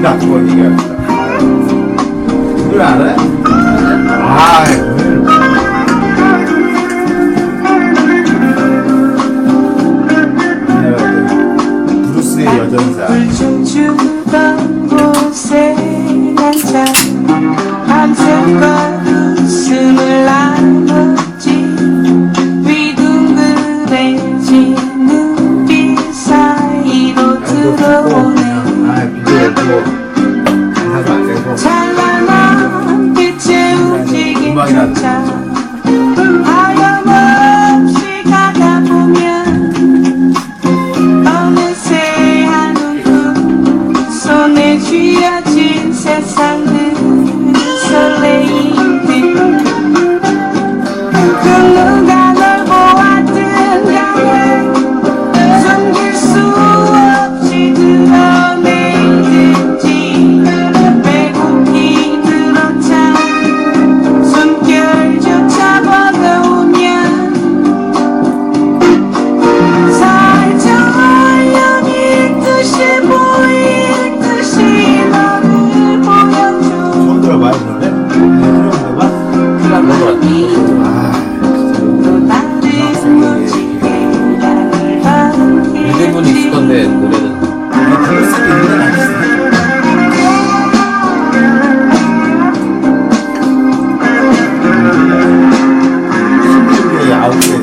낚고 얘기합시다. 노래 알아요? 아, 브루스의 여전사. 춤추던 곳에 앉아 밤새껏 웃음을 나눴지. 위둥그레진 눈빛 사이로 들어오네 비디오고 가사도 안 되고 찬란한 빛에 움직이는 차 하염없이 가다 보면 어느새 한우분 손에 쥐어진 세상들 설레이듯 그 누가 널 보았든 간에 숨길 수 없이 드러내든지 배고픔이 들어차 숨결조차 버거우면 살짝 얼려질 듯이 보일 듯이 너를 보여줘. 처음 들어봐요 이 노래? 네, 들어봐. 또 다른 멋지게 나를 리듬은 있을 건데 노래는 브루스 있는 아니지. 신기루의 아웃렛.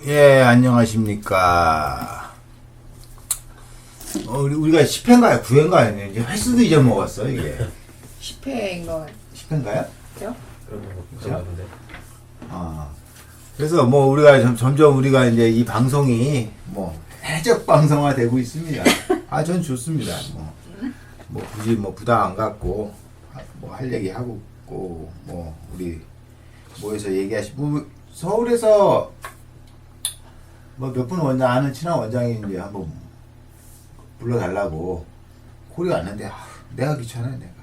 예, 안녕하십니까. 우리가 10회인가요? 9회인가요? 이제 횟수도 잊어먹었어, 이게. 10회인 것 10회인가요? 같죠? 그런 거 같은데. 아. 그래서 뭐 우리가 점점 우리가 이제 이 방송이 뭐 해적 방송화 되고 있습니다. 아, 전 좋습니다. 뭐 굳이 뭐 부담 안 갖고 뭐 할 얘기 하고 있고 뭐 우리 모여서 얘기하시고 서울에서 뭐 몇 분 원장 아는 친한 원장이 이제 한번 불러달라고 콜이 왔는데 내가 귀찮아 내가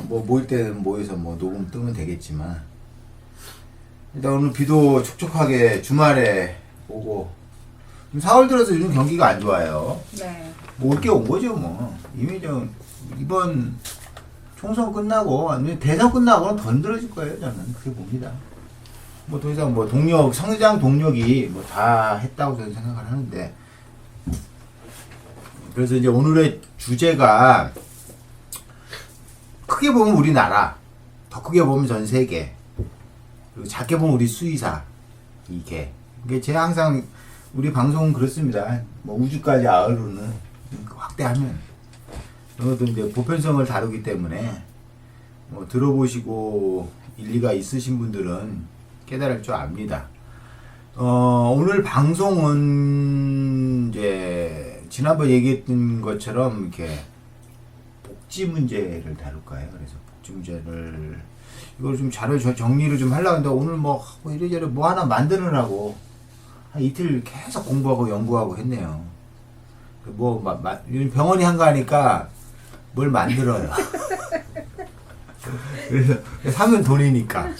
뭐 모일 때는 모여서 뭐 녹음 뜨면 되겠지만 일단 오늘 비도 촉촉하게 주말에 오고 4월 들어서 요즘 경기가 안 좋아요. 네. 뭐 올 게 온 거죠 뭐. 이미 좀 이번 총선 끝나고 아니면 대선 끝나고는 더 힘들어질 거예요 저는 그렇게 봅니다. 뭐 더 이상 뭐 동력 성장 동력이 뭐 다 했다고 저는 생각을 하는데 그래서 이제 오늘의 주제가 크게 보면 우리나라 더 크게 보면 전 세계 그리고 작게 보면 우리 수의사 이게 제가 항상 우리 방송은 그렇습니다. 뭐 우주까지 아우르는 확대하면 저도 이제 보편성을 다루기 때문에 뭐 들어보시고 일리가 있으신 분들은 깨달을 줄 압니다. 오늘 방송은 이제 지난번 얘기했던 것처럼 이렇게 복지 문제를 다룰까요? 그래서 복지 문제를 이걸 좀 자료 정리를 좀 하려고 하는데 오늘 뭐 이래저래 뭐 하나 만드느라고 한 이틀 계속 공부하고 연구하고 했네요. 뭐 병원이 한가하니까 뭘 만들어요. 그래서 사면 돈이니까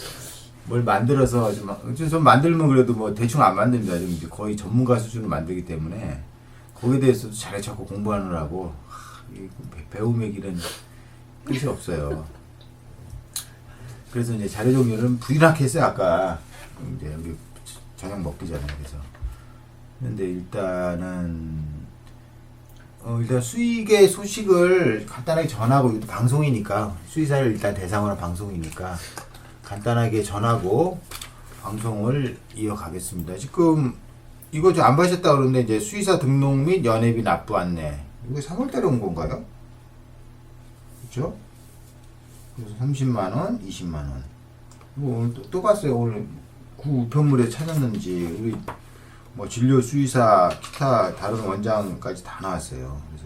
뭘 만들어서 좀 만들면 그래도 뭐 대충 안 만듭니다. 좀 이제 거의 전문가 수준으로 만들기 때문에 거기에 대해서도 잘 자꾸 공부하느라고 배움의 길은 끝이 없어요. 그래서 이제 자료 정리를 부지런하게 했어요. 아까 이제 여기 저녁 먹기 전에 그래서. 근데 일단은 일단 수익의 소식을 간단하게 전하고 방송이니까 수의사를 일단 대상으로 한 방송이니까 간단하게 전하고 방송을 이어가겠습니다. 지금 이거 좀 안 봐셨다 그러는데 이제 수의사 등록 및 연회비 납부 안내 이거 3월달에 온 건가요? 그렇죠? 그래서 30만원, 20만원. 오늘 또 봤어요. 오늘 구 우편물에 찾았는지 우리 뭐 진료 수의사 기타 다른 원장까지 다 나왔어요. 그래서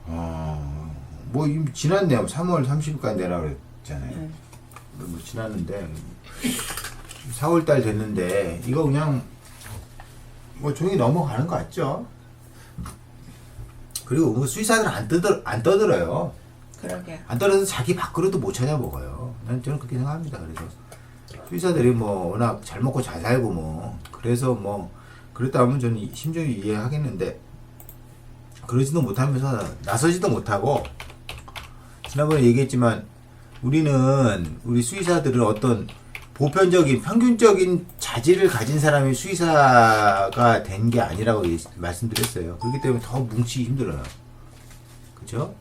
이거 뭐 이미 지났네요. 3월 30일까지 내라 그랬잖아요. 뭐 지났는데 4월달 됐는데 이거 그냥 뭐 조용히 넘어가는 것 같죠. 그리고 뭐 수의사들은 안 떠들어요. 그러게. 안 떠들어서 자기 밥그릇도 못 찾아먹어요. 저는 그렇게 생각합니다. 그래서 수의사들이 뭐 워낙 잘 먹고 잘 살고 뭐 그래서 뭐 그렇다 하면 저는 심정이 이해하겠는데 그러지도 못하면서 나서지도 못하고 지난번에 얘기했지만 우리 수의사들은 어떤 보편적인 평균적인 자질을 가진 사람이 수의사가 된 게 아니라고 말씀드렸어요. 그렇기 때문에 더 뭉치기 힘들어요. 그죠?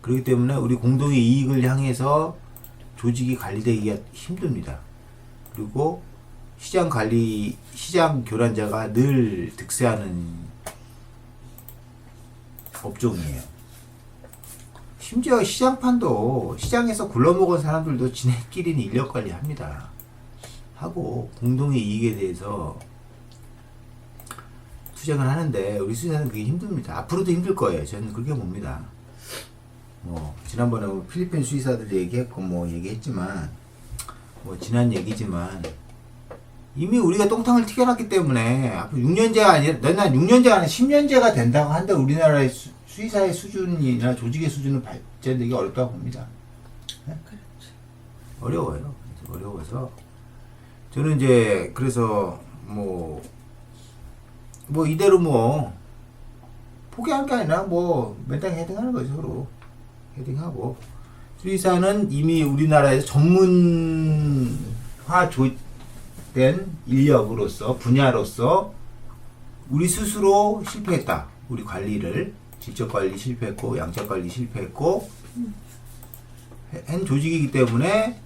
그렇기 때문에 우리 공동의 이익을 향해서 조직이 관리되기가 힘듭니다. 그리고 시장 교란자가 늘 득세하는 업종이에요. 심지어 시장판도 시장에서 굴러먹은 사람들도 지네끼리는 인력 관리합니다. 하고 공동의 이익에 대해서 투쟁을 하는데 우리 수의사는 그게 힘듭니다. 앞으로도 힘들 거예요. 저는 그렇게 봅니다. 뭐 지난번에 필리핀 수의사들 얘기했고 뭐 얘기했지만 뭐 지난 얘기지만 이미 우리가 똥탕을 튀겨놨기 때문에 앞으로 6년제가 아니라 난 6년제가 아니라 10년제가 된다고 한다 우리나라의 수의사의 수준이나 조직의 수준은 발전되기 어렵다고 봅니다. 네? 어려워요. 어려워서 저는 이제 그래서 뭐 이대로 뭐 포기한 게 아니라 뭐 맨땅에 헤딩하는 거죠. 서로 헤딩하고 수의사는 이미 우리나라에서 전문화 된 인력으로서 분야로서 우리 스스로 실패했다. 우리 관리를 질적 관리 실패했고 양적 관리 실패했고 한 조직이기 때문에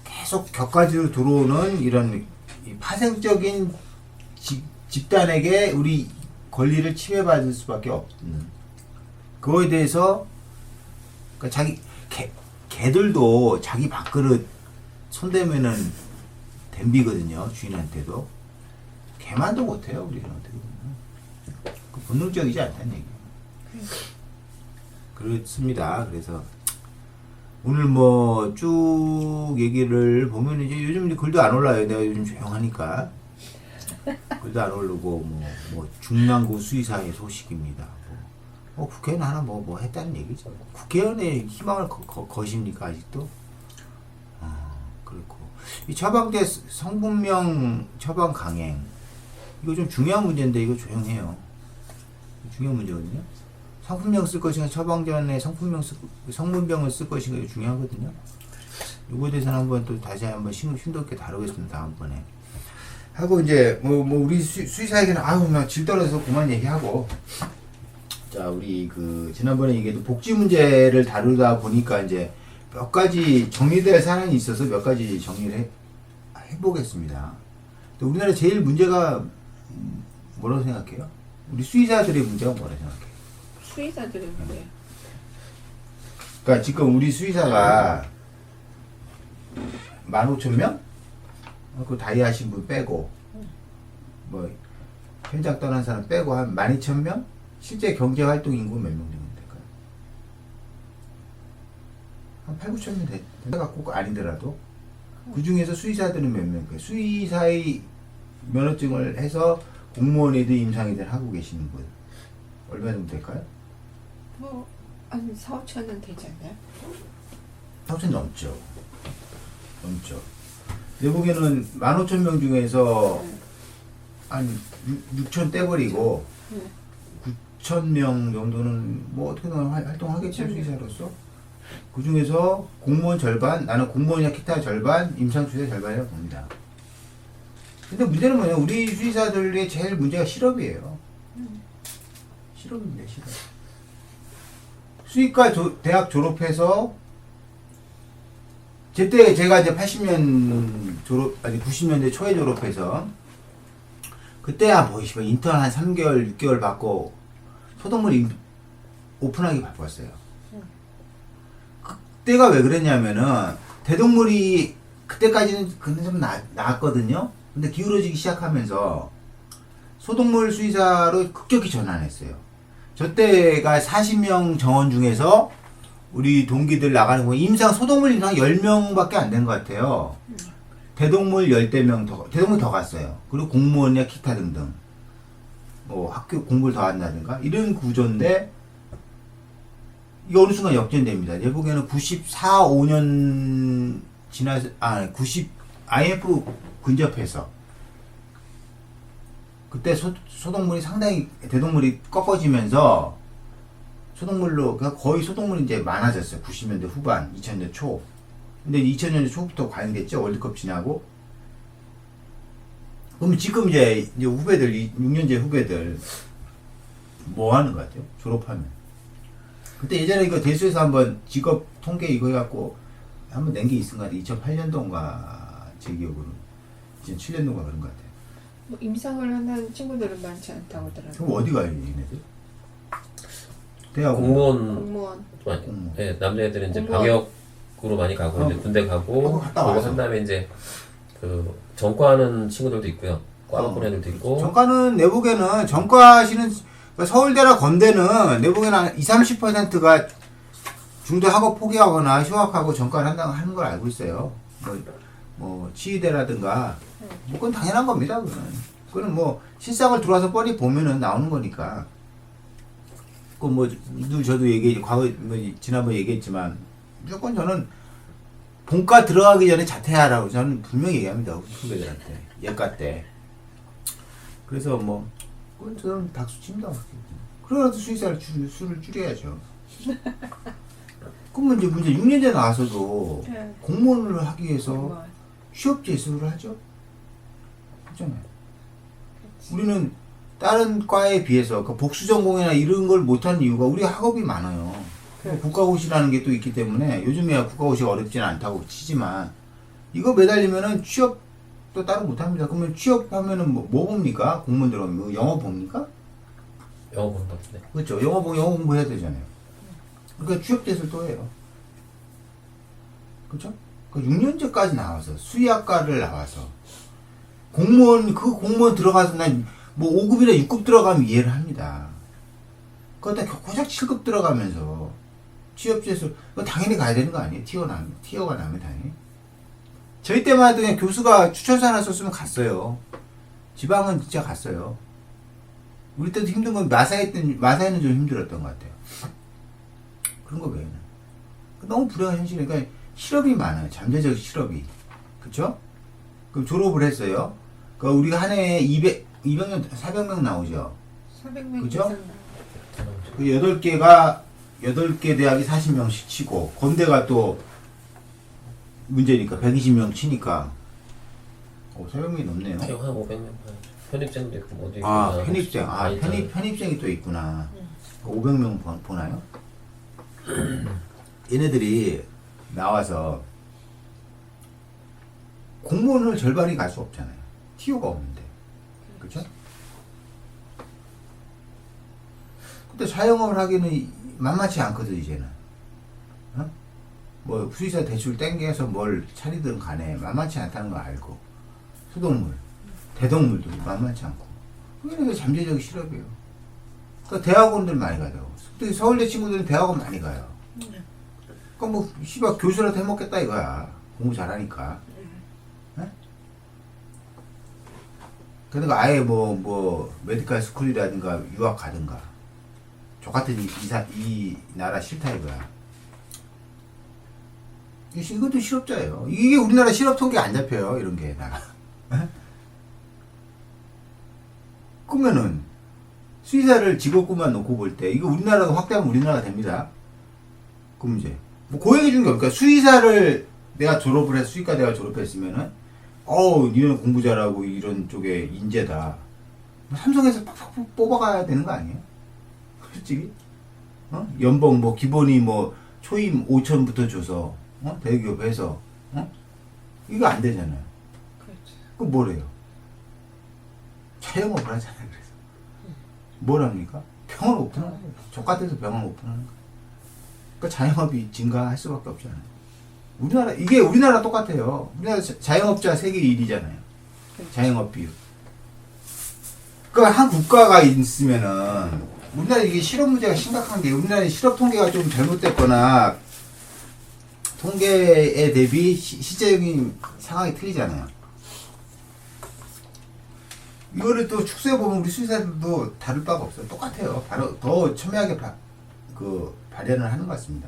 계속 격가지로 들어오는 이런 파생적인 집단에게 우리 권리를 침해받을 수밖에 없는 그거에 대해서 그러니까 자기 개들도 자기 밥그릇 손대면은 댐비거든요. 주인한테도 개만도 못해요. 우리는 어떻게 보면 그 본능적이지 않다는 얘기예요. 그렇습니다. 그래서 오늘 뭐 쭉 얘기를 보면 이제 요즘 글도 안 올라요. 내가 요즘 조용하니까 글도 안 오르고 뭐 중랑구 수의사의 소식입니다. 국회의원 하나 뭐 했다는 얘기죠. 국회의원의 희망을 거십니까 아직도? 그렇고 이 처방제 성분명 처방 강행 이거 좀 중요한 문제인데 이거 조용해요. 중요한 문제거든요. 상품명 쓸 것인가 처방전에 성분병을 쓸 것인가 이거 중요하거든요. 이거에 대해서는 한번 또 다시 한번 심도있게 다루겠습니다. 다음번에 하고 이제 뭐 우리 수의사에게는 막 질 떨어져서 그만 얘기하고 자 우리 그 지난번에 얘기했던 복지 문제를 다루다 보니까 이제 몇 가지 정리될 사안이 있어서 몇 가지 정리를 해보겠습니다. 또 우리나라 제일 문제가 뭐라고 생각해요? 우리 수의사들의 문제가 뭐라고 생각해요? 수의사들은 뭐예요? 그러니까 지금 우리 수의사가 15,000명? 그 다이 하신 분 빼고 뭐 현장 떠난 사람 빼고 한 12,000명? 실제 경제활동 인구 몇 명 되면 될까요? 한 8,000~9,000명 된다가 꼭 아니더라도 그 중에서 수의사들은 몇 명일까요? 수의사의 면허증을 해서 공무원이든 임상이든 하고 계시는 분 얼마 정도 될까요? 뭐 한 4~5천은 되지 않나요? 4,000 넘죠. 내 보기에는 15,000명 중에서 한 6,000 떼버리고 9,000명 정도는 뭐 어떻게든 활동하겠죠. 수의사로서. 그 중에서 공무원 절반, 나는 공무원이나 기타 절반, 임상수의사 절반이라고 봅니다. 근데 문제는 뭐냐, 우리 수의사들의 제일 문제가 실업이에요. 실업입니다, 실업. 수의과 대학 졸업해서 제때 제가 이제 80년 90년대 초에 졸업해서 그때 인턴 한 3개월, 6개월 받고 소독물 오픈하기 바빴어요. 그때가 왜 그랬냐면은 대동물이 그때까지는 근데 좀 나았거든요. 근데 기울어지기 시작하면서 소독물 수의사로 급격히 전환했어요. 저 때가 40명 정원 중에서 우리 동기들 나가는 거 임상 소독물 임상 10명밖에 안 된 것 같아요. 대동물 10명 대동물 더 갔어요. 그리고 공무원이나 기타 등등. 뭐 학교 공부를 더 한다든가 이런 구조인데 이게 어느 순간 역전됩니다. 내 보기에는 94, 5년 지나서 90 IMF 근접해서 그때 소동물이 상당히 대동물이 꺾어지면서 소동물로 그러니까 거의 소동물이 이제 많아졌어요. 90년대 후반, 2000년 초. 근데 2000년 초부터 과잉됐죠. 월드컵 지나고. 그럼 지금 이제 후배들 6년제 후배들 뭐 하는 것 같아요? 졸업하면. 그때 예전에 이거 대수에서 한번 직업 통계 이거 해갖고 한번 낸 게 있은 것 같아요. 2008년도인가 제 기억으로 2007년도인가 그런 것 같아요. 뭐 임상을 하는 친구들은 많지 않다고 하더라고요. 그럼 어디 가요, 얘네들? 대학 공무원 공무원. 많이. 공무원. 네, 남자애들은 이제 공무원. 방역으로 많이 가고 이제 군대 가고 갔다 그거 와서. 한 다음에 이제 그 전과하는 친구들도 있고요. 과 보는 애들도 있고. 전과는 내 보기에는 전과하시는 그러니까 서울대나 건대는 내 보기에는 한 20, 30%가 중대 학업 포기하거나 휴학하고 전과를 한다고 하는 걸 알고 있어요. 뭐 치의대라든가 뭐 그건 당연한 겁니다. 그거는 뭐 실상을 들어와서 뻔히 보면은 나오는 거니까. 그 뭐 늘 저도 과거 뭐 지난번에 얘기했지만 무조건 저는 본과 들어가기 전에 자퇴하라고 저는 분명히 얘기합니다. 후배들한테 예과 때. 그래서 뭐 그건 저는 박수칩니다. 그래도 수의사를 수를 줄여야죠. 그러면 이제 문제 6년제 나와서도 네. 공무원을 하기 위해서 공무원. 취업 재수를 하죠. 그렇잖아요. 우리는 다른 과에 비해서 그 복수 전공이나 이런 걸 못하는 이유가 우리 학업이 많아요. 국가고시라는 게 또 있기 때문에 요즘에야 국가고시가 어렵지는 않다고 치지만 이거 매달리면은 취업도 따로 못합니다. 그러면 취업하면은 뭐 봅니까? 공무원 들어가면 뭐 영어 봅니까? 영어 보는 것 같은데. 그렇죠. 영어 공부해야 되잖아요. 그러니까 취업 재수를 또 해요. 그렇죠? 그 6년제까지 나와서 수의학과를 나와서 그 공무원 들어가서 난 뭐 5급이나 6급 들어가면 이해를 합니다. 그러다 고작 7급 들어가면서 취업재수 당연히 가야 되는 거 아니에요? 티어가 나면 당연히. 저희 때만 해도 그냥 교수가 추천서 하나 썼으면 갔어요. 지방은 진짜 갔어요. 우리 때도 힘든 건 마사에는 좀 힘들었던 것 같아요. 그런 거 외에는. 너무 불행한 현실이니까 그러니까 실업이 많아요. 잠재적 실업이. 그쵸? 그럼 졸업을 했어요. 그러니까 우리가 한 해에 200명, 400명 나오죠. 400명 그죠? 이상 그 8개 대학이 40명씩 치고, 건대가 또 문제니까 120명 치니까, 400명이 넘네요. 한 500명. 편입생도 있고 어디 있고. 편입생. 편입생이 또 있구나. 500명 보나요? 얘네들이 나와서 공무원을 절반이 갈 수 없잖아요. 티오가 없는데. 그렇죠? 근데 자영업을 하기는 만만치 않거든 이제는. 어? 뭐 수의사 대출 땡겨서 뭘 차리든 간에 만만치 않다는 걸 알고 수동물, 대동물도 만만치 않고 그게 잠재적 실업이에요. 그러니까 대학원들 많이 가요. 특히 서울대 친구들은 대학원 많이 가요. 그러니까 뭐 씨발 교수라도 해먹겠다 이거야. 공부 잘하니까. 그러니까 아예 뭐 메디컬 스쿨이라든가 유학 가든가 저 같은 이 나라 싫다 이거야. 이것도 실업자예요. 이게 우리나라 실업 통계 안 잡혀요. 이런 게 나라. 그러면은 수의사를 직업군만 놓고 볼 때 이거 우리나라가 확대하면 우리나라가 됩니다. 그럼 이제 뭐 그 얘기 중에 그러니까 수의사를 내가 졸업을 해서 수의과대가 졸업했으면은 니는 공부 잘하고 이런 쪽에 인재다. 삼성에서 팍팍 뽑아가야 되는 거 아니에요? 솔직히? 연봉 뭐 기본이 뭐 초임 5천부터 줘서 대기업에서 이거 안 되잖아요. 그렇죠. 그럼 뭐래요? 자영업을 하잖아요. 그래서 뭘 합니까? 병원 오픈하는 거예요. 족같아서 병원 오픈하는 거예요. 그러니까 자영업이 증가할 수밖에 없잖아요. 우리나라 똑같아요. 우리나라 자영업자 세계 1위잖아요. 자영업 비율. 그러니까 한 국가가 있으면은 우리나라 이게 실업 문제가 심각한 게 우리나라 실업 통계가 좀 잘못됐거나 통계에 대비 시제적인 상황이 틀리잖아요. 이거를 또 축소해 보면 우리 수의사들도 다를 바가 없어요. 똑같아요. 바로 더 첨예하게 발현을 하는 것 같습니다.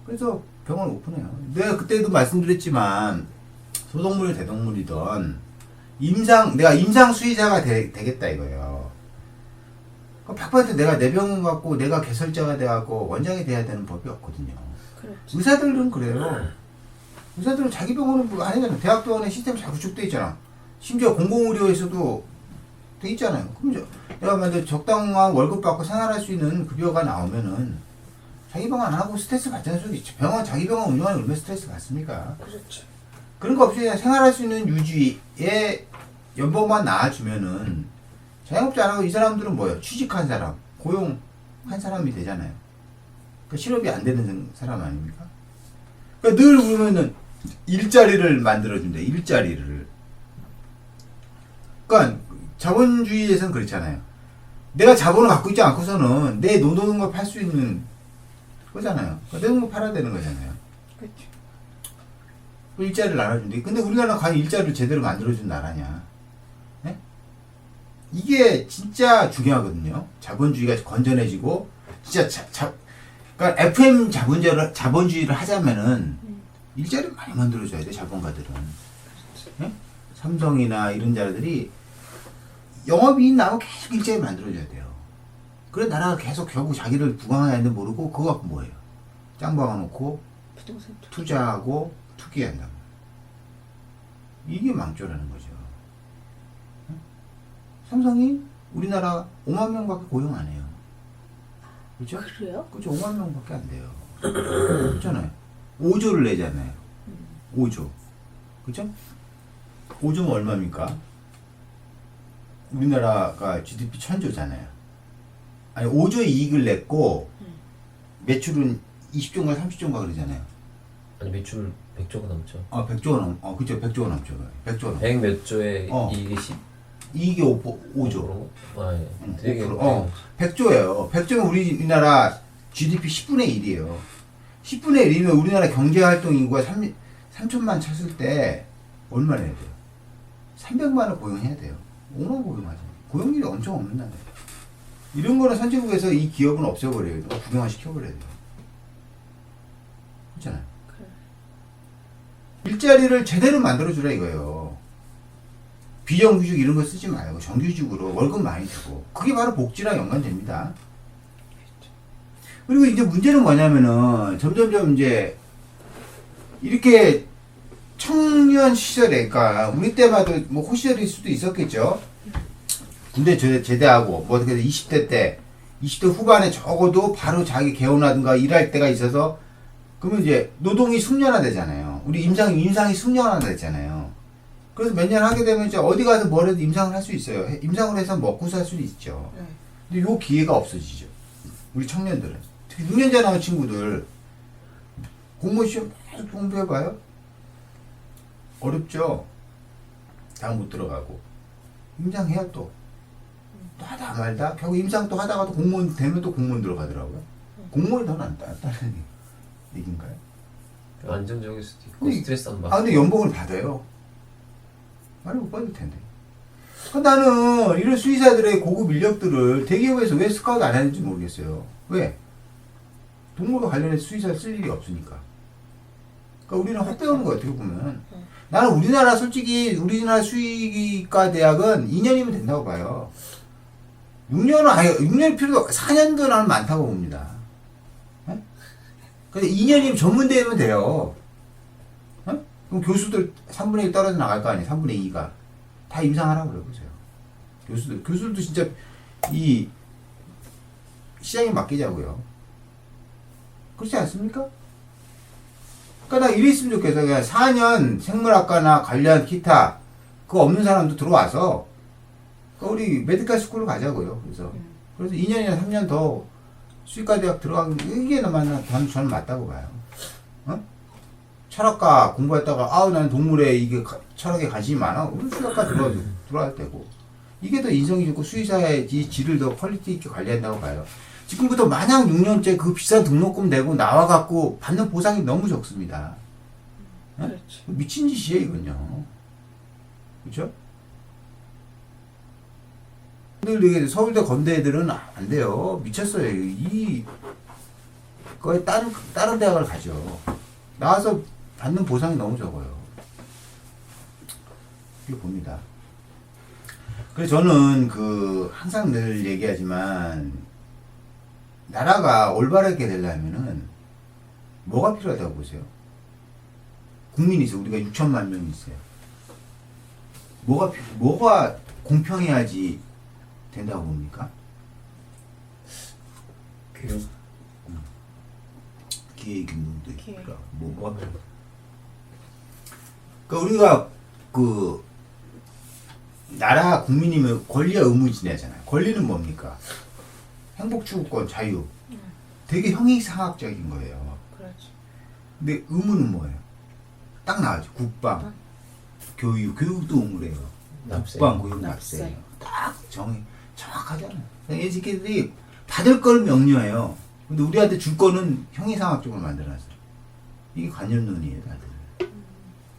그래서 병원 오픈해요. 내가 그때도 말씀드렸지만 소동물이 대동물이든 내가 임상 수의사가 되겠다 이거예요. 100% 내가 내 병원 갖고 내가 개설자가 돼갖고 원장이 돼야 되는 법이 없거든요. 그렇지. 의사들은 그래요. 의사들은 자기 병원은 뭐 아니잖아. 대학병원에 시스템 잘 구축돼 있잖아. 심지어 공공의료에서도 돼 있잖아요. 그럼 내가 만약 적당한 월급 받고 생활할 수 있는 급여가 나오면은 자기 병원 안 하고 스트레스 받자는 소리 있지. 자기 병원 운영하는 얼마나 스트레스 받습니까? 그렇지. 그런 거 없이 그냥 생활할 수 있는 유지에 연봉만 나와주면은 자영업자 안 하고 이 사람들은 뭐예요? 취직한 사람, 고용한 사람이 되잖아요. 그러니까 실업이 안 되는 사람 아닙니까? 그러니까 늘 그러면은 일자리를 만들어준대. 일자리를. 그러니까 자본주의에서는 그렇잖아요. 내가 자본을 갖고 있지 않고서는 내 노동을 팔 수 있는 거잖아요. 그러니까 내 노동을 팔아야 되는 거잖아요. 그렇죠. 일자리를 나눠준대. 근데 우리나라는 과연 일자리를 제대로 만들어준 나라냐? 네? 이게 진짜 중요하거든요. 자본주의가 건전해지고 진짜 그러니까 FM 자본주의를 하자면은 일자리를 많이 만들어줘야 돼. 자본가들은. 네? 삼성이나 이런 자들이 영업이익 나면 계속 일자리 만들어줘야 돼요. 그래 나라가 계속 결국 자기를 부강해야 하는데 모르고 그거 갖고 뭐예요? 짱 박아놓고 부동산 투자하고 투기한다. 이게 망조라는 거죠. 응? 삼성이 우리나라 5만 명밖에 고용 안 해요. 그렇죠? 그래요? 그렇죠. 5만 명밖에 안 돼요. 그렇잖아요. 5조를 내잖아요. 5조. 그렇죠? 5조면 얼마입니까? 우리나라가 GDP 1000조잖아요. 아니 5조의 이익을 냈고 매출은 20조인가 30조인가 그러잖아요. 아니 매출 100조가 넘죠. 100조가 넘, 그죠. 100조가 넘죠. 100조가 넘. 100 몇 조에 이익이 10. 이익이 5조. 아 예. 응, 되게 5%. 100조예요. 100조면 우리나라 GDP 10분의 1이에요. 10분의 1이면 우리나라 경제활동 인구가 3천만 쳤을 때 얼마 내야 돼요? 300만을 고용해야 돼요. 5만 고용하죠. 고용률이 엄청 없는 나라예요. 이런 거는 선진국에서 이 기업은 없애버려요. 구경화 시켜버려야 돼요. 그렇잖아요. 그래. 일자리를 제대로 만들어주라 이거예요. 비정규직 이런 거 쓰지 말고 정규직으로 월급 많이 주고 그게 바로 복지랑 연관됩니다. 그리고 이제 문제는 뭐냐면은 점점점 이제 이렇게 청년 시절에 그러니까 우리 때마다 뭐 호시절일 수도 있었겠죠. 군대 제대하고 뭐 어떻게 20대 때 20대 후반에 적어도 바로 자기 개혼하든가 일할 때가 있어서 그러면 이제 노동이 숙련화되잖아요. 우리 임상이 숙련화되잖아요. 그래서 몇 년 하게 되면 이제 어디 가서 뭐라도 임상을 할 수 있어요. 임상을 해서 먹고 살 수도 있죠. 네. 근데 요 기회가 없어지죠. 우리 청년들은. 특히 6년제 나온 친구들 공무원 시험 계속 공부해봐요. 어렵죠. 다 못 들어가고. 임상해야 또 하다 말다 결국 임상 또 하다가도 공무원 되면 또 공무원 들어가더라고요. 공무원이 더 낫다는 얘기인가요? 안정적일 수도 있고 근데 스트레스 안 받고. 근데 연봉을 받아요. 많이 못 받을 텐데. 나는 이런 수의사들의 고급 인력들을 대기업에서 왜 스카우트 안 하는지 모르겠어요. 왜? 동물과 관련해서 수의사를 쓸 일이 없으니까. 그러니까 우리는 헛배우는 거야, 어떻게 보면. 나는 우리나라 수의과 대학은 2년이면 된다고 봐요. 6년 필요도 4년도 나는 많다고 봅니다. 근데 2년이면 전문대면 돼요. 그럼 교수들 3분의 1 떨어져 나갈 거 아니에요. 3분의 2가. 다 임상하라고 그래 보세요. 교수들도 진짜 이 시장에 맡기자고요. 그렇지 않습니까? 그러니까 나 이랬으면 좋겠어. 그냥 4년 생물학과나 관련 기타 그거 없는 사람도 들어와서 그러니까 우리 메디컬 스쿨로 가자고요. 그래서 2년이나 3년 더 수의과 대학 들어가는 이게 저는 맞다고 봐요. 철학과 공부했다가 나는 동물에 이게 철학에 관심이 많아. 우리 수의학과 들어와도 되고 이게 더 인성이 좋고 수의사의 이 질을 더 퀄리티 있게 관리한다고 봐요. 지금부터 마냥 6년째 그 비싼 등록금 내고 나와갖고 받는 보상이 너무 적습니다. 그렇지. 미친 짓이에요 이건요. 그렇죠? 근데 이게 서울대 건대 애들은 안 돼요. 미쳤어요. 이 거의 다른 대학을 가죠. 나와서 받는 보상이 너무 적어요. 이게 봅니다. 그래서 저는 항상 늘 얘기하지만 나라가 올바르게 되려면은 뭐가 필요하다고 보세요? 국민이 있어요. 우리가 6천만 명이 있어요. 뭐가 공평해야지 된다고 봅니까? 교육. 기회균등도 기회. 있고 뭐가 필요? 그러니까 우리가 나라 국민이면 권리와 의무 지내잖아요. 권리는 뭡니까? 행복 추구권 자유. 되게 형이상학적인 거예요. 그렇지. 근데 의무는 뭐예요? 딱 나와죠. 국방, 교육도 의무래요. 납세. 국방, 교육, 납세. 납세. 딱 정확하잖아요. 이 새끼들이 받을 걸 명료해요. 근데 우리한테 줄 거는 형이상학적으로 만들어놨어요. 이게 관념론이에요, 다들.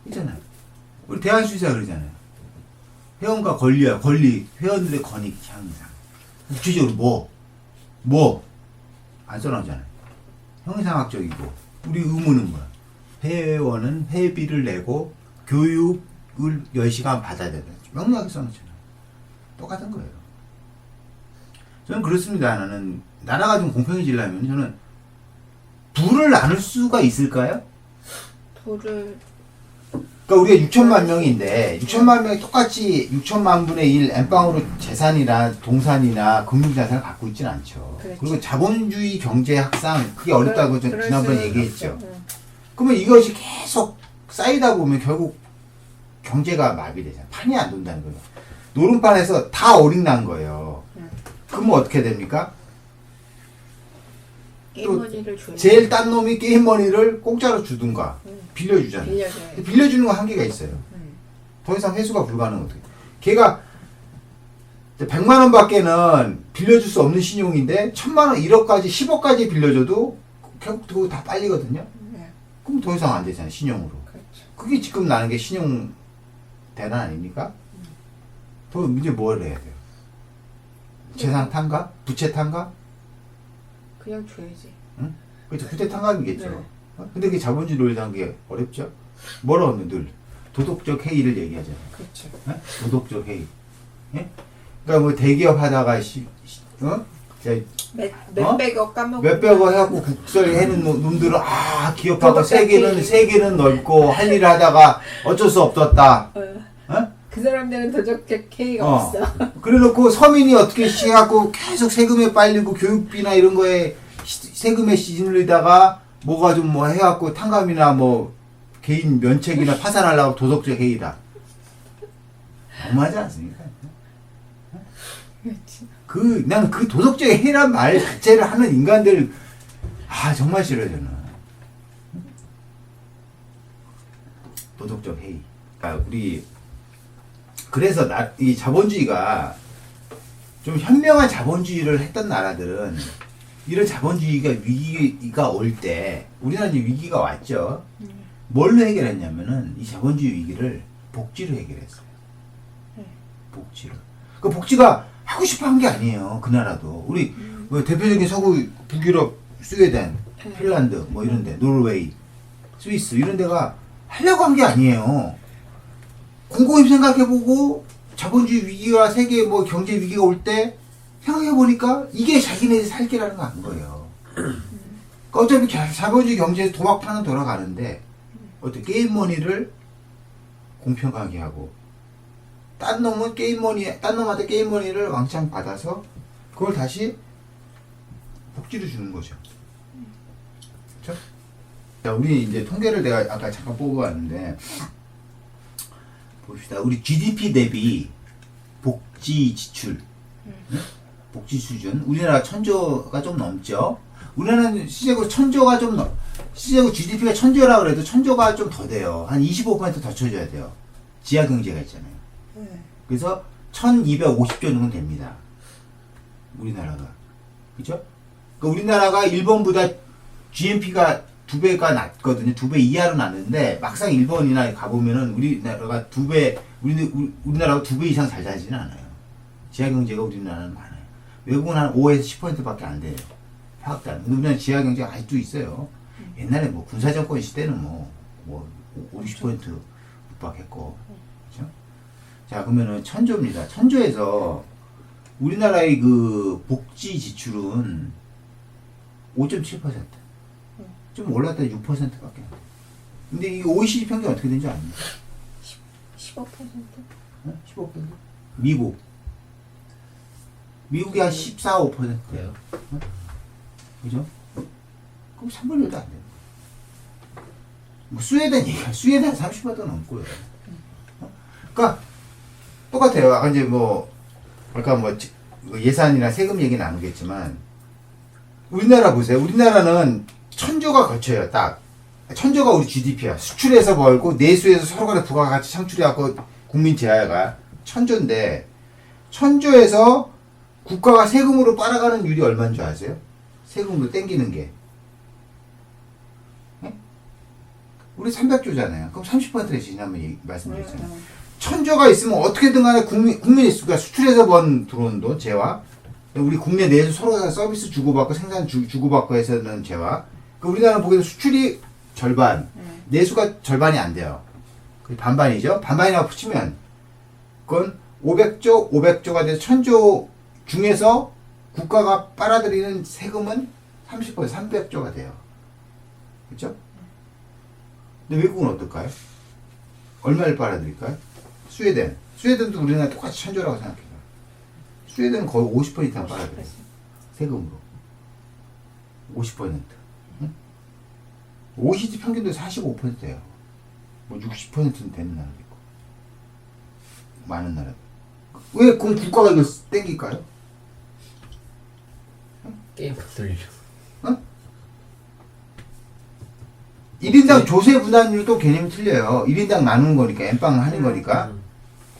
있잖아요. 우리 대한수의사 그러잖아요. 회원과 권리야, 권리. 회원들의 권익 향상. 구체적으로 안 써나오잖아요. 형이상학적이고. 우리 의무는 뭐야? 회원은 회비를 내고 교육을 10시간 받아야 된다. 명료하게 써놓잖아요. 똑같은 거예요. 저는 그렇습니다. 나라가 좀 공평해지려면 저는 부를 나눌 수가 있을까요? 부를 그러니까 우리가 6천만 명인데 6천만 명이 똑같이 6천만 분의 1 엠빵으로 재산이나 동산이나 금융자산을 갖고 있지는 않죠. 그렇죠. 그리고 자본주의 경제 학상 그게 어렵다고 저 그럴 지난번에 수는 얘기했죠. 없죠. 그러면 이것이 계속 쌓이다 보면 결국 경제가 마비되잖아요. 판이 안 돈다는 거예요. 노름판에서 다 어린난 거예요. 그러면 어떻게 됩니까? 게임머니를 줘야 제일 딴 놈이 게임머니를 공짜로 주든가 빌려주잖아요. 빌려줘야 돼. 빌려주는 건 한계가 있어요. 더 이상 회수가 불가능한 어떻게? 걔가 100만 원 밖에는 빌려줄 수 없는 신용인데 1000만 원, 1억까지, 10억까지 빌려줘도 결국 그거 다 빨리거든요. 네. 그럼 더 이상 안 되잖아요. 신용으로. 그렇죠. 그게 지금 나는 게 신용 대란 아닙니까? 더 이제 뭘 해야 돼요? 재산 탕감? 부채 탕감? 그냥 줘야지. 응? 그렇죠. 부채 탕감이겠죠. 네. 근데 그게 자본주의 논리라는 게 어렵죠? 뭐라고 하면 늘 도덕적 해이를 얘기하잖아요. 그렇죠. 예? 도덕적 해이. 예? 그러니까 뭐 대기업 하다가 몇백억 까먹고 몇백억 해갖고 국설 해는 놈들은 기업하고 도덕적 해이. 세계는 넓고 할 일을 하다가 어쩔 수 없었다. 어? 그 사람들은 도덕적 K가 어. 없어. 그래놓고 서민이 어떻게 해갖고 계속 세금에 빨리고 교육비나 이런 거에 세금에 시들리다가 뭐가 좀 뭐 해갖고 탕감이나 뭐 개인 면책이나 파산하려고 도덕적 해이다. 너무하지 않습니까? 그렇지. 나는 그 도덕적 해이란 말 자체를 하는 인간들, 정말 싫어요, 저는. 도덕적 해이. 그러니까 그래서 이 자본주의가 좀 현명한 자본주의를 했던 나라들은 이런 자본주의가 위기가 올 때, 우리나라는 이제 위기가 왔죠. 뭘로 해결했냐면은 이 자본주의 위기를 복지로 해결했어요. 복지로. 그 복지가 하고 싶어 한 게 아니에요. 그 나라도. 우리 뭐 대표적인 서구 북유럽, 스웨덴, 핀란드, 뭐 이런 데, 노르웨이, 스위스 이런 데가 하려고 한 게 아니에요. 곰곰이 생각해보고 자본주의 위기가 세계 뭐 경제 위기가 올 때 생각해보니까 이게 자기네들 살 길이라는 거 안 거예요. 그러니까 어차피 자본주의 경제에서 도박판은 돌아가는데 어떻게 게임머니를 공평하게 하고 딴 놈한테 게임머니를 왕창 받아서 그걸 다시 복지로 주는 거죠. 그렇죠? 자, 우리 이제 통계를 내가 아까 잠깐 뽑아봤는데 봅시다. 우리 GDP 대비 복지 지출, 복지 수준. 우리나라 1000조가 좀 넘죠. 우리나라는 시제국 1000조가 좀 시제국 GDP가 1000조라 그래도 1000조가 좀 더 돼요. 한 25%더 쳐줘야 돼요. 지하 경제가 있잖아요. 그래서 1250조 정도 됩니다. 우리나라가. 그죠? 그러니까 우리나라가 일본보다 GNP가 2배가 낮거든요. 2배 이하로 낮는데 막상 일본이나 가보면은 우리나라가 우리나라가 2배 이상 잘 살지는 않아요. 지하경제가 우리나라는 많아요. 외국은 한 5에서 10%밖에 안 돼요. 파악단. 근데 우리나라 지하경제가 아직도 있어요. 옛날에 뭐 군사정권 시대는 뭐 5, 60% 육박했고. 그죠? 자, 그러면은 천조입니다. 천조에서 우리나라의 그 복지 지출은 5.7%. 좀 올랐다 6%밖에 안 돼. 근데 이 OECD 평균 어떻게 되는지 압니까? 15%? 15%? 미국. 미국이 한 14, 5%예요. 그래요? 그죠? 그럼 3분의 1도 안 돼요. 뭐 스웨덴 얘기야. 스웨덴 30%도 넘고요. 그러니까 똑같아요. 아까 이제 뭐 아까 뭐 예산이나 세금 얘기 나누겠지만 우리나라 보세요. 우리나라는 천조가 거쳐요. 딱 천조가 우리 GDP야. 수출해서 벌고 내수에서 서로 간에 부가가 같이 창출해갖고 국민 재화가 천조인데 천조에서 국가가 세금으로 빨아가는 율이 얼마인 줄 아세요? 세금으로 땡기는 게. 네? 우리 300조잖아요. 그럼 30%를 지난번에 말씀드렸잖아요. 천조가 있으면 어떻게든 간에 국민이 있으니까 수출해서 번 들어오는 돈, 재화. 우리 국내 내에서 서로 서비스 주고받고 생산 주고받고 해서는 재화. 우리나라는 보기에는 수출이 절반, 내수가 절반이 안 돼요. 반반이죠. 반반이라고 붙이면 그건 500조가 돼서 1000조 중에서 국가가 빨아들이는 세금은 30%, 300조가 돼요. 그렇죠? 근데 외국은 어떨까요? 얼마를 빨아들일까요? 스웨덴도 우리나라 똑같이 1000조라고 생각해요. 스웨덴은 거의 50% 이상 빨아들여요. 세금으로. 50%. 응? OECD 평균도 45%예요. 뭐 60%는 되는 나라도 있고. 많은 나라도. 왜 그럼 국가가 이걸 땡길까요? 게임 돌리려. 어? 1인당 조세 부담률도 개념이 틀려요. 1인당 나누는 거니까, 엠빵 하는 거니까.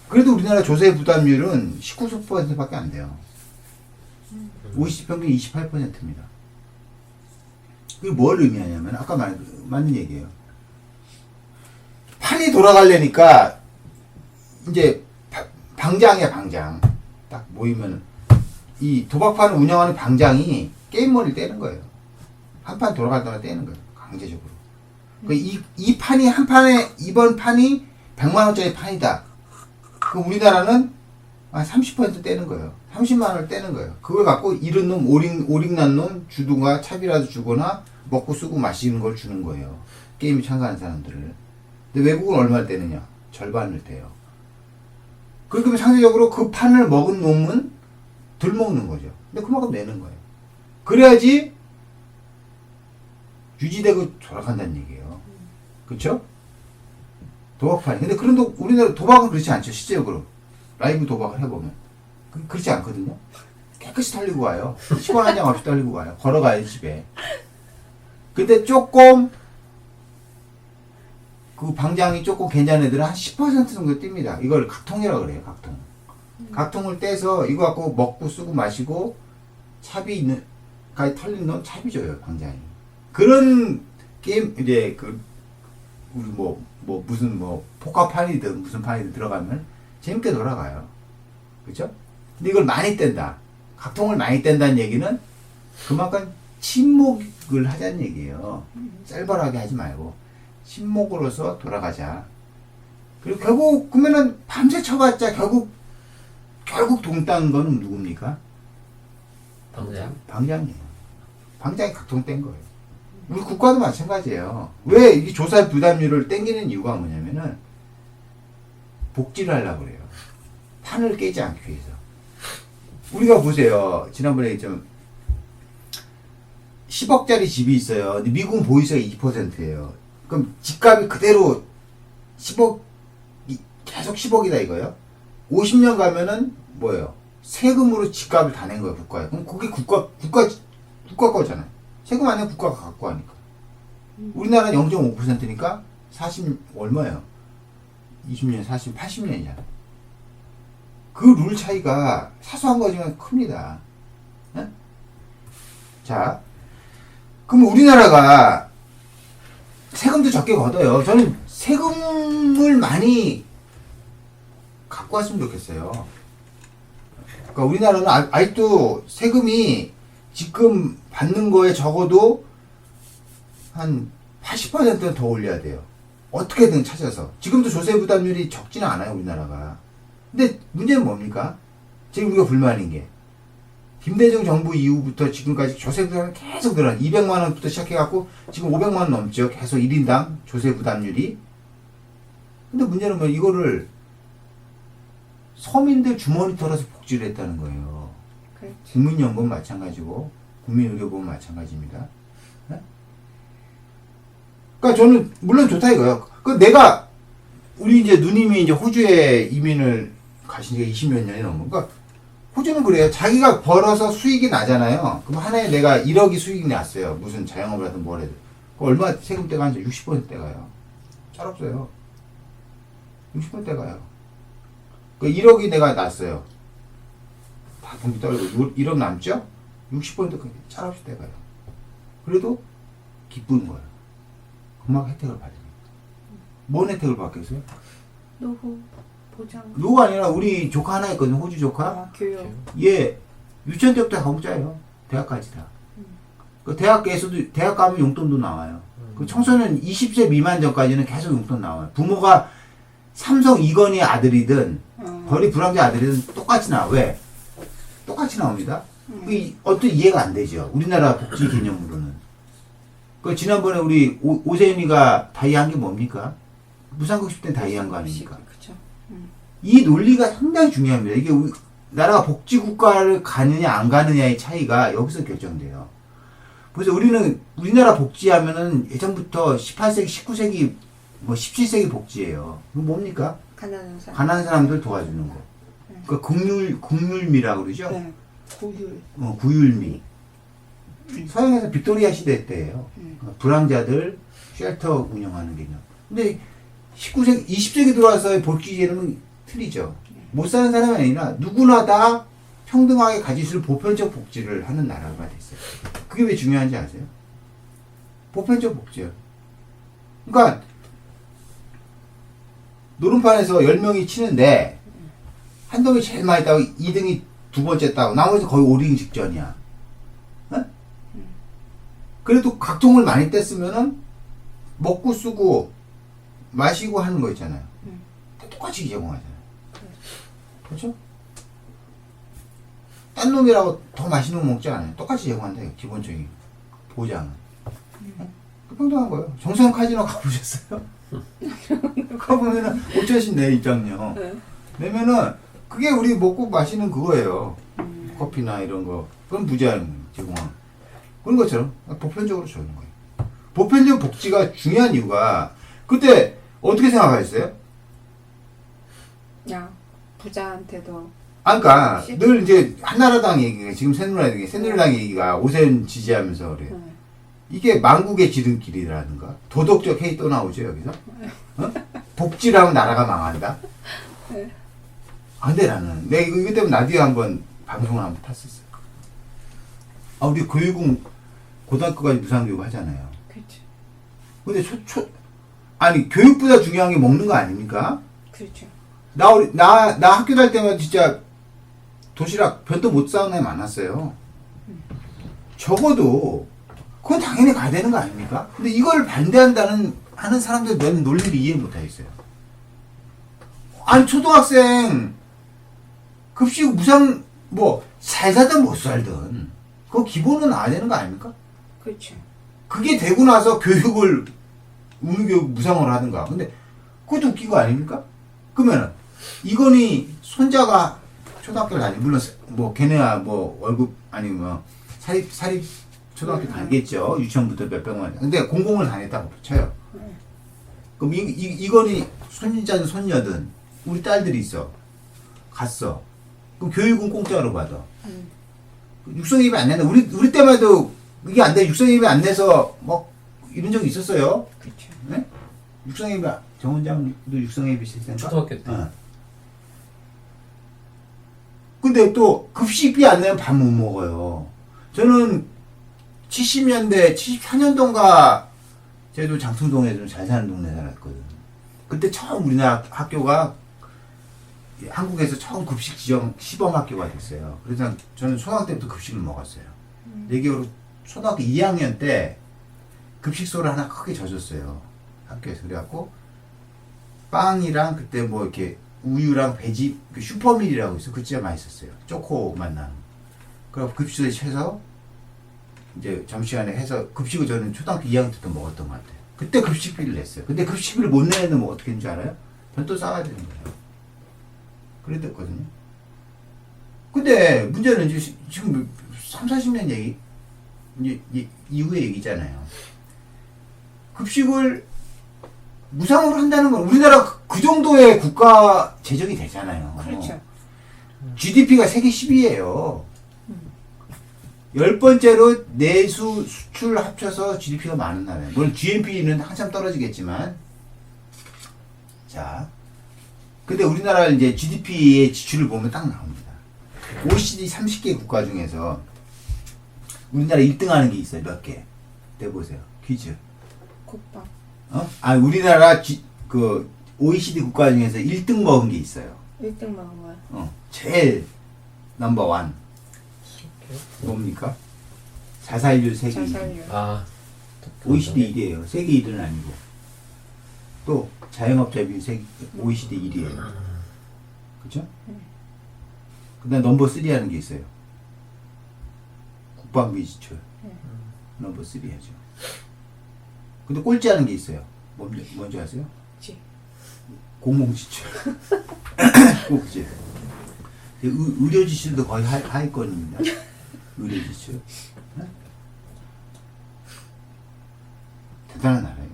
그래도 우리나라 조세 부담률은 19% 안 돼요. OECD 평균 28%입니다. 그게 뭘 의미하냐면, 아까 맞는 얘기예요. 판이 돌아가려니까, 이제, 방장이야, 방장. 딱 모이면은, 이 도박판을 운영하는 방장이 게임머리를 떼는 거예요. 한 판 돌아갈 동안 떼는 거예요. 강제적으로. 이 판이 한 판에, 이번 판이 100만원짜리 판이다. 그럼 우리나라는 한 30% 떼는 거예요. 30만원을 떼는 거예요. 그걸 갖고 잃은 놈, 오릭난 놈 주든가 차비라도 주거나 먹고 쓰고 마시는 걸 주는 거예요. 게임에 참가하는 사람들을. 근데 외국은 얼마를 떼느냐? 절반을 떼요. 그러면 상대적으로 그 판을 먹은 놈은 덜 먹는 거죠. 근데 그만큼 내는 거예요. 그래야지 유지되고 돌아간다는 얘기예요. 그쵸? 도박판이. 근데 우리나라 도박은 그렇지 않죠. 실제적으로. 라이브 도박을 해보면. 그렇지 않거든요. 깨끗이 털리고 와요. 시간 한 장 없이 털리고 와요. 걸어가요, 집에. 근데 조금, 그 방장이 조금 괜찮은 애들은 한 10% 정도 띱니다. 이걸 각통이라고 그래요, 각통. 각통을 떼서 이거 갖고 먹고 쓰고 마시고 차비 있는, 가에 털린 놈 차비 줘요, 방장이. 그런 게임, 이제 우리 무슨 포카판이든 무슨 판이든 들어가면 재밌게 돌아가요. 그죠? 근데 이걸 많이 뗀다. 각통을 많이 뗀다는 얘기는 그만큼 침묵을 하자는 얘기예요. 짤벌하게 하지 말고 침묵으로서 돌아가자. 그리고 결국 그러면은 밤새 쳐봤자 결국 돈 딴 거는 누굽니까? 방장? 방장이에요. 방장이 각통 뗀 거예요. 우리 국가도 마찬가지예요. 왜 이 조사 부담률을 땡기는 이유가 뭐냐면은 복지를 하려고 그래요. 판을 깨지 않기 위해서. 우리가 보세요. 지난번에 좀 10억짜리 집이 있어요. 근데 미국은 보유세가 2%예요. 그럼 집값이 그대로 10억, 계속 10억이다 이거예요. 50년 가면은 뭐예요? 세금으로 집값을 다 낸 거예요, 국가에. 그럼 그게 국가 거잖아요. 세금 안 내면 국가가 갖고 하니까. 우리나라는 0.5%니까 40, 얼마예요? 20년, 40, 80년이잖아. 그 룰 차이가 사소한 거지만 큽니다. 네? 자, 그럼 우리나라가 세금도 적게 걷어요. 저는 세금을 많이 갖고 왔으면 좋겠어요. 그러니까 우리나라는 아직도 세금이 지금 받는 거에 적어도 한 80%는 더 올려야 돼요. 어떻게든 찾아서. 지금도 조세 부담률이 적지는 않아요, 우리나라가. 근데 문제는 뭡니까? 지금 우리가 불만인 게 김대중 정부 이후부터 지금까지 조세 부담이 계속 늘어나. 200만 원부터 시작해갖고 지금 500만 원 넘죠. 계속 1인당 조세 부담률이. 근데 문제는 뭐 이거를 서민들 주머니 털어서 복지를 했다는 거예요. 그렇죠. 국민연금 마찬가지고 국민의료보험 마찬가지입니다. 네? 그러니까 저는 물론 좋다 이거예요. 그 내가 우리 이제 누님이 이제 호주에 이민을 가신 지가 20몇 년이 넘은. 그러니까 호주는 그래요. 자기가 벌어서 수익이 나잖아요. 그럼 한 해에 내가 1억이 수익이 났어요. 무슨 자영업을 하든 뭘 해도. 얼마 세금대가 한 60% 가요. 짤 없어요. 60% 가요. 그 1억이 내가 났어요. 다 동기 떨고 1억 남죠? 60% 짤 없이 떼가요. 그래도 기쁜 거예요. 그만큼 혜택을 받으니까. 뭔 혜택을 받겠어요? 노후 보장. 누가 아니라 우리 조카 하나 있거든요. 호주 조카. 아, 교육. 얘 유치원 때부터 공짜예요. 대학까지 다. 그 대학에서도 대학 가면 용돈도 나와요. 그 청소년 20세 미만 전까지는 계속 용돈 나와요. 부모가 삼성 이건희 아들이든 벌이 불황자 아들이든 똑같이 나와. 왜? 똑같이 나옵니다. 그 어떤 이해가 안 되죠. 우리나라 복지 개념으로는. 그 지난번에 우리 오세윤이가 다이한 게 뭡니까? 무상급식 때 다이한 거 아닙니까? 그렇죠. 이 논리가 상당히 중요합니다. 이게 나라가 복지국가를 가느냐 안 가느냐의 차이가 여기서 결정돼요. 그래서 우리나라 복지하면은 예전부터 18세기, 19세기, 뭐 17세기 복지예요. 이거 뭡니까? 가난한 사람. 가난한 사람들 도와주는 거. 그 국률미라고 그러죠? 네. 고율. 구율미. 서양에서 빅토리아 시대 때예요. 불황자들 쉘터 운영하는 개념. 근데 19세기, 20세기 들어와서 복지제도는 틀리죠. 못 사는 사람이 아니라 누구나 다 평등하게 가질 수 있는 보편적 복지를 하는 나라가 됐어요. 그게 왜 중요한지 아세요? 보편적 복지요. 그러니까 노름판에서 10명이 치는데 한 놈이 제일 많이 따고 2등이 두 번째 따고 나머지 거의 5등 직전이야. 어? 그래도 각종을 많이 뗐으면은 먹고 쓰고 마시고 하는 거 있잖아요. 다 똑같이 제공하잖아요. 그렇죠? 딴 놈이라고 더 맛있는 거 먹지 않아요. 똑같이 제공한다. 기본적인 보장은. 그 평등한 거예요. 정성 카지노 가보셨어요? 가보면은 5천씩 내 입장료. 내면은 그게 우리 먹고 마시는 그거예요. 커피나 이런 거. 그건 무제한 제공하는. 그런 것처럼 보편적으로 주는 거예요. 보편적 복지가 중요한 이유가 그때 어떻게 생각하셨어요? 야, 부자한테도. 그러니까 늘 이제 한나라당 얘기가 지금 새누리당 얘기가 오세훈 지지하면서 그래요. 이게 만국의 지름길이라든가 도덕적 해이 또 나오죠 여기서. 어? 복지를 하면 나라가 망한다. 근데 나는 내가 이거 때문에 라디오 한번 방송을 한번 탔었어요. 우리 교육은 고등학교까지 무상교육 하잖아요. 그렇죠. 근데 아니 교육보다 중요한 게 먹는 거 아닙니까? 그렇죠. 나 학교 다닐 때마다 진짜 도시락 변도 못 싸우는 애 많았어요. 적어도 그건 당연히 가야 되는 거 아닙니까? 근데 이걸 하는 사람들 몇 논리를 이해 못 하겠어요. 아니 초등학생 급식 무상 뭐 잘 살든 못 살든 그거 기본은 나와야 되는 거 아닙니까? 그렇죠. 그게 되고 나서 의무교육 무상으로 하든가. 근데 그것도 웃긴 거 아닙니까? 그러면은 이건희 손자가 초등학교를 물론 뭐 걔네야 뭐 월급 아니 뭐 사립 초등학교 다니겠죠. 유치원부터 몇백만. 근데 공공을 다녔다고 쳐요. 그럼 이건희 손자든 손녀든 우리 딸들이 있어. 갔어. 그럼 교육은 공짜로 받아. 육성예비 안 내는 우리 때만 해도 이게 안 돼. 육성예비 안 내서 뭐 이런 적이 있었어요. 그렇죠. 네? 육성예비 정 원장도 육성예비 시스템 초등학교 때. 근데 또 급식비 안 내면 밥 못 먹어요. 저는 70년대 74년도인가 제도 장충동에 좀 잘 사는 동네 살았거든. 그때 처음 우리나라 학교가 한국에서 처음 급식 지정 시범학교가 됐어요. 그래서 저는 초등학교 때부터 급식을 먹었어요. 4개월 초등학교 2학년 때 급식소를 하나 크게 져줬어요. 학교에서. 그래갖고 빵이랑 그때 뭐 이렇게 우유랑 배지 그 슈퍼밀이라고 있어. 그거 진짜 맛있었어요. 초코 맛 나는. 그래서 급식소에 쳐서 이제 점심시간에 해서 급식을 저는 초등학교 2학년 때부터 먹었던 것 같아요. 그때 급식비를 냈어요. 근데 급식비를 못 내는 뭐 어떻게 했는지 알아요? 변또 싸가야 되는 거예요. 그랬거든요. 근데 문제는 이제 지금 3, 40년 얘기, 이제 이후의 얘기잖아요. 급식을 무상으로 한다는 건 우리나라 그 정도의 국가 재정이 되잖아요. 그렇죠. GDP가 세계 10위예요. 10번째로 내수, 수출 합쳐서 GDP가 많은 나라예요. 물론 GNP는 한참 떨어지겠지만. 자. 근데 우리나라 이제 GDP의 지출을 보면 딱 나옵니다. OECD 30개 국가 중에서 우리나라 1등 하는 게 있어요. 몇 개? 내보세요. 퀴즈. 국밥. 아, 우리나라 그 OECD 국가 중에서 1등 먹은 게 있어요. 1등 먹은 거야. 제일 넘버원. 뭡니까? 자살률 세계 1위. 자살률. 아, OECD 1위에요. 세계 1위는 아니고. 또 자영업자비 세계 OECD 1위에요. 그쵸? 그 다음 넘버 3 하는 게 있어요. 국방비 지출. 넘버 3 하죠. 근데 꼴찌 하는 게 있어요. 뭔지 아세요? 지. 공공 지출. 꼭지. 의료 지출도 거의 하위권입니다. 의료 지출. 네? 대단한 나라예요.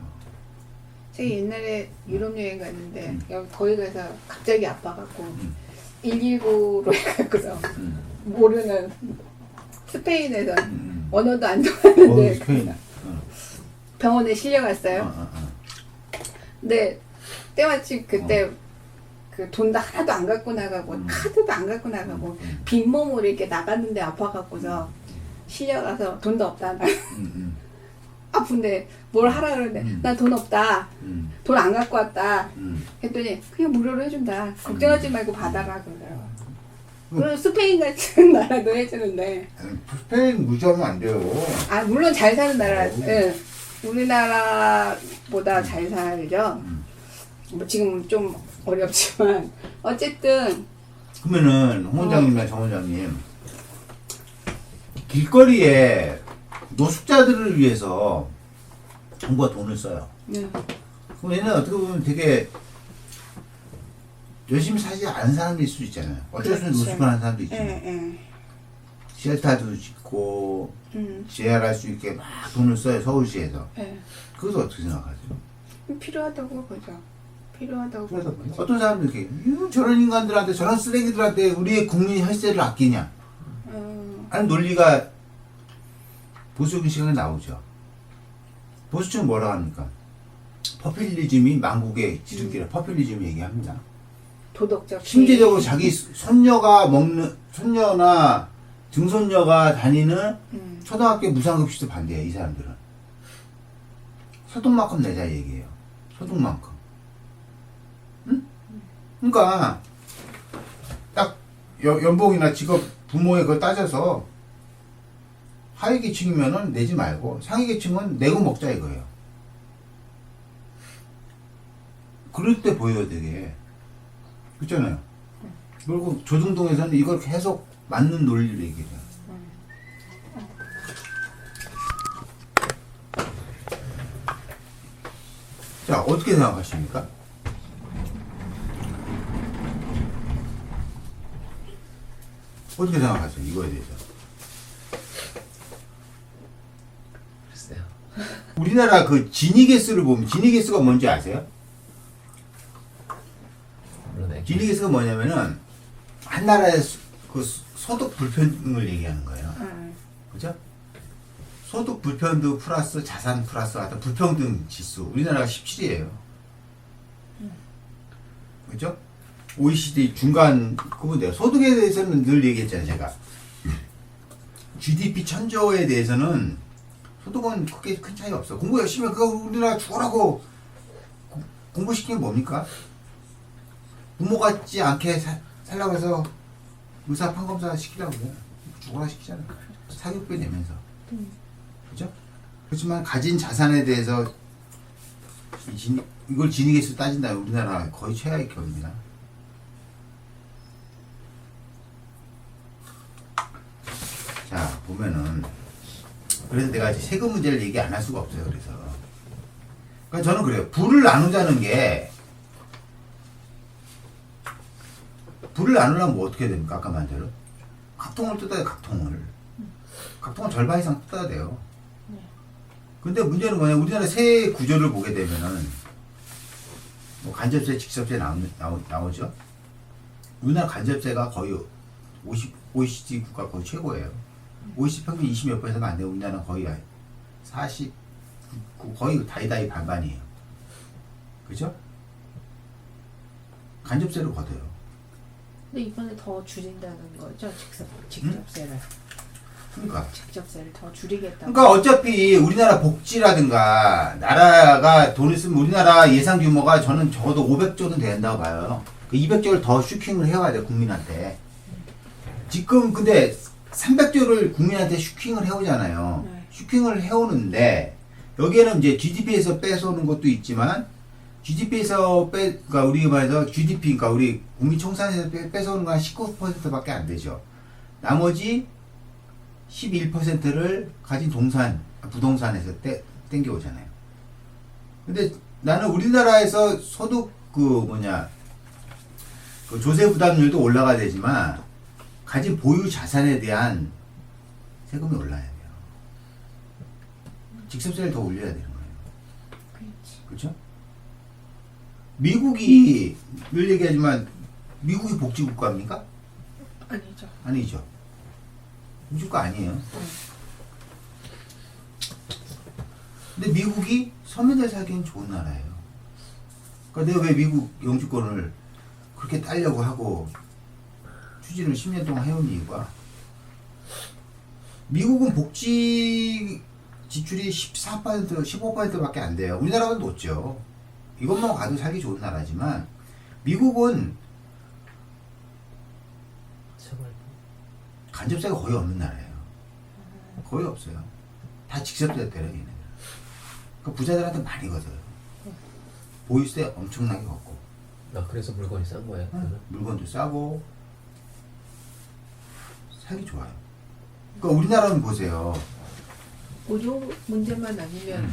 제가 옛날에 유럽 여행 갔는데 여기 거기 가서 갑자기 아파갖고 119로 해갖고서 모르는 스페인에서 언어도 안 통하는데 스페인. 병원에 실려갔어요. 근데 때마침 그때 그 돈도 하나도 안 갖고 나가고 카드도 안 갖고 나가고 빈몸으로 이렇게 나갔는데 아파갖고서 실려가서 돈도 없다. 아픈데 뭘 하라 그러는데 난 돈 없다. 돈 안 갖고 왔다. 했더니 그냥 무료로 해준다. 걱정하지 말고 받아라 그러더라고. 그럼 스페인 같은 나라도 해주는데. 스페인 무시하면 안 돼요. 아 물론 잘 사는 나라. 예. 우리나라보다 잘 살죠. 뭐 지금 좀 어렵지만 어쨌든. 그러면은 홍 원장님이나 정 원장님 길거리에 노숙자들을 위해서 정부가 돈을 써요. 네. 그럼 얘는 어떻게 보면 되게 열심히 사지 않은 사람도 있을 수 있잖아요. 어쩔 수 없이 그렇죠. 노숙을 하는 사람도 있지. 예. 쉘터도 짓고 재활할 수 있게 막 돈을 써요. 서울시에서. 예. 그것도 어떻게 생각하세요? 필요하다고 보죠. 필요하다고 그래서 보죠. 어떤 사람들 이렇게 저런 인간들한테 저런 쓰레기들한테 우리의 국민 혈세를 아끼냐 하는 논리가 보수의식에 나오죠. 보수층은 뭐라 합니까? 퍼퓰리즘이 망국의 지름길에 퍼퓰리즘 얘기합니다. 도덕적. 심지어적으로 자기 손녀나 증손녀가 다니는 초등학교 무상급식도 반대해. 이 사람들은 소득만큼 내자 얘기해요. 소득만큼. 응? 그러니까 딱 연봉이나 직업 부모의 걸 따져서 하위 계층이면은 내지 말고 상위 계층은 내고 먹자 이거예요. 그럴 때 보여요, 되게. 그렇잖아요. 그리고 조중동에서는 이걸 계속 맞는 논리를 얘기해요. 자, 어떻게 생각하십니까? 어떻게 생각하세요, 이거에 대해서? 글쎄요. 우리나라 그 지니게스를 보면, 지니게스가 뭔지 아세요? 물론 지니게스가 뭐냐면은, 한 나라의 그 소득 불평등을 얘기하는 거예요. 그죠? 소득 불평등 플러스 자산 플러스 어떤 불평등 지수. 우리나라가 17이에요. 그죠? OECD 중간 그분데요. 소득에 대해서는 늘 얘기했잖아요, 제가. GDP 1000조에 대해서는 소득은 크게 큰 차이가 없어. 공부 열심히 해. 그거 우리나라 죽으라고 공부시키는 게 뭡니까? 부모 같지 않게 살라고 해서 의사 판검사 시키려고 그래. 죽어라 시키잖아. 사교육비 내면서. 그죠? 그렇지만 가진 자산에 대해서 이걸 진위계수 따진다. 우리나라 거의 최하위 격입니다. 자, 보면은 그래서 내가 이제 세금 문제를 얘기 안 할 수가 없어요. 그래서 그러니까 저는 그래요. 부를 나누자는 게 부를 나누려면 뭐 어떻게 해야 됩니까? 아까 말대로 각통을 뜯어야 각통을 절반 이상 뜯어야 돼요. 근데 문제는 뭐냐? 우리나라 세 구조를 보게 되면은 뭐 간접세, 직접세 나오죠. 우리나라 간접세가 거의 OECD 국가 거의 최고예요. OECD 평균 20 몇 %가 안 되고 우리나라는 거의 40, 거의 다이다이 반반이에요. 그죠? 간접세를 걷어요. 근데 이번에 더 줄인다는 거죠? 직접세를. 그러니까. 직접세를 더 줄이겠다고. 그러니까 어차피 우리나라 복지라든가 나라가 돈을 쓰면 우리나라 예산 규모가 저는 적어도 500조는 된다고 봐요. 200조를 더 슈킹을 해와야 돼 국민한테. 지금 근데 300조를 국민한테 슈킹을 해오잖아요. 네. 슈킹을 해오는데 여기에는 이제 GDP에서 뺏어오는 것도 있지만 GDP에서 그러니까 우리 말해서 GDP 그러니까 우리 국민총산에서 뺏어오는 건 19%밖에 안 되죠. 나머지 11%를 가진 부동산에서 땡겨오잖아요. 근데 나는 우리나라에서 소득 그 조세 부담률도 올라가야 되지만 가진 보유 자산에 대한 세금이 올라야 돼요. 직접세를 더 올려야 되는 거예요. 그렇죠? 미국이 늘 얘기하지만 미국이 복지국가입니까? 아니죠. 아니죠. 복지국가 아니에요. 근데 미국이 서민들 살기엔 좋은 나라예요. 그러니까 내가 왜 미국 영주권을 그렇게 따려고 하고 추진을 10년 동안 해온 이유가 미국은 복지 지출이 14%, 15%밖에 안 돼요. 우리나라보다 높죠. 이것만 가도 살기 좋은 나라지만 미국은 간접세가 거의 없는 나라예요. 거의 없어요. 다 직접세 때려요, 얘네들. 그러니까 부자들한테 많이 걷어요. 보유세 엄청나게 걷고. 그래서 물건이 싼 거예요? 물건도 싸고 살기 좋아요. 그러니까 우리나라는 보세요. 의료 문제만 아니면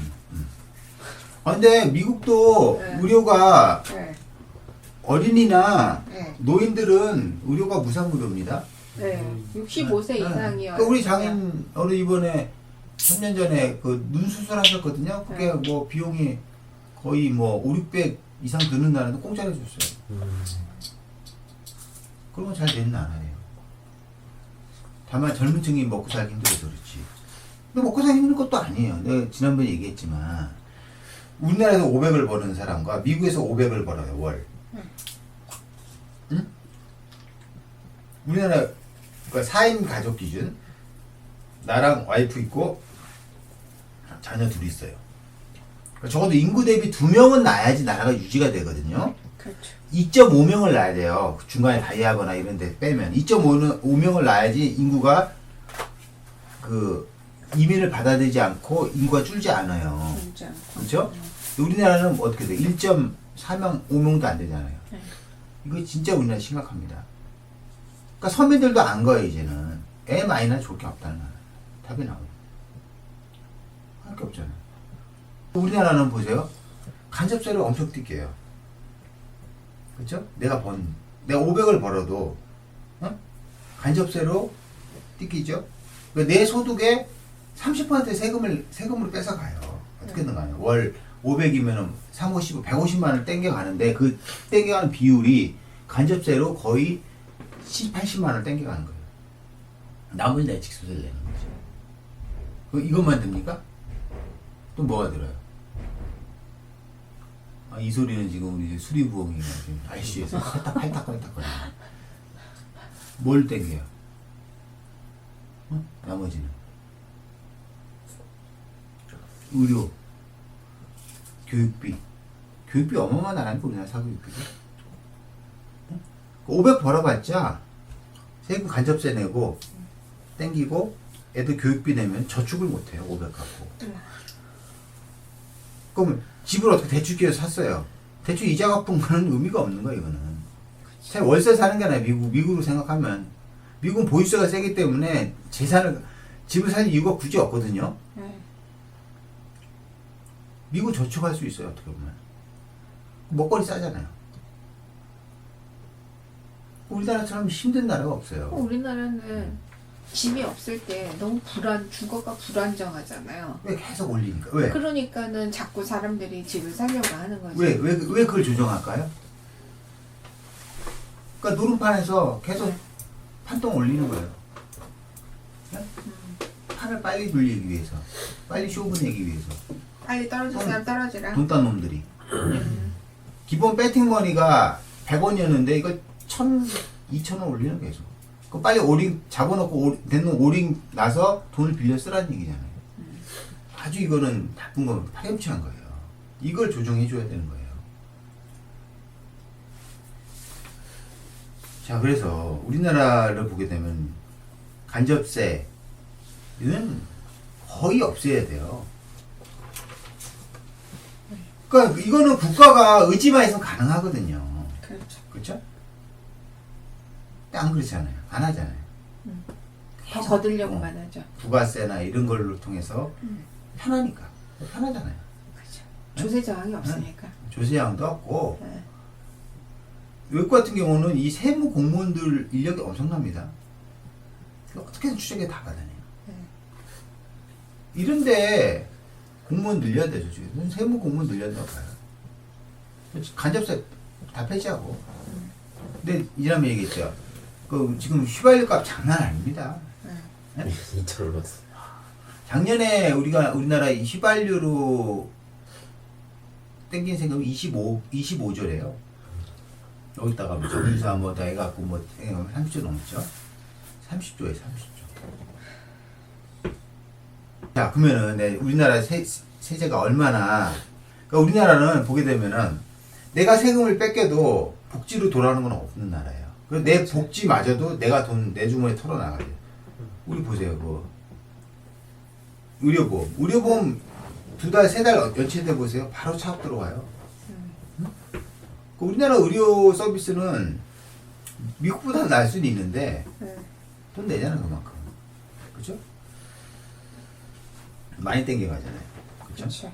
근데 미국도 네. 의료가 네. 어린이나 네. 노인들은 의료가 무상무료입니다. 네. 65세 네. 이상이요. 그러니까 우리 장인 어느 이번에 3년 전에 그 눈 수술하셨거든요. 그게 뭐 비용이 거의 뭐 500, 600 이상 드는 나라인데 공짜로 줬어요. 그런 건 잘 되는 나라예요. 다만 젊은 층이 먹고 살기 힘들어서 그렇지. 근데 먹고 살기 힘든 것도 아니에요. 내가 지난번에 얘기했지만 우리나라에서 500을 버는 사람과 미국에서 500을 벌어요, 월. 응? 우리나라 그러니까 4인 가족 기준 나랑 와이프 있고 자녀 둘이 있어요. 그러니까 적어도 인구 대비 2명은 낳아야지 나라가 유지가 되거든요. 그렇죠. 2.5명을 낳아야 돼요. 중간에 다이하거나 이런 데 빼면 2.5명을 낳아야지 인구가 그 이민을 받아들이지 않고 인구가 줄지 않아요. 진짜. 그렇죠? 우리나라는 어떻게 돼? 1.4명, 5명도 안 되잖아요. 네. 이거 진짜 우리나라 심각합니다. 그러니까 서민들도 안 거예요, 이제는. 애 많이 낳아 좋을 게 없다는 거야. 답이 나오죠. 할 게 없잖아요. 우리나라는 보세요. 간접세를 엄청 뛸게요. 그렇죠? 내가 500을 벌어도 간접세로 뜯기죠. 그러니까 내 소득의 30%의 세금으로 뺏어가요. 어떻게든 가요. 월 500이면은 350, 150만 원을 땡겨가는데 그 땡겨가는 비율이 간접세로 거의 80만 원을 땡겨가는 거예요. 나머지 내 직소세를 내는 거죠. 이것만 듭니까? 또 뭐가 들어요? 이 소리는 지금 우리 수리부엉이가 지금 ICU에서 팔딱팔딱거려요. 뭘 땡겨요? 나머지는 의료, 교육비 어마어마하다니까 우리나라 사교육비가. 500 벌어봤자 세금 간접세 내고 땡기고 애들 교육비 내면 저축을 못해요. 500 갖고. 그럼 집을 어떻게 대출 끼워 샀어요. 대출 이자 갚은 거는 의미가 없는 거야 이거는. 차라리 월세 사는 게 아니라 미국으로 생각하면 미국은 보유세가 세기 때문에 집을 살 이유가 굳이 없거든요. 네. 미국 저축할 수 있어요 어떻게 보면. 먹거리 싸잖아요. 우리나라처럼 힘든 나라가 없어요. 우리나라는 집이 없을 때 너무 주거가 불안정하잖아요. 왜 계속 올리니까? 왜? 그러니까는 자꾸 사람들이 집을 사려고 하는 거죠. 왜 그걸 조정할까요? 그러니까 노름판에서 계속 네. 판동 올리는 거예요. 네? 판을 빨리 돌리기 위해서, 빨리 쇼부 내기 위해서. 빨리 떨어질 사람 떨어지라. 돈 딴 놈들이. 기본 배팅 머니가 100원이었는데 이거 1,000, 2,000원 올리는 계속. 그 빨리 오링 잡아놓고 된놈 오링 나서 돈을 빌려 쓰라는 얘기잖아요. 아주 이거는 나쁜 거 파렴치한 거예요. 이걸 조정해 줘야 되는 거예요. 자, 그래서 우리나라를 보게 되면 간접세는 거의 없애야 돼요. 그러니까 이거는 국가가 의지만 있으면 가능하거든요. 그렇죠. 그렇죠? 안 그렇잖아요. 안 하잖아요. 더 거들려고만 하죠. 부가세나 이런 걸로 통해서 편하니까. 편하잖아요. 그렇죠. 조세 저항이 없으니까. 조세양도 없고 네. 외국 같은 경우는 이 세무 공무원들 인력이 엄청납니다. 어떻게든 추적에 다 받아내요. 네. 이런데 공무원 늘려야 되죠. 지금 세무 공무원 늘려야 된다고 봐요. 간접세 다 폐지하고. 근데 이라면 얘기했죠. 그 지금 휘발유값 장난 아닙니다. 네. 2,000원 받았어. 작년에 우리나라 이 휘발유로 땡긴 세금이 25조래요. 여기다가 뭐 정유사 뭐 다 해갖고 뭐 30조 넘었죠. 30조에 30조. 자, 그러면은 우리나라 세제가 얼마나, 그러니까 우리나라는 보게 되면은 내가 세금을 뺏겨도 복지로 돌아오는 건 없는 나라예요. 그래서 내 복지마저도 내가 돈 내 주머니에 털어나가요. 우리 보세요, 의료보험 2달, 3달 연체돼 보세요. 바로 차업 들어와요. 응? 우리나라 의료 서비스는 미국보다 나을 수는 있는데 네. 돈 내잖아 그만큼. 그렇죠? 많이 땡겨가잖아요. 그렇죠? 그렇죠.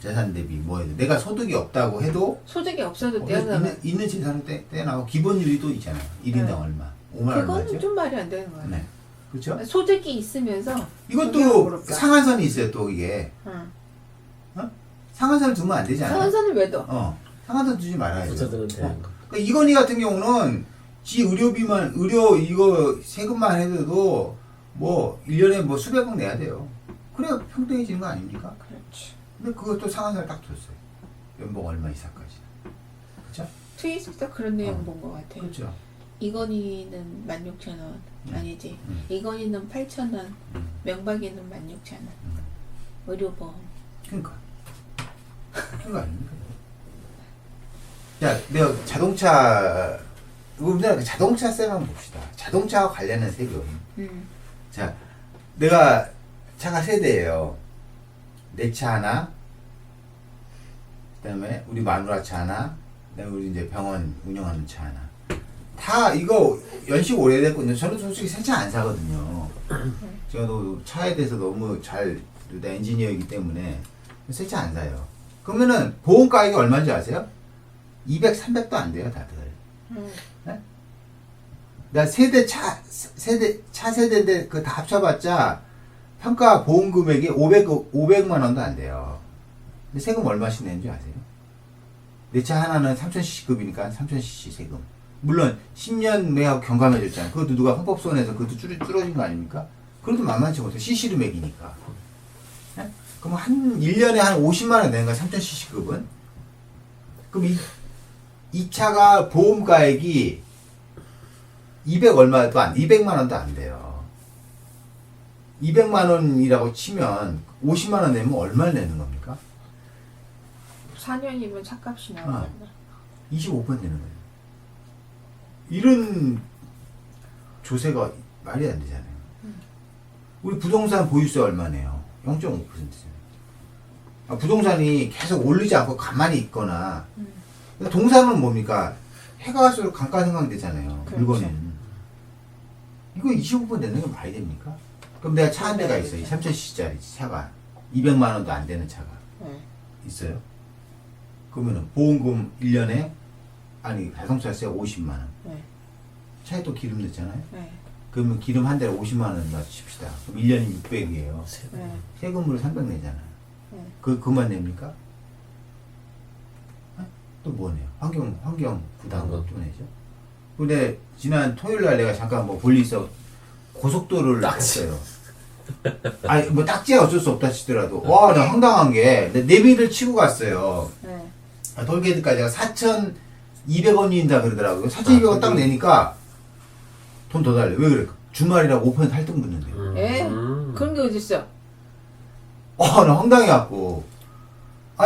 재산 대비 뭐 해도 내가 소득이 없다고 해도 소득이 없어도 떼어나가. 있는 재산을 떼나고 기본율이 있잖아요. 1인당 네. 얼마? 5만 얼마죠? 그거는 좀 말이 안 되는 거예요. 네. 그렇죠? 소득이 있으면서 이것도 상한선이 있어요. 또 이게 응. 상한선을 두면 안 되지 않아요? 상한선을 왜 둬? 상한선 두지 말아야죠. 부자들은 되는 거. 그러니까 이건희 같은 경우는 지 의료비만 이거 세금만 해도 뭐 1년에 뭐 수백억 내야 돼요. 그래야 평등해지는 거 아닙니까? 그렇지. 근데 그것도 상한선을 딱 뒀어요. 연봉 얼마 이상까지. 그렇죠? 트윗에서 그런 내용 본 것 같아요. 그렇죠. 이건희는 16,000원 아니지. 이건희는 8,000원, 명박이는 16,000원. 의료보험. 그러니까. 그거 아닙니까? 자, 내가 자동차, 우리나라 자동차세만 한번 봅시다. 자동차와 관련한 세금. 자, 내가 차가 3대예요. 내 차 하나, 그 다음에 우리 마누라 차 하나, 그 다음에 우리 이제 병원 운영하는 차 하나. 다 이거 연식 오래됐거든요. 저는 솔직히 새 차 안 사거든요. 제가 차에 대해서 너무 잘 엔지니어이기 때문에 새 차 안 사요. 그러면은 보험 가격이 얼마인지 아세요? 200, 300도 안 돼요, 다들. 네? 나 차 세대인데 그 다 합쳐봤자 평가 보험 금액이 500만 원도 안 돼요. 근데 세금 얼마씩 내는지 아세요? 내 차 하나는 3000cc급이니까 3000cc 세금. 물론 10년 내하고 경감해줬잖아요. 그것도 누가 헌법소원에서 그것도 줄어진 거 아닙니까? 그래도 만만치 못해. CC로 매기니까. 네? 그럼 한 1년에 한 50만 원 내는 거야, 3000cc급은. 그럼 이 차가 보험 가액이 200만 원도 안 돼요. 200만 원이라고 치면 50만 원 내면 얼마를 내는 겁니까? 4년이면 차값이 나오겠네. 25% 내는 거예요. 이런 조세가 말이 안 되잖아요. 우리 부동산 보유세 얼마네요? 0.5%잖아요. 부동산이 계속 오르지 않고 가만히 있거나 그러니까 동산은 뭡니까? 해가 갈수록 감가상각되잖아요. 그렇죠. 물건은. 이거 25% 내는 건 말이 됩니까? 그럼 내가 차 한 대가 있어요. 3,000cc짜리 차가. 200만 원도 안 되는 차가 네. 있어요. 그러면은 보험금 1년에 아니 자동차세 50만 원. 네. 차에 또 기름 넣잖아요. 네. 그러면 기름 한 대에 50만 원 넣으십시다. 그럼 1년에 600이에요. 네. 세금으로 300 내잖아요. 네. 그만 냅니까? 또 뭐 내요? 환경 부담금 또 내죠. 근데 지난 토요일 날 내가 잠깐 뭐 볼일 있어 고속도로를 땄어요. 아니 뭐 딱지야 어쩔 수 없다 치더라도 와 나 황당한 게 내비를 치고 갔어요. 네. 돌게이트까지 내가 4,200원인다 그러더라고요. 4,200원 딱 내니까 돈 더 달래. 왜 그래? 주말이라고 5% 할증 붙는데요. 예? 그런 게 어딨어? 나 황당해갖고.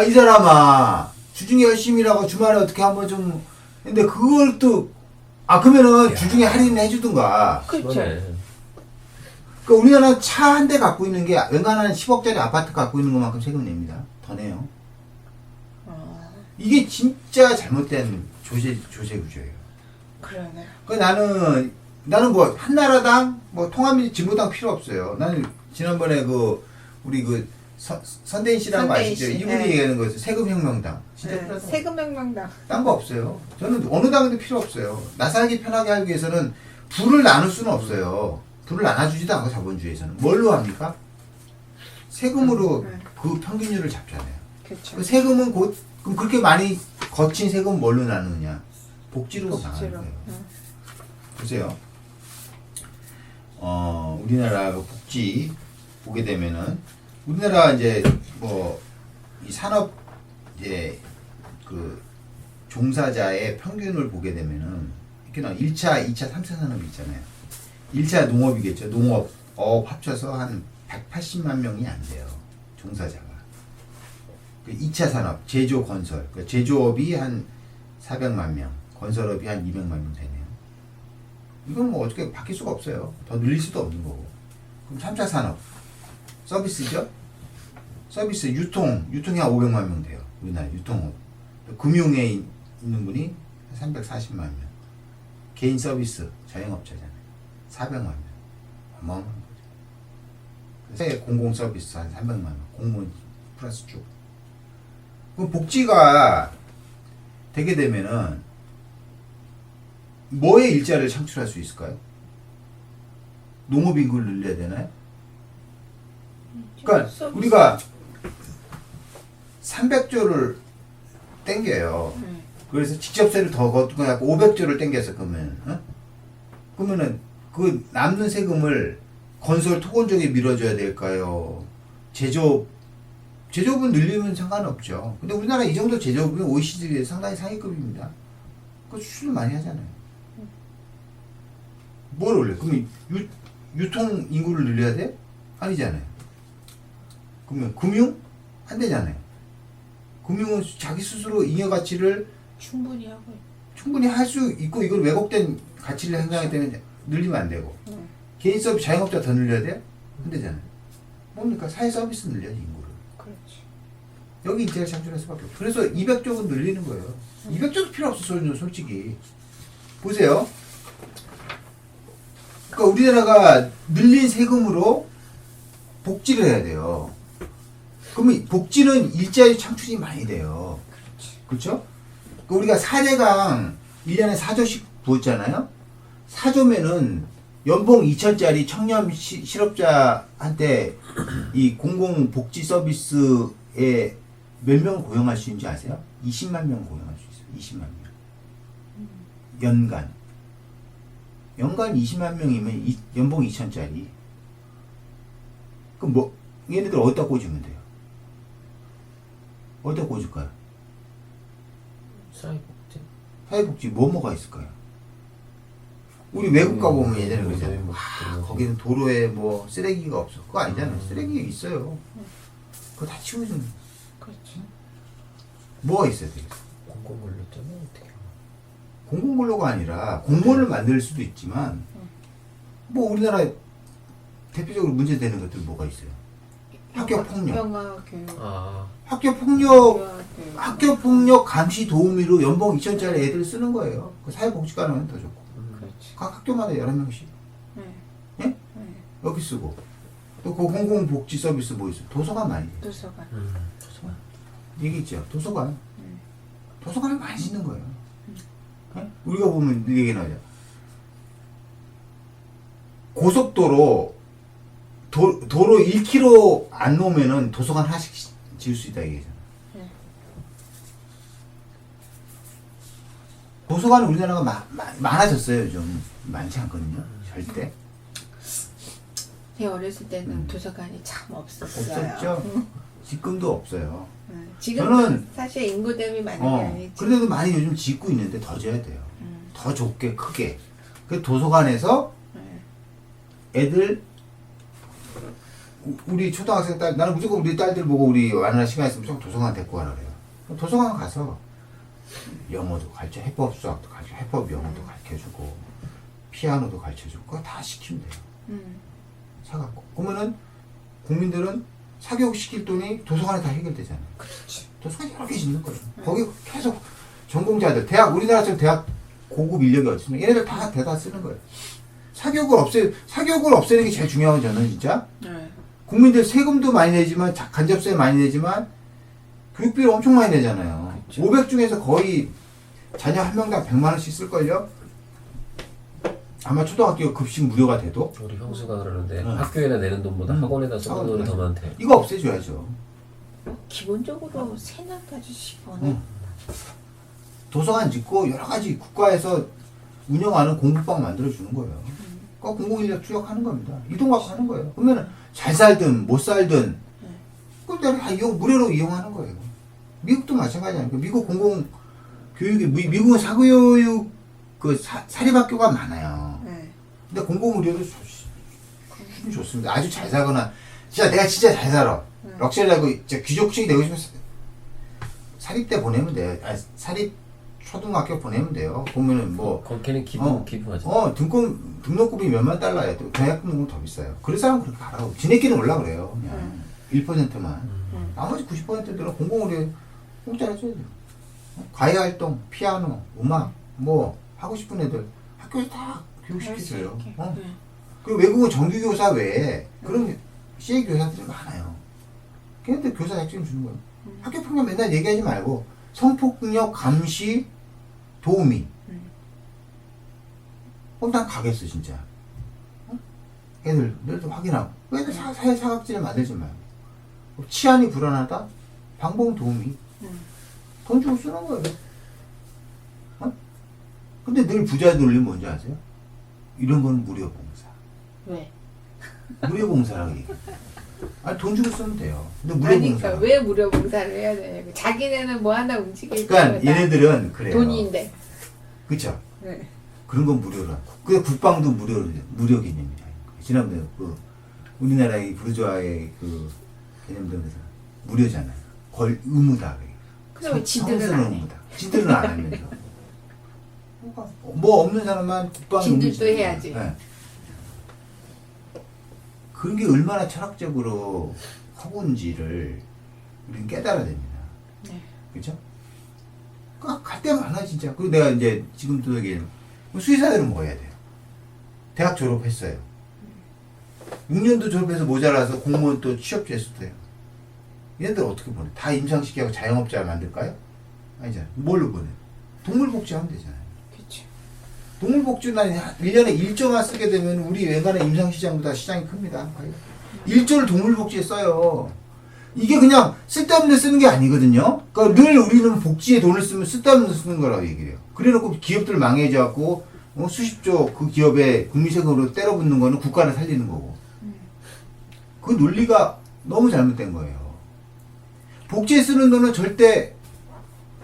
이 사람아, 주중에 열심히 일하고 주말에 어떻게 한번 좀, 근데 그걸 또, 그러면은 주중에 할인 해주든가. 그렇죠. 그러네. 그러니까 우리나라는 차 한 대 갖고 있는 게 웬간한 10억짜리 아파트 갖고 있는 것만큼 세금 냅니다. 더 내요. 이게 진짜 잘못된 조세 구조예요. 그러네. 나는 뭐, 한나라당, 뭐, 통합민주진보당 필요 없어요. 나는 지난번에 우리 선대인 씨라고 선대인 아시죠? 씨, 이분이 네. 얘기하는 거죠. 세금혁명당. 진짜 네. 필요하다. 세금혁명당. 딴 거 없어요. 저는 어느 당도 필요 없어요. 나 살기 편하게 하기 위해서는 부를 나눌 수는 없어요. 부를 나눠주지도 않고 자본주의에서는. 뭘로 합니까? 세금으로 그 평균율을 잡잖아요. 그렇죠. 그 세금은 그럼 그렇게 많이 거친 세금은 뭘로 나누느냐? 복지로 나누는 복지로. 거예요. 응. 보세요. 우리나라 그 복지 보게 되면은 우리나라 이제 뭐 이 산업 이제 그 종사자의 평균을 보게 되면은 이렇게 나 1차, 2차, 3차 산업이 있잖아요. 1차 농업이겠죠. 농업, 어업 합쳐서 한 180만 명이 안 돼요. 종사자가. 2차 산업, 제조, 건설. 제조업이 한 400만 명, 건설업이 한 200만 명 되네요. 이건 뭐 어떻게 바뀔 수가 없어요. 더 늘릴 수도 없는 거고. 그럼 3차 산업. 서비스죠? 서비스, 유통이 한 500만 명 돼요. 우리나라 유통업. 금융에 있는 분이 한 340만 명. 개인 서비스, 자영업자잖아요. 400만 명. 어마어마한 거죠. 새 공공 서비스 한 300만 명. 공무원 플러스 쭉. 그럼 복지가 되게 되면은 뭐의 일자리를 창출할 수 있을까요? 농업 인구를 늘려야 되나요? 그러니까 서비스. 우리가 300조를 땡겨요. 그래서 직접세를 더 걷고 500조를 땡겨서 그러면은 그 남는 세금을 건설 토건 쪽에 밀어줘야 될까요? 제조업은 늘리면 상관없죠. 근데 우리나라 이 정도 제조업이면 OECD에 상당히 상위급입니다. 그 수출을 많이 하잖아요. 뭘 올려? 그러면 유통 인구를 늘려야 돼? 아니잖아요. 그러면 금융? 안 되잖아요. 금융은 자기 스스로 잉여 가치를 충분히 하고. 충분히 할 수 있고 이걸 왜곡된 가치를 행사하기 때문에 늘리면 안 되고 개인 서비스 자영업자 더 늘려야 돼요? 안 되잖아요. 뭡니까? 사회 서비스 늘려야지 인구를. 그렇지. 여기 인재를 창출할 수밖에 없어요. 그래서 200조는 늘리는 거예요. 200조도 필요 없어 솔직히. 보세요. 그러니까 우리나라가 늘린 세금으로 복지를 해야 돼요. 그러면 복지는 일자리 창출이 많이 돼요. 그렇죠? 그러니까 우리가 4대강 1년에 4조씩 부었잖아요. 4조면은 연봉 2천짜리 청년 실업자한테 이 공공복지 서비스에 몇 명 고용할 수 있는지 아세요? 20만 명 고용할 수 있어요. 20만 명. 연간 20만 명이면 연봉 2천짜리. 그럼 뭐 얘네들 어디다 꽂으면 돼요? 어디다 꽂을까요? 사회복지. 사회복지 뭐가 있을까요? 우리 외국 가보면 예전에 그러잖아요. 거기는 도로에 뭐 쓰레기가 없어. 그거 아니잖아요. 쓰레기 있어요. 그거 다 치워주는. 그렇지. 뭐가 있어야 되겠어? 공공물로 뜨면 어떻게? 공공근로가 아니라 공무원을 만들 수도 있지만 뭐 우리나라 대표적으로 문제되는 것들 뭐가 있어요? 학교 폭력. 영아 교육. 아, 학교 폭력 영아 교육. 학교 폭력 감시 도우미로 연봉 2천짜리 애들 쓰는 거예요. 그 사회복지관은 더 좋고. 그렇지. 각 학교마다 11명씩. 네. 예? 네. 여기 쓰고. 또 그 공공복지 서비스 뭐 있어요? 도서관 많이 돼요. 도서관. 좋습니다. 얘기했죠. 도서관. 음. 도서관을 많이 짓는 거예요. 예? 우리가 보면 얘기 나오죠. 고속도로 도로 1km 안 놓으면은 도서관 하나씩 지을 수 있다 얘기잖아. 네. 도서관이 우리나라가 많아졌어요. 좀 많지 않거든요. 절대. 제 어렸을 때는 도서관이 참 없었어요. 없었죠. 지금도 없어요. 지금은 저는 사실 인구 대비 많은 게 아니지. 그래도 많이 요즘 짓고 있는데 더 지어야 돼요. 음. 더 좁게 크게. 그 도서관에서 네. 애들 우리 초등학생 딸 나는 무조건 우리 딸들 보고 우리 완전한 시간 있으면 좀 도서관 데리고 가라 그래요. 도서관 가서 영어도 가르쳐, 해법 수학도 가르쳐, 해법 영어도 가르쳐주고 피아노도 가르쳐주고 그거 다 시키면 돼요. 사갖고 그러면은 국민들은 사교육 시킬 돈이 도서관에 다 해결되잖아요. 그렇지. 도서관 여러 개 짓는 거예요. 거기 계속 전공자들 대학 우리나라처럼 대학 고급 인력이 없으면 얘네들 다 대다 쓰는 거예요. 사교육을 없애는 게 제일 중요한 저는 진짜. 네. 국민들 세금도 많이 내지만 간접세 많이 내지만 교육비를 엄청 많이 내잖아요. 500 중에서 거의 자녀 한 명당 100만 원씩 쓸걸요? 아마 초등학교 급식 무료가 돼도 우리 형수가 그러는데 응. 학교에다 내는 돈보다 학원에다 쓰는 돈이 더 많대. 이거 없애줘야죠. 기본적으로 세나까지 씩원. 응. 도서관 짓고 여러 가지 국가에서 운영하는 공부방 만들어주는 거예요. 그거 공공인력 투약하는 겁니다. 이동 갖고 하는 거예요. 그러면 잘 살든 못 살든 그걸 다 무료로 이용하는 거예요. 미국도 마찬가지 아닙니까? 미국 공공교육이 미국은 사교육 그 사립학교가 많아요. 네. 근데 공공의료도 좋습니다. 아주 잘 살거나 내가 진짜 잘 살아. 럭셔리하고 진짜 귀족층이 되고 싶으면 사립대 보내면 돼요. 사립 초등학교 보내면 돼요. 보면은 뭐 거기는 기부하지. 등록금이 몇만 달러야. 또 대학 등록금 더 비싸요. 그런 사람은 그렇게 가라고. 지네끼리 올라 그래요. 그냥 1%만. 나머지 90%들은 공공의료 공짜로 줘야 돼요. 과외활동, 피아노, 음악, 뭐 하고 싶은 애들 학교에서 다 교육시켜줘요. 그 외국은 정규교사 외에 그런 CA 교사들이 많아요. 걔네들 교사 자격증 주는 거예요. 학교 폭력 맨날 얘기하지 말고 성폭력 감시 도우미. 그럼 난 가겠어 진짜. 애들도 확인하고. 애들 사회 사각지를 만들지 말고. 치안이 불안하다? 방범 도우미. 돈 주고 쓰는 거예요. 근데 늘 부자 놀림 뭔지 아세요? 이런 거는 무료 봉사. 왜? 무료 봉사라고 얘기해요. 아니 돈 주고 쓰면 돼요. 근데 무료 그러니까 봉사. 왜 무료 봉사를 해야 되냐고. 자기네는 뭐 하나 움직일 그러니까 때마다 얘네들은 그래요. 돈인데. 그쵸? 네. 그런 건 무료라. 근데 국방도 무료 개념이야. 지난번에 그 우리나라의 부르주아의 그 개념들에서 무료잖아요. 의무다. 그럼 왜 지들은 안 해? 의무다. 지들은 안 하면서. 뭐 없는 사람만 국방 지들도 해야지. 네. 그런 게 얼마나 철학적으로 허구인지를 우리는 깨달아야 됩니다. 네. 그렇죠? 갈 때 많아 진짜. 그리고 내가 이제 지금도 얘기해요. 수의사들은 뭐 해야 돼요? 대학 졸업했어요. 6년도 졸업해서 모자라서 공무원 또 취업자 했어요. 얘네들 어떻게 보내? 다 임상시키하고 자영업자 만들까요? 아니잖아. 뭘로 보내? 동물복지하면 되잖아요. 그치. 동물복지는 1년에 1조만 쓰게 되면 우리 외관의 임상시장보다 시장이 큽니다. 1조를 동물복지에 써요. 이게 그냥 쓸데없는 데 쓰는 게 아니거든요. 그러니까 늘 우리는 복지에 돈을 쓰면 쓸데없는 데 쓰는 거라고 얘기를 해요. 그래놓고 기업들 망해져갖고 수십조 그 기업에 국민세금으로 때려붓는 거는 국가를 살리는 거고. 그 논리가 너무 잘못된 거예요. 복지에 쓰는 돈은 절대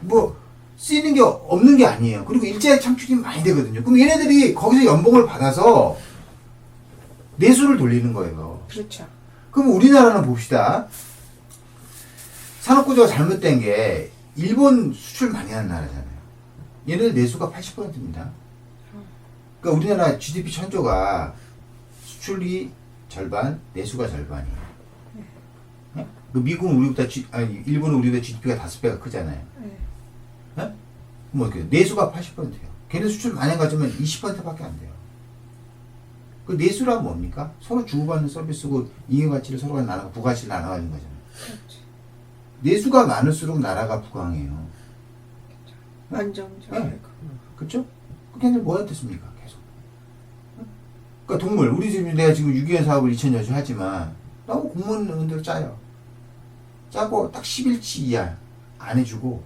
뭐 쓰이는 게 없는 게 아니에요. 그리고 일자리 창출이 많이 되거든요. 그럼 얘네들이 거기서 연봉을 받아서 내수를 돌리는 거예요. 그렇죠. 그럼 우리나라는 봅시다. 산업구조가 잘못된 게 일본 수출 많이 하는 나라잖아요. 얘네들 내수가 80%입니다. 그러니까 우리나라 GDP 천조가 수출이 절반, 내수가 절반이에요. 예? 그 미국은 우리보다 일본은 우리보다 GDP가 5배가 크잖아요. 예? 뭐 이렇게 내수가 80%예요. 걔네 수출 마냥 가지면 20%밖에 안 돼요. 그 내수란 뭡니까? 서로 주고받는 서비스고 이해가치를 서로가 나눠 부가치를 나눠가는 거잖아요. 그렇지. 내수가 많을수록 나라가 부강해요. 안정적. 네. 그렇죠? 걔네들 뭐 했겠습니까? 계속. 그러니까 동물 우리 집 내가 지금 유기견 사업을 2000년째 하지만 너무 공무원들 짜요. 짜고 딱 10일치 이하 안 해주고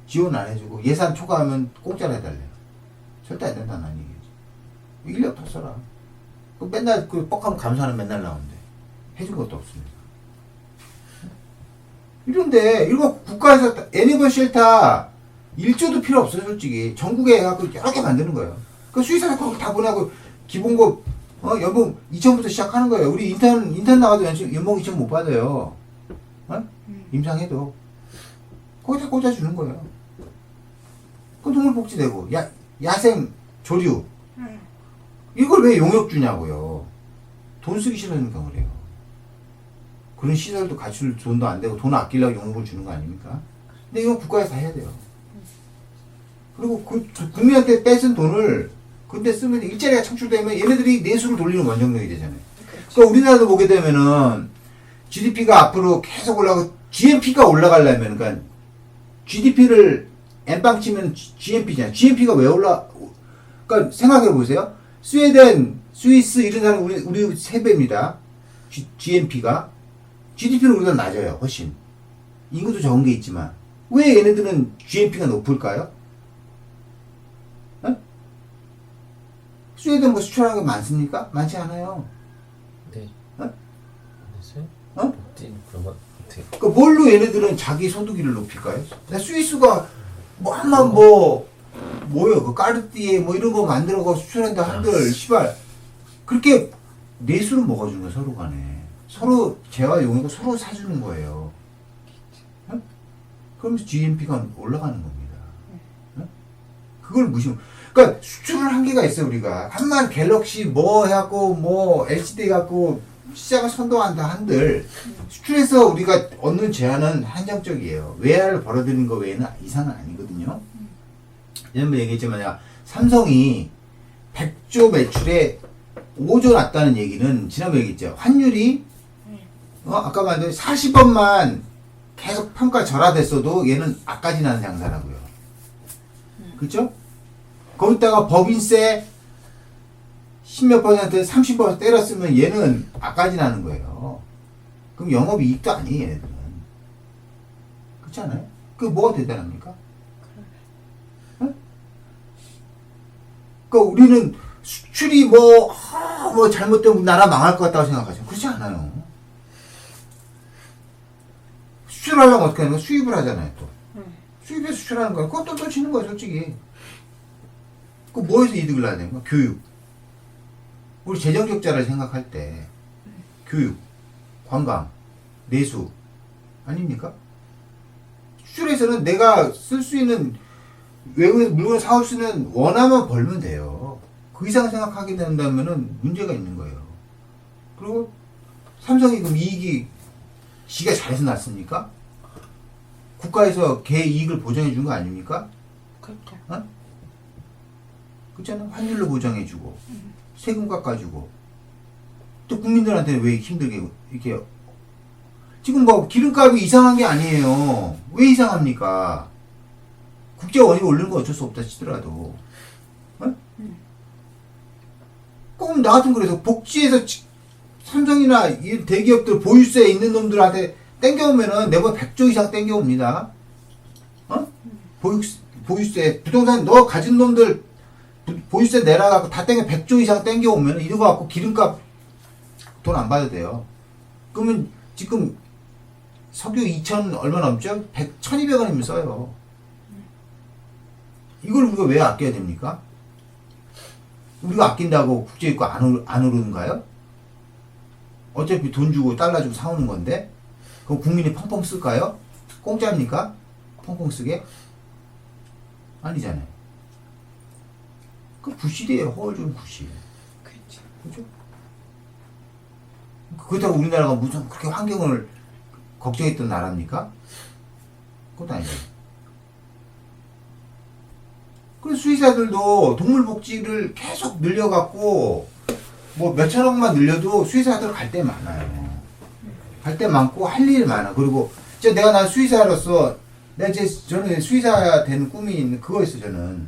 지원 안 해주고 예산 초과하면 공짜로 해달래요. 절대 안 된다는 얘기지. 인력 더 써라. 그 맨날 그 뻑하면 감사하는 맨날 나오는데 해준 것도 없습니다. 이런데 이거 국가에서 애니멀 쉘터 1조도 필요 없어요. 솔직히 전국에 해갖고 여러 개 만드는 거예요. 그 수의사를 거기 다 보내고 기본급 연봉 2천부터 시작하는 거예요. 우리 인턴 나가도 연봉 2천 못 받아요. 임상해도 거기다 꽂아주는 거예요. 그 동물복지되고 야생 조류 이걸 왜 용역 주냐고요. 돈 쓰기 싫어하니까 그래요. 그런 시설도 갖출 돈도 안 되고 돈 아끼려고 용역을 주는 거 아닙니까? 근데 이건 국가에서 다 해야 돼요. 그리고 그 국민한테 뺏은 돈을 근데 쓰면 일자리가 창출되면 얘네들이 내수를 돌리는 원정력이 되잖아요. 그러니까 우리나라도 보게 되면은 GDP가 앞으로 계속 올라가고 GNP가 올라가려면 그러니까 GDP를 N빵 치면 GNP잖아요. GNP가 왜 그러니까 생각해 보세요. 스웨덴, 스위스 이런 나라 우리 3배입니다. GNP가 GDP는 우리보다 낮아요. 훨씬. 인구도 적은 게 있지만 왜 얘네들은 GNP가 높을까요? 어? 스웨덴 뭐 수출하는 게 많습니까? 많지 않아요. 네. 어? 됐어요? 어? 그런 거 어떻게? 그 뭘로 얘네들은 자기 소득위를 높일까요? 스위스가 뭐 한번 뭐요? 그 까르띠에 뭐 이런 거 만들어서 수출한다 한들 시발 그렇게 내수를 먹어주는 거야 서로 간에. 서로 재화 용이고 서로 사주는 거예요. 어? 그러면서 GNP가 올라가는 겁니다. 어? 그걸 무시하면 그러니까 수출을 한계가 있어요. 우리가 한만 갤럭시 뭐 해갖고 뭐 LCD 해갖고 시장을 선도한다 한들 수출해서 우리가 얻는 제한은 한정적이에요. 외화를 벌어들이는 거 외에는 이상은 아니거든요. 예전에 얘기했지만 삼성이 100조 매출에 5조 났다는 얘기는 지난번에 얘기했죠. 환율이 아까 말한 40원만 계속 평가 절하됐어도 얘는 악까지 나는 장사라고요. 그렇죠? 거기다가 법인세 10몇 %, 30% 때렸으면 얘는 악까지 나는 거예요. 그럼 영업이익도 아니에요, 얘네들은. 그렇지 않아요? 그 뭐가 대단합니까? 그러니까 우리는 수출이 뭐 잘못되면 나라 망할 것 같다고 생각하죠. 그렇지 않아요. 수출을 하려면 어떻게 하는 거야? 수입을 하잖아요, 또. 수입해서 수출하는 거야. 그것도 또 치는 거야, 솔직히. 그 뭐에서 이득을 내야 되는 거야? 교육. 우리 재정 적자를 생각할 때, 교육, 관광, 내수, 아닙니까? 수출에서는 내가 쓸 수 있는 외국에서 물건을 사올 수 있는 원화만 벌면 돼요. 그 이상 생각하게 된다면은 문제가 있는 거예요. 그리고 삼성이 그럼 이익이 지가 잘해서 났습니까? 국가에서 걔 이익을 보장해 준 거 아닙니까? 그렇죠. 어? 그렇잖아. 환율로 보장해주고 세금 깎아주고 또 국민들한테 왜 힘들게 이렇게 지금 뭐 기름값이 이상한 게 아니에요. 왜 이상합니까? 국제 원유 오르는 거 어쩔 수 없다 치더라도 꼭 나 같은 그래서 복지에서 삼성이나 이 대기업들 보유세에 있는 놈들한테 땡겨오면은 매번 100조 이상 땡겨옵니다. 보유세 부동산 너 가진 놈들 보유세 내라갖고 다 땡겨 100조 이상 땡겨오면 이거 갖고 기름값 돈 안 받아도 돼요. 그러면 지금 석유 2천 얼마 넘죠? 1200원이면 써요. 이걸 우리가 왜 아껴야 됩니까? 우리가 아낀다고 국제유가 안 오르는가요? 어차피 돈 주고 달러 주고 사오는 건데 그럼 국민이 펑펑 쓸까요? 공짜입니까? 펑펑 쓰게? 아니잖아요. 그 부실이에요. 허울 좀 부실. 그렇죠. 그죠? 그렇다고 우리나라가 무슨 그렇게 환경을 걱정했던 나라입니까? 그것도 아니죠. 그래서 수의사들도 동물복지를 계속 늘려갖고 뭐 몇천억만 늘려도 수의사들 갈 데 많아요. 갈 데 많고 할 일 많아. 그리고 진짜 난 수의사로서 저는 수의사 되는 꿈이 있는 그거였어. 저는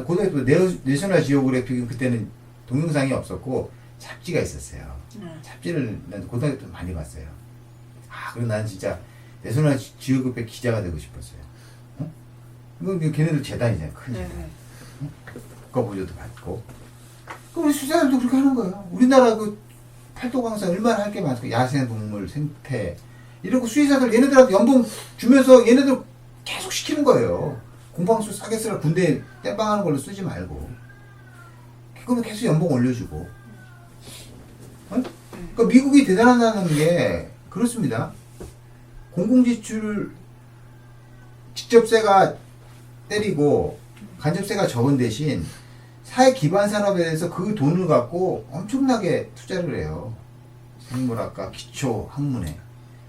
고등학교 때 내셔널 지오그래픽은 그때는 동영상이 없었고 잡지가 있었어요. 잡지를 난 고등학교 때 많이 봤어요. 그리고 난 진짜 내셔널 지오그래픽 기자가 되고 싶었어요. 어? 이거 걔네들 재단이잖아요. 큰 재단. 국가보조도 받고. 그럼 우리 수사들도 그렇게 하는 거예요. 우리나라 그 팔도광산 얼마나 할 게 많고 야생동물 생태 이러고 수의사들 얘네들한테 연봉 주면서 얘네들 계속 시키는 거예요. 공방수 싸게 쓰라 군대 땜빵하는 걸로 쓰지 말고. 그러면 계속 연봉 올려주고. 어? 그러니까 미국이 대단하다는 게 그렇습니다. 공공지출 직접세가 때리고 간접세가 적은 대신 사회 기반 산업에 대해서 그 돈을 갖고 엄청나게 투자를 해요. 생물학과, 기초, 학문에.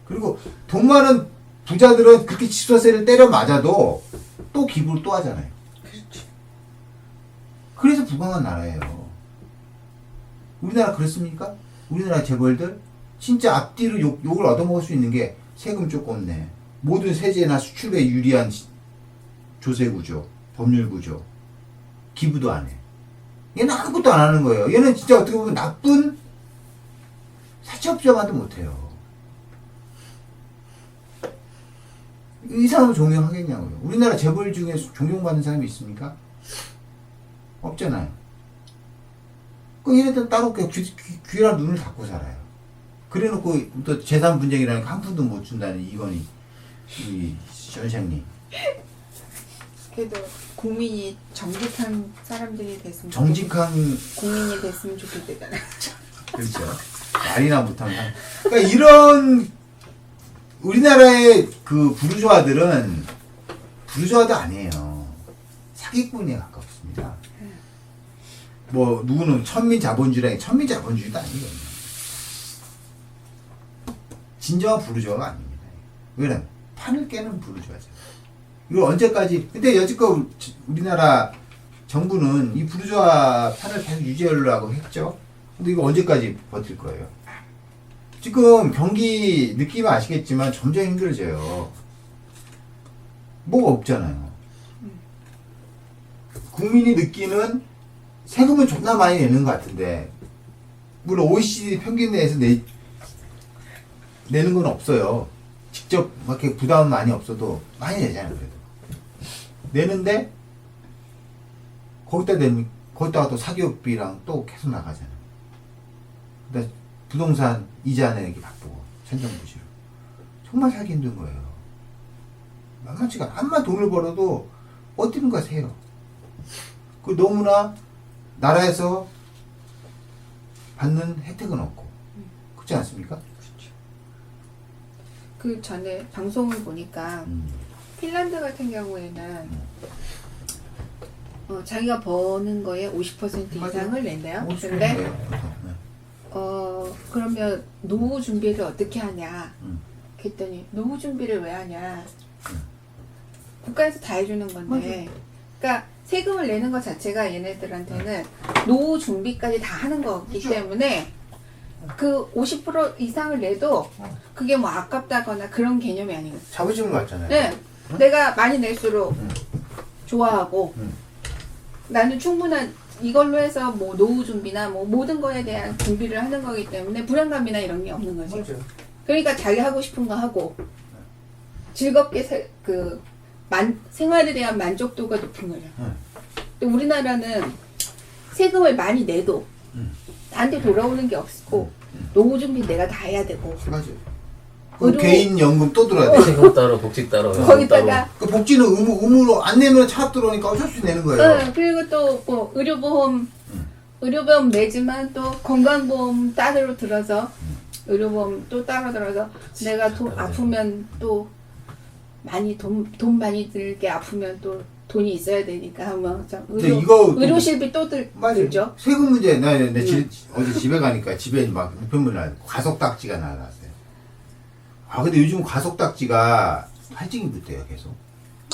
그리고 돈 많은 부자들은 그렇게 집세를 때려 맞아도 또 기부를 또 하잖아요. 그렇죠. 그래서 부강한 나라예요. 우리나라 그렇습니까? 우리나라 재벌들 진짜 앞뒤로 욕을 얻어먹을 수 있는 게 세금 조금 내. 모든 세제나 수출에 유리한 조세 구조, 법률 구조, 기부도 안 해. 얘는 아무것도 안 하는 거예요. 얘는 진짜 어떻게 보면 나쁜 사채업자만도 못해요. 이 사람을 존경하겠냐고요. 우리나라 재벌 중에 존경받는 사람이 있습니까? 없잖아요. 그 얘네들은 따로 귀한 눈을 닫고 살아요. 그래놓고 또 재산 분쟁이라는 한 푼도 못 준다는 이건희 이 선생님. 그래도 국민이 정직한 사람들이 됐으면 정직한 국민이 됐으면 좋겠다잖아요. 그렇죠. 말이나 못하면. 그러니까 이런 우리나라의 그 부르주아들은 부르주아도 아니에요. 사기꾼에 가깝습니다. 뭐 누구는 천민자본주의라 천민자본주의도 아니거든요. 진정한 부르주아가 아닙니다. 왜냐면 판을 깨는 부르주아죠. 이거 언제까지? 근데 여지껏 우리나라 정부는 이 부르주아 판을 계속 유지하려고 했죠. 근데 이거 언제까지 버틸 거예요? 지금 경기 느끼면 아시겠지만 점점 힘들어져요. 뭐가 없잖아요. 국민이 느끼는 세금은 존나 많이 내는 것 같은데, 물론 OECD 평균 내에서 내는 건 없어요. 직접 그렇게 부담은 많이 없어도 많이 내잖아요. 그래도 내는데 거기다가 또 사기업비랑 또 계속 나가잖아요. 그다음 부동산 이자 내기 바쁘고 천정부지로 정말 살기 힘든 거예요. 만만치가 않아. 암만 돈을 벌어도 어디는 가 세요. 그 너무나 나라에서 받는 혜택은 없고 그렇지 않습니까? 그 전에 방송을 보니까 핀란드 같은 경우에는 자기가 버는 거에 50% 이상을 낸대요. 근데 그러면 노후 준비를 어떻게 하냐? 그랬더니 노후 준비를 왜 하냐? 국가에서 다 해주는 건데, 그러니까 세금을 내는 것 자체가 얘네들한테는 노후 준비까지 다 하는 거기 때문에 그 50% 이상을 내도 그게 뭐 아깝다거나 그런 개념이 아니거든요. 자부심 같잖아요. 네, 내가 많이 낼수록 좋아하고 나는 충분한 이걸로 해서 뭐 노후 준비나 뭐 모든 거에 대한 준비를 하는 거기 때문에 불안감이나 이런 게 없는 거죠. 맞아요. 그러니까 자기 하고 싶은 거 하고 즐겁게 생활에 대한 만족도가 높은 거죠. 또 우리나라는 세금을 많이 내도 나한테 돌아오는 게 없고 노후 준비 내가 다 해야 되고 맞아요. 그 개인 연금 또 들어야 돼. 세금 따로 복지 따로 거기다가 그 복지는 의무로 안 내면 차압 들어오니까 어쩔 수 내는 거예요. 그리고 또 뭐 의료보험 내지만 또 건강보험 따로 들어서 의료보험 또 따로 들어서 내가 아프면 또 많이 돈 많이 들게 아프면 또 돈이 있어야 되니까 뭐 좀 근데 이거 또- 의료실비 또 맞아요. 들죠. 세금 문제. 나 어제 집에 가니까 집에 막 우편물에 과속딱지가 날라왔어요. 아 근데 요즘 과속딱지가 할증이 붙대요 계속.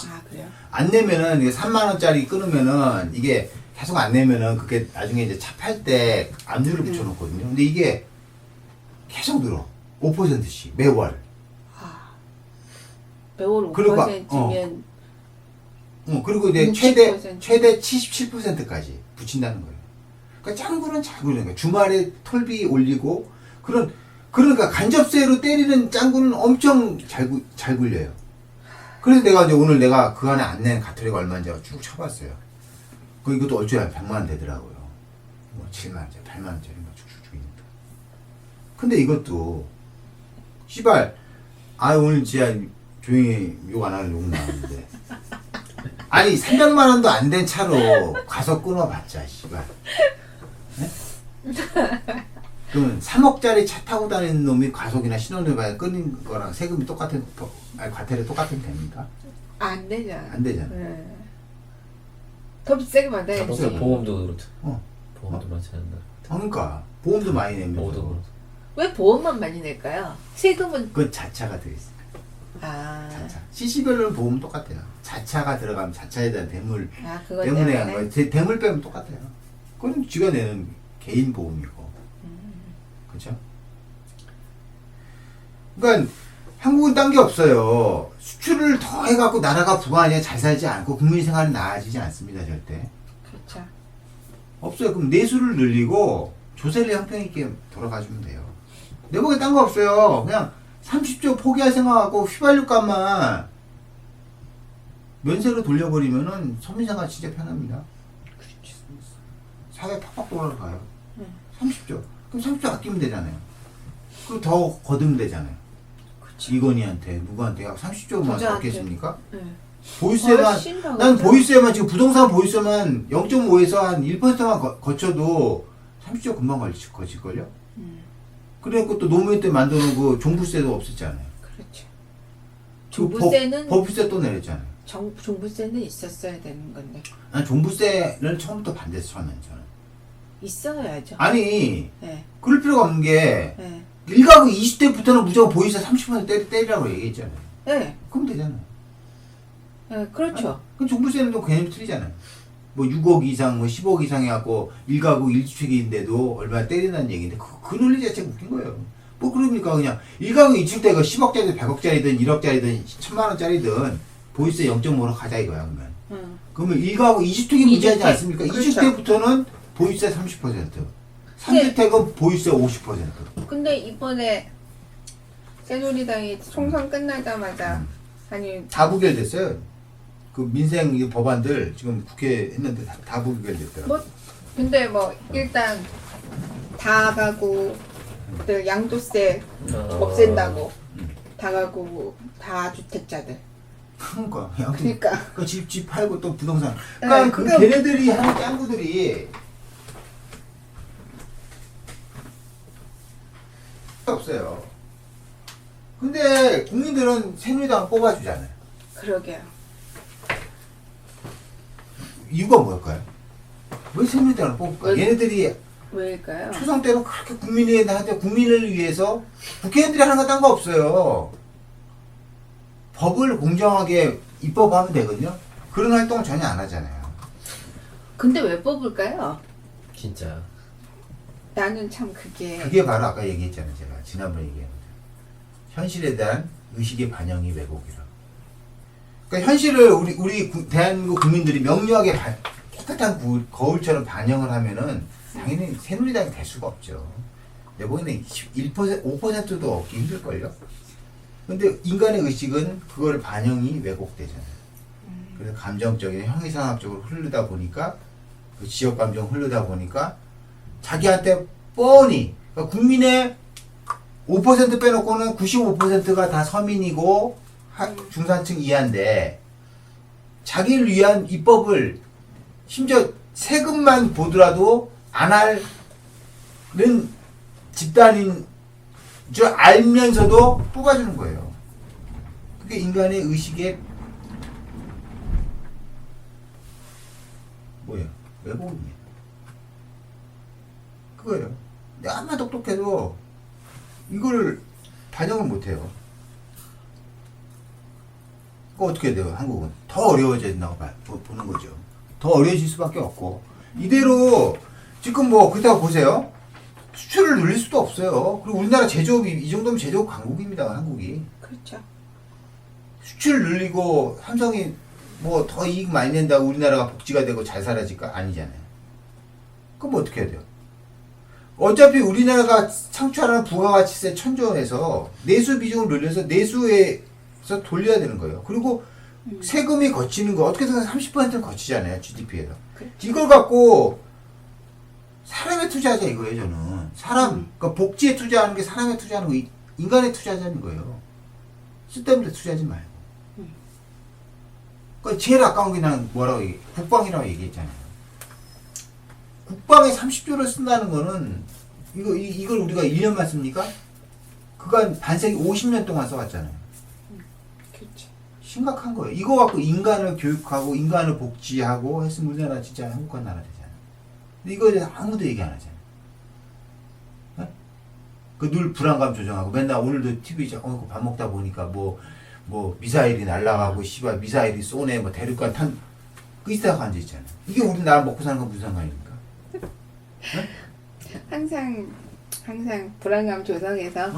아 그래요? 안 내면은 이게 3만 원짜리 끊으면은 이게 계속 안 내면은 그게 나중에 이제 차 팔 때 압류를 붙여놓거든요. 근데 이게 계속 늘어. 5%씩 매월. 매월 그리고 5%면 그리고 이제 60%. 최대 77%까지 붙인다는 거예요. 그러니까 짱구는 잘 굴리는 거예요. 주말에 톨비 올리고 그러니까 간접세로 때리는 짱구는 엄청 잘 굴려요. 그래서 내가 이제 오늘 내가 그 안에 안 낸 가톨리가 얼마인지 쭉 쳐봤어요. 이것도 얼추 100만 원 되더라고요. 뭐 7만 원짜리, 8만 원짜리 뭐 쭉쭉쭉이니까. 근데 이것도 씨발 오늘 진짜 조용히 욕 안 하는 욕 나왔는데 아니 300만 원도 안 된 차로 가서 끊어봤자 씨발. 네? 그러면 3억짜리 차 타고 다니는 놈이 과속이나 신원위반에 끊는 거랑 세금이 과태료 똑같은 됩니까? 안 되잖아. 안 되잖아. 네. 더 비싸게 받아야지. 자동차 보험도 그렇죠. 어. 보험도 마찬가지다. 그러니까 보험도 많이 내면서 모두 그렇죠. 왜 보험만 많이 낼까요? 세금은 그건 자차가 들어있어요. 자차. CC별로는 보험 똑같아요. 자차가 들어가면 자차에 대한 대물 그거 때문에 한 때문에. 거예요. 대물 빼면 똑같아요. 그건 쥐가 내는 개인 보험이고. 그렇죠? 그러니까 한국은 딴 게 없어요. 수출을 더 해갖고 나라가 부강하냐 잘 살지 않고 국민 생활이 나아지지 않습니다. 절대. 그렇죠. 없어요. 그럼 내수를 늘리고 조세를 형평있게 돌아가주면 돼요. 내 보기엔 딴 거 없어요. 그냥 30조 포기할 생각하고 휘발유값만 면세로 돌려버리면은 서민생활 진짜 편합니다. 그렇죠. 사회 팍팍 돌아가요. 30조. 그럼 30조 아끼면 되잖아요. 그리고 더 거두면 되잖아요. 이건희한테 누구한테 30조만 부자한테. 아꼈습니까? 네. 보유세만 훨씬 더 난 그렇죠. 보유세만 지금 부동산 보유세만 0.5에서 한 1%만 거쳐도 30조 금방 거칠걸요? 그래갖고 또 노무현 때 만드는 그 종부세도 없었잖아요. 그렇죠. 그 종부세는 법유세 또 내렸잖아요. 종부세는 있었어야 되는 건데 난 종부세는 처음부터 반대했어 저는. 있어야죠. 아니 네. 그럴 필요가 없는 게 네. 1가구 20대부터는 무조건 보유세 30% 때리라고 얘기했잖아요. 네. 그럼 되잖아요. 네. 그렇죠. 그럼 종부세는 또 개념이 틀리잖아요. 뭐 6억 이상, 뭐 10억 이상 해갖고 1가구 1주택인데도 얼마 때린다는 얘기인데 그 논리 자체가 웃긴 거예요. 뭐 그러니까 그냥 1가구 2주택 10억짜리든 100억짜리든 1억짜리든 1000만원짜리든 보유세 0.5로 가자 이거야 그러면. 그러면 1가구 2주택이 문제하지 2주택. 않습니까? 그렇죠. 2주택부터는 보유세 30%, 3주택은 보유세 50%. 근데 이번에 새누리당이 총선 끝나자마자 아니 다 부결됐어요. 그 민생 이 법안들 지금 국회 했는데 다 부결됐더라고요. 뭐 근데 뭐 일단 다가구 그 양도세 없앤다고 다가구 다주택자들 그러니까 그러니까 그 집 팔고 또 부동산. 네, 그러니까 그 그러니까- 걔네들이 하는 짱구들이 없어요. 근데 국민들은 새누리당 뽑아주잖아요. 그러게요. 이유가 뭘까요? 왜 새누리당을 뽑을까? 왜- 얘네들이 왜일까요? 초선 때로 그렇게 국민을 위해서 국회의원들이 하는 거 딴 거 없어요. 법을 공정하게 입법하면 되거든요. 그런 활동을 전혀 안 하잖아요. 근데 왜 뽑을까요? 진짜. 나는 참 그게 그게 바로 아까 얘기했잖아요. 제가 지난번에 얘기한 거죠. 현실에 대한 의식의 반영이 왜곡이라고. 그러니까 현실을 우리 대한민국 국민들이 명료하게 깨끗한 거울처럼 반영을 하면은 당연히 새누리당이 될 수가 없죠. 내 보기에는 1%, 5%도 얻기 힘들걸요. 근데 인간의 의식은 그걸 반영이 왜곡되잖아요. 그래서 감정적인 형이상학적으로 흐르다 보니까 그 지역 감정 흐르다 보니까 자기한테 뻔히 그러니까 국민의 5% 빼놓고는 95%가 다 서민이고 중산층 이하인데 자기를 위한 입법을 심지어 세금만 보더라도 안 하는 집단인 줄 알면서도 뽑아주는 거예요. 그게 인간의 의식의 외국인이에요. 그거예요. 내가 아무리 똑똑해도 이걸 반영을 못해요. 그거 어떻게 해야 돼요? 한국은 더 어려워진다고 보는 거죠. 더 어려워질 수밖에 없고 이대로 지금 뭐 그렇다고 보세요. 수출을 늘릴 수도 없어요. 그리고 우리나라 제조업이 이 정도면 제조업 강국입니다. 한국이 그렇죠. 수출 늘리고 삼성이 뭐 더 이익 많이 낸다고 우리나라가 복지가 되고 잘 살아질까? 아니잖아요. 그럼 어떻게 해야 돼요? 어차피 우리나라가 창출하는 부가가치세 1,000조 원에서 내수 비중을 늘려서 내수에서 돌려야 되는 거예요. 그리고 세금이 거치는 거 어떻게든 30%는 거치잖아요. GDP에서. 그렇죠. 이걸 갖고 사람에 투자하자 이거예요. 저는 사람 그러니까 복지에 투자하는 게 사람에 투자하는 거 인간에 투자하자는 거예요. 쓸데없는 데 투자하지 말고. 그러니까 제일 아까운 게 난 뭐라고 얘기해? 국방이라고 얘기했잖아요. 국방에 30조를 쓴다는 거는 이걸 우리가 1년만 씁니까? 그간 반세기 50년 동안 써왔잖아요. 그렇죠. 심각한 거예요. 이거 갖고 인간을 교육하고 인간을 복지하고 했으면 우리나라 진짜 행복한 나라 되잖아요. 근데 이거에 대해서 아무도 얘기 안 하잖아요. 그 늘 불안감 조정하고 맨날 오늘도 TV 밥 먹다 보니까 뭐 미사일이 날아가고 씨발 미사일이 쏘네 뭐 대륙간 그 이따가 앉아 있잖아요. 이게 우리나라 먹고 사는 건 무슨 상관입니까? 항상 불안감 조성해서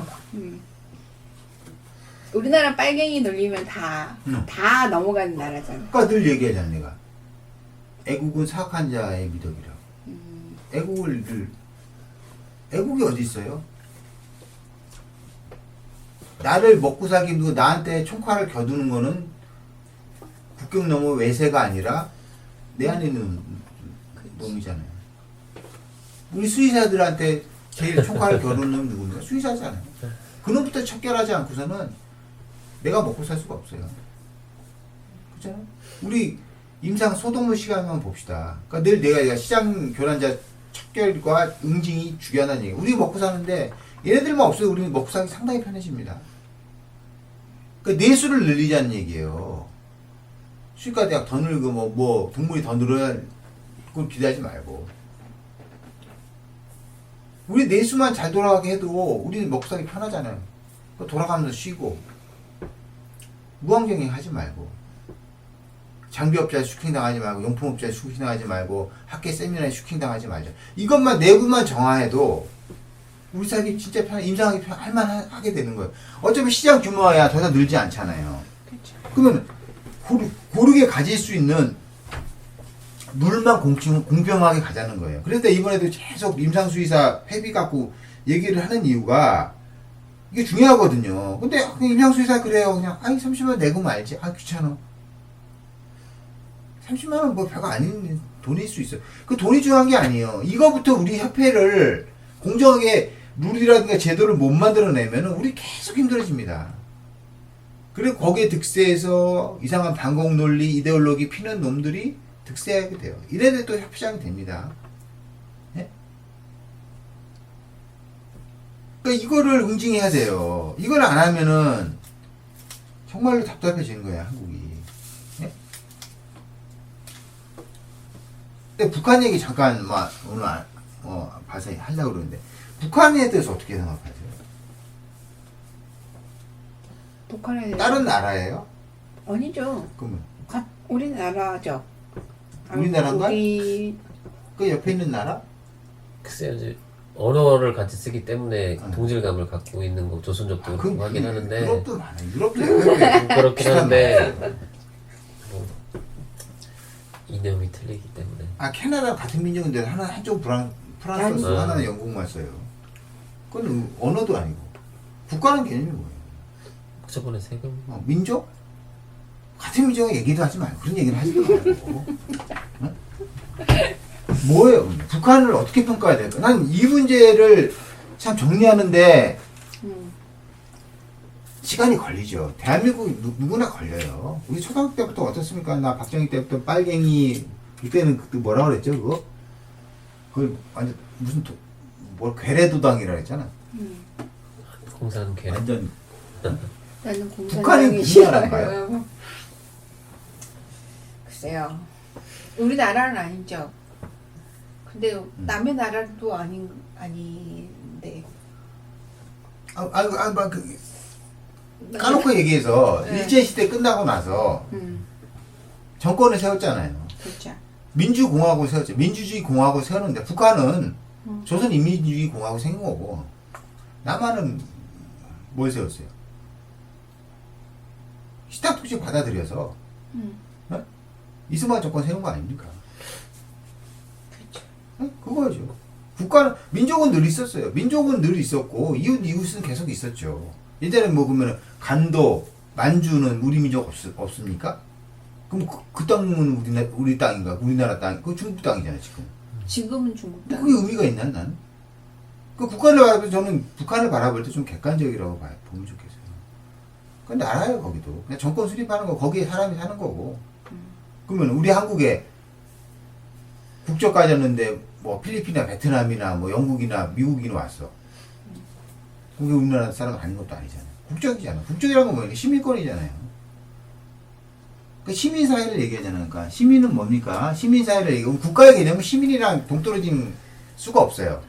우리나라 빨갱이 놀리면 다 넘어가는 나라잖아. 그러니까 늘 얘기하잖아 내가. 애국은 사악한 자의 미덕이라고. 애국이 어디 있어요? 나를 먹고 살기 힘들고 나한테 총칼을 겨두는 거는 국경 넘어 외세가 아니라 내 안에 있는 놈이잖아요. 우리 수의사들한테 제일 총칼을 겨누는 놈 누굽니까? 수의사잖아요. 그놈부터 척결하지 않고서는 내가 먹고 살 수가 없어요. 그렇잖아요? 우리 임상 소동물 시간만 봅시다. 그러니까 늘 내가 시장 교란자 척결과 응징이 중요하다는 얘기. 우리 먹고 사는데 얘네들만 없어도 우리는 먹고 살기 상당히 편해집니다. 그러니까 내수를 늘리자는 얘기예요. 수의과 대학 더 늘고 뭐 동물이 더 늘어야 그걸 기대하지 말고 우리 내수만 잘 돌아가게 해도 우리는 먹고 살기 편하잖아요. 돌아가면서 쉬고 무항쟁이 하지 말고 장비업자에 슈킹당하지 말고 용품업자에 슈킹당하지 말고 학계 세미나에 슈킹당하지 말자. 이것만 내부만 정화해도 우리 살기 진짜 임상하기 할만하게 되는 거예요. 어차피 시장 규모야 더 이상 늘지 않잖아요. 그렇죠. 그러면 고르게 가질 수 있는 룰만 공평하게 가자는 거예요. 그래서 이번에도 계속 임상수의사 회비 갖고 얘기를 하는 이유가 이게 중요하거든요. 근데 임상수의사 그래요. 그냥 30만 원 내고 말지. 귀찮아. 30만 원 뭐 별거 아닌 돈일 수 있어요. 그 돈이 중요한 게 아니에요. 이거부터 우리 협회를 공정하게 룰이라든가 제도를 못 만들어내면 우리 계속 힘들어집니다. 그리고 거기에 득세해서 이상한 반공 논리, 이데올로기 피는 놈들이 득세하게 돼요. 이래도 또 협시장이 됩니다. 네? 그러니까 이거를 응징해야 돼요. 이걸 안 하면은 정말로 답답해지는 거야, 한국이. 네? 근데 북한 얘기 잠깐 오늘 봐서 하려고 그러는데 북한에 대해서 어떻게 생각하세요? 북한에 다른 나라예요? 아니죠. 그러면 우리나라죠. 우리나라인가? 우리 그 옆에 있는 나라? 글쎄요, 이제 언어를 같이 쓰기 때문에 동질감을 갖고 있는 거 조선족도 그건 하긴 하는데 유럽도 많아요. 유럽도 약간 그렇긴 한데 뭐 이념이 틀리기 때문에 캐나다 같은 민족인데 한쪽 프랑스 쓰고 하나는 영국만 써요. 그건 언어도 아니고 국가는 개념이 뭐예요? 저번에 세금 민족? 같은 민족은 얘기도 하지 말고 그런 얘기를 하지도 말고 응? 뭐예요? 북한을 어떻게 평가해야 될까? 난 이 문제를 참 정리하는데 시간이 걸리죠. 대한민국 누구나 걸려요. 우리 초등학교 때부터 어떻습니까? 나 박정희 때부터 빨갱이 그때는 그때 뭐라 그랬죠? 그걸 완전 무슨 괴뢰도당이라 그랬잖아. 공산 괴뢰 완전 나는 북한이 공산당이 무슨 나라인가요? 싫어요. 글쎄요. 우리나라는 아니죠. 근데 남의 나라도 아닌데. 까놓고 얘기해서 네. 일제시대 끝나고 나서 정권을 세웠잖아요. 그렇죠. 민주공화국을 세웠죠. 민주주의 공화국을 세웠는데 북한은 조선인민주주의 공화국을 세운 거고 남한은 뭘 세웠어요? 시탁통치 받아들여서 어? 이승만 정권 세운 거 아닙니까? 그렇죠. 그거죠. 국가는 민족은 늘 있었어요. 민족은 늘 있었고 이웃은 계속 있었죠. 예전에 뭐 그러면 간도 만주는 우리 민족 없습니까? 그럼 그 땅은 우리 땅인가? 우리나라 땅? 그 중국 땅이잖아요 지금. 지금은 중국 땅. 그게 의미가 있나요 나는? 그 국가를 바라볼 때 저는 북한을 바라볼 때 좀 객관적이라고 보면 좋겠어요. 그 나라예요 거기도. 그냥 정권 수립하는 거 거기에 사람이 사는 거고. 그러면 우리 한국에 국적 가졌는데 뭐 필리핀이나 베트남이나 뭐 영국이나 미국이나 왔어. 그게 우리나라 사람 아닌 것도 아니잖아요. 국적이잖아. 국적이라는 건 뭐예요? 시민권이잖아요. 그 시민사회를 얘기하잖아요. 그러니까 시민은 뭡니까? 시민사회를 얘기하면 국가의 개념은 시민이랑 동떨어진 수가 없어요.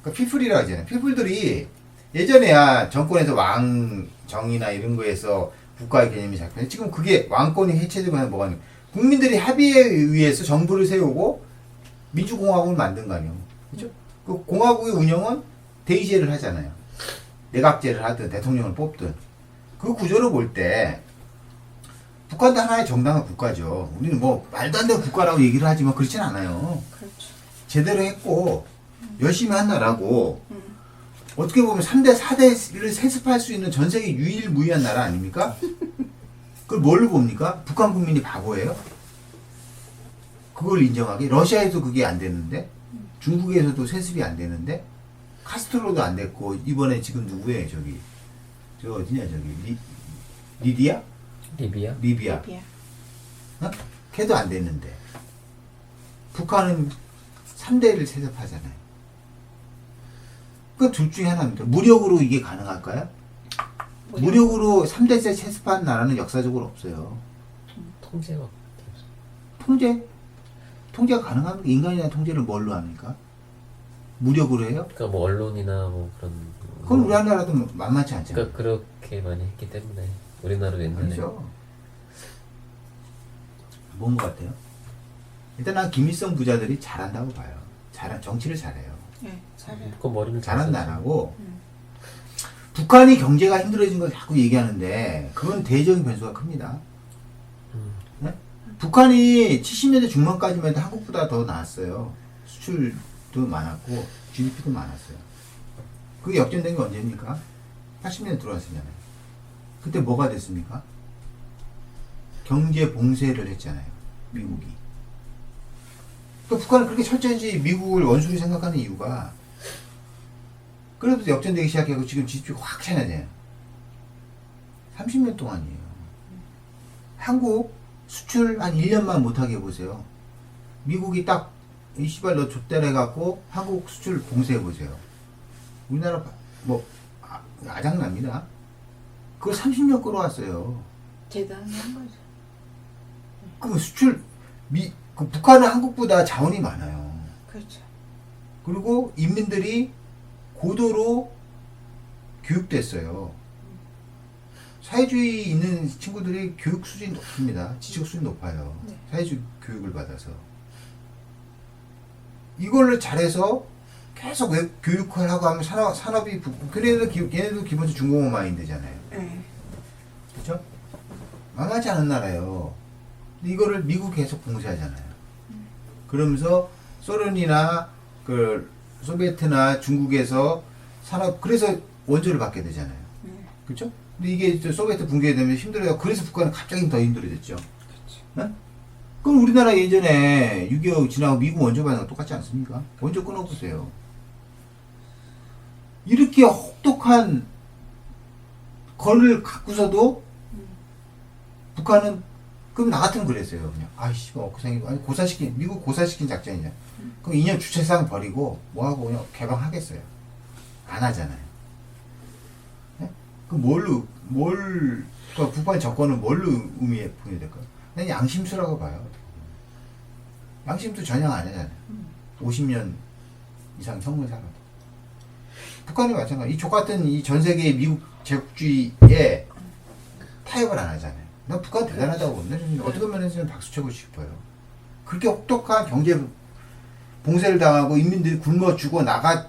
그러니까 피플이라고 하잖아요. 피플들이 예전에야 정권에서 왕정이나 이런 거에서 국가의 개념이 잡혀요. 지금 그게 왕권이 해체되고 하면 뭐가 아니에요. 국민들이 합의에 의해서 정부를 세우고 민주공화국을 만든 거 아니에요. 그죠? 그 공화국의 운영은 대의제를 하잖아요. 내각제를 하든 대통령을 뽑든. 그 구조를 볼 때 북한도 하나의 정당한 국가죠. 우리는 뭐 말도 안 되는 국가라고 얘기를 하지만 그렇진 않아요. 그렇죠. 제대로 했고 열심히 한 나라고 어떻게 보면 3대, 4대를 세습할 수 있는 전 세계 유일무이한 나라 아닙니까? 그걸 뭘로 봅니까? 북한 국민이 바보예요? 그걸 인정하게? 러시아에도 그게 안 되는데 중국에서도 세습이 안 되는데 카스트로도 안 됐고 이번에 지금 누구예요? 저 어디냐 저기 리비아? 리비아? 리비아. 어? 걔도 안 됐는데 북한은 3대를 세습하잖아요. 그 둘 중에 하나입니다. 무력으로 이게 가능할까요? 무력으로 3대 세습한 나라는 역사적으로 없어요. 통제가 통제가 가능합니까? 인간이나 통제를 뭘로 합니까? 무력으로 해요? 그러니까 뭐 언론이나 뭐 그런 그건 우리나라도 만만치 않잖아요. 그러니까 그렇게 많이 했기 때문에 우리나라도 옛날에 그렇죠. 뭔 것 같아요? 일단 난 김일성 부자들이 잘한다고 봐요. 정치를 잘해요. 네, 잘해요. 그 머리는 잘 잘한 써서. 나라고 북한이 경제가 힘들어진 걸 자꾸 얘기하는데 그건 대외적인 변수가 큽니다. 네? 북한이 70년대 중반까지만 해도 한국보다 더 나았어요. 수출도 많았고 GDP도 많았어요. 그게 역전된 게 언제입니까? 80년대 들어왔었잖아요. 그때 뭐가 됐습니까? 경제 봉쇄를 했잖아요. 미국이. 그러니까 북한은 그렇게 철저히 미국을 원수로 생각하는 이유가 그래도 역전되기 시작하고 지금 GDP가 확 차냐잖아요. 30년 동안이에요. 한국 수출 한 1년만 못하게 해보세요. 미국이 딱 이 씨발 너 좆대를 해갖고 한국 수출 봉쇄해보세요. 우리나라 뭐 아장납니다. 그걸 30년 끌어왔어요. 대단한 거죠. 그럼 수출 그 북한은 한국보다 자원이 많아요. 그렇죠. 그리고 인민들이 고도로 교육됐어요. 사회주의 있는 친구들이 교육 수준이 높습니다. 지적 수준이 높아요. 네. 사회주의 교육을 받아서. 이걸로 잘해서 계속 교육을 하고 하면 산업이, 걔네도 기본적으로 중공업 마인드잖아요. 네. 그렇죠? 망하지 않은 나라예요. 근데 이거를 미국 계속 봉쇄하잖아요. 그러면서 소련이나 그 소비에트나 중국에서 산업, 그래서 원조를 받게 되잖아요. 그렇죠? 근데 이게 이제 소비에트 붕괴되면 힘들어요. 그래서 북한은 갑자기 더 힘들어졌죠. 네? 그럼 우리나라 예전에 6.25 지나고 미국 원조 받는 거 똑같지 않습니까? 원조 끊어보세요. 이렇게 혹독한 거를 갖고서도 북한은 그럼 나 같으면 그랬어요. 그냥 아이씨 고생이 아니 고사시킨 미국 고사시킨 작전이냐. 그럼 2년 주체상 버리고 뭐하고 그냥 개방하겠어요. 안 하잖아요. 네? 그럼 그러니까 북한 정권은 뭘로 의미해 보여야 될까요? 난 양심수라고 봐요. 양심도 전혀 안 하잖아요. 50년 이상 형을 살아도. 북한이 마찬가지. 이 족같은 이 전 세계의 미국 제국주의에 타협을 안 하잖아요. 난 북한 대단하다고 봅니다. 어떻게 보면 저는 박수 치고 싶어요. 그렇게 혹독한 경제 봉쇄를 당하고 인민들이 굶어 죽어 나가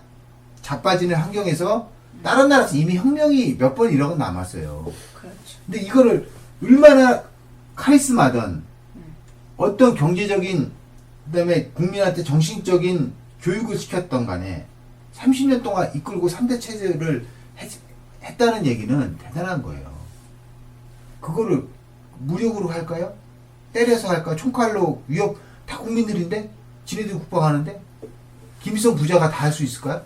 자빠지는 환경에서 다른 나라에서 이미 혁명이 몇 번 이러고 남았어요. 그렇죠. 근데 이거를 얼마나 카리스마든 어떤 경제적인 그다음에 국민한테 정신적인 교육을 시켰던 간에 30년 동안 이끌고 3대 체제를 했다는 얘기는 대단한 거예요. 그거를 무력으로 할까요? 때려서 할까요? 총칼로 위협 다 국민들인데? 지네들이 국방하는데? 김일성 부자가 다 할 수 있을까요?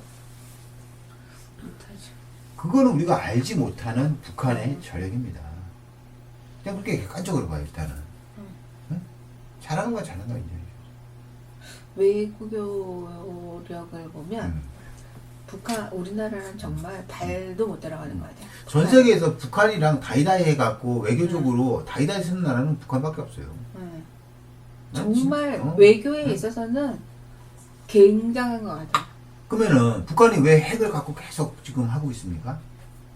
못하죠. 그거는 우리가 알지 못하는 북한의 저력입니다. 그냥 그렇게 객관적으로 봐요, 일단은. 응? 잘하는 건 잘한다, 이제. 외교력을 보면 북한 우리나라는 정말 발도 못 들어가는 것 같아요. 전 세계에서 북한이랑 다이다이 해갖고 외교적으로 다이다이 쓰는 나라는 북한밖에 없어요. 정말 진짜? 외교에 있어서는 굉장한 것 같아요. 그러면은 북한이 왜 핵을 갖고 계속 지금 하고 있습니까?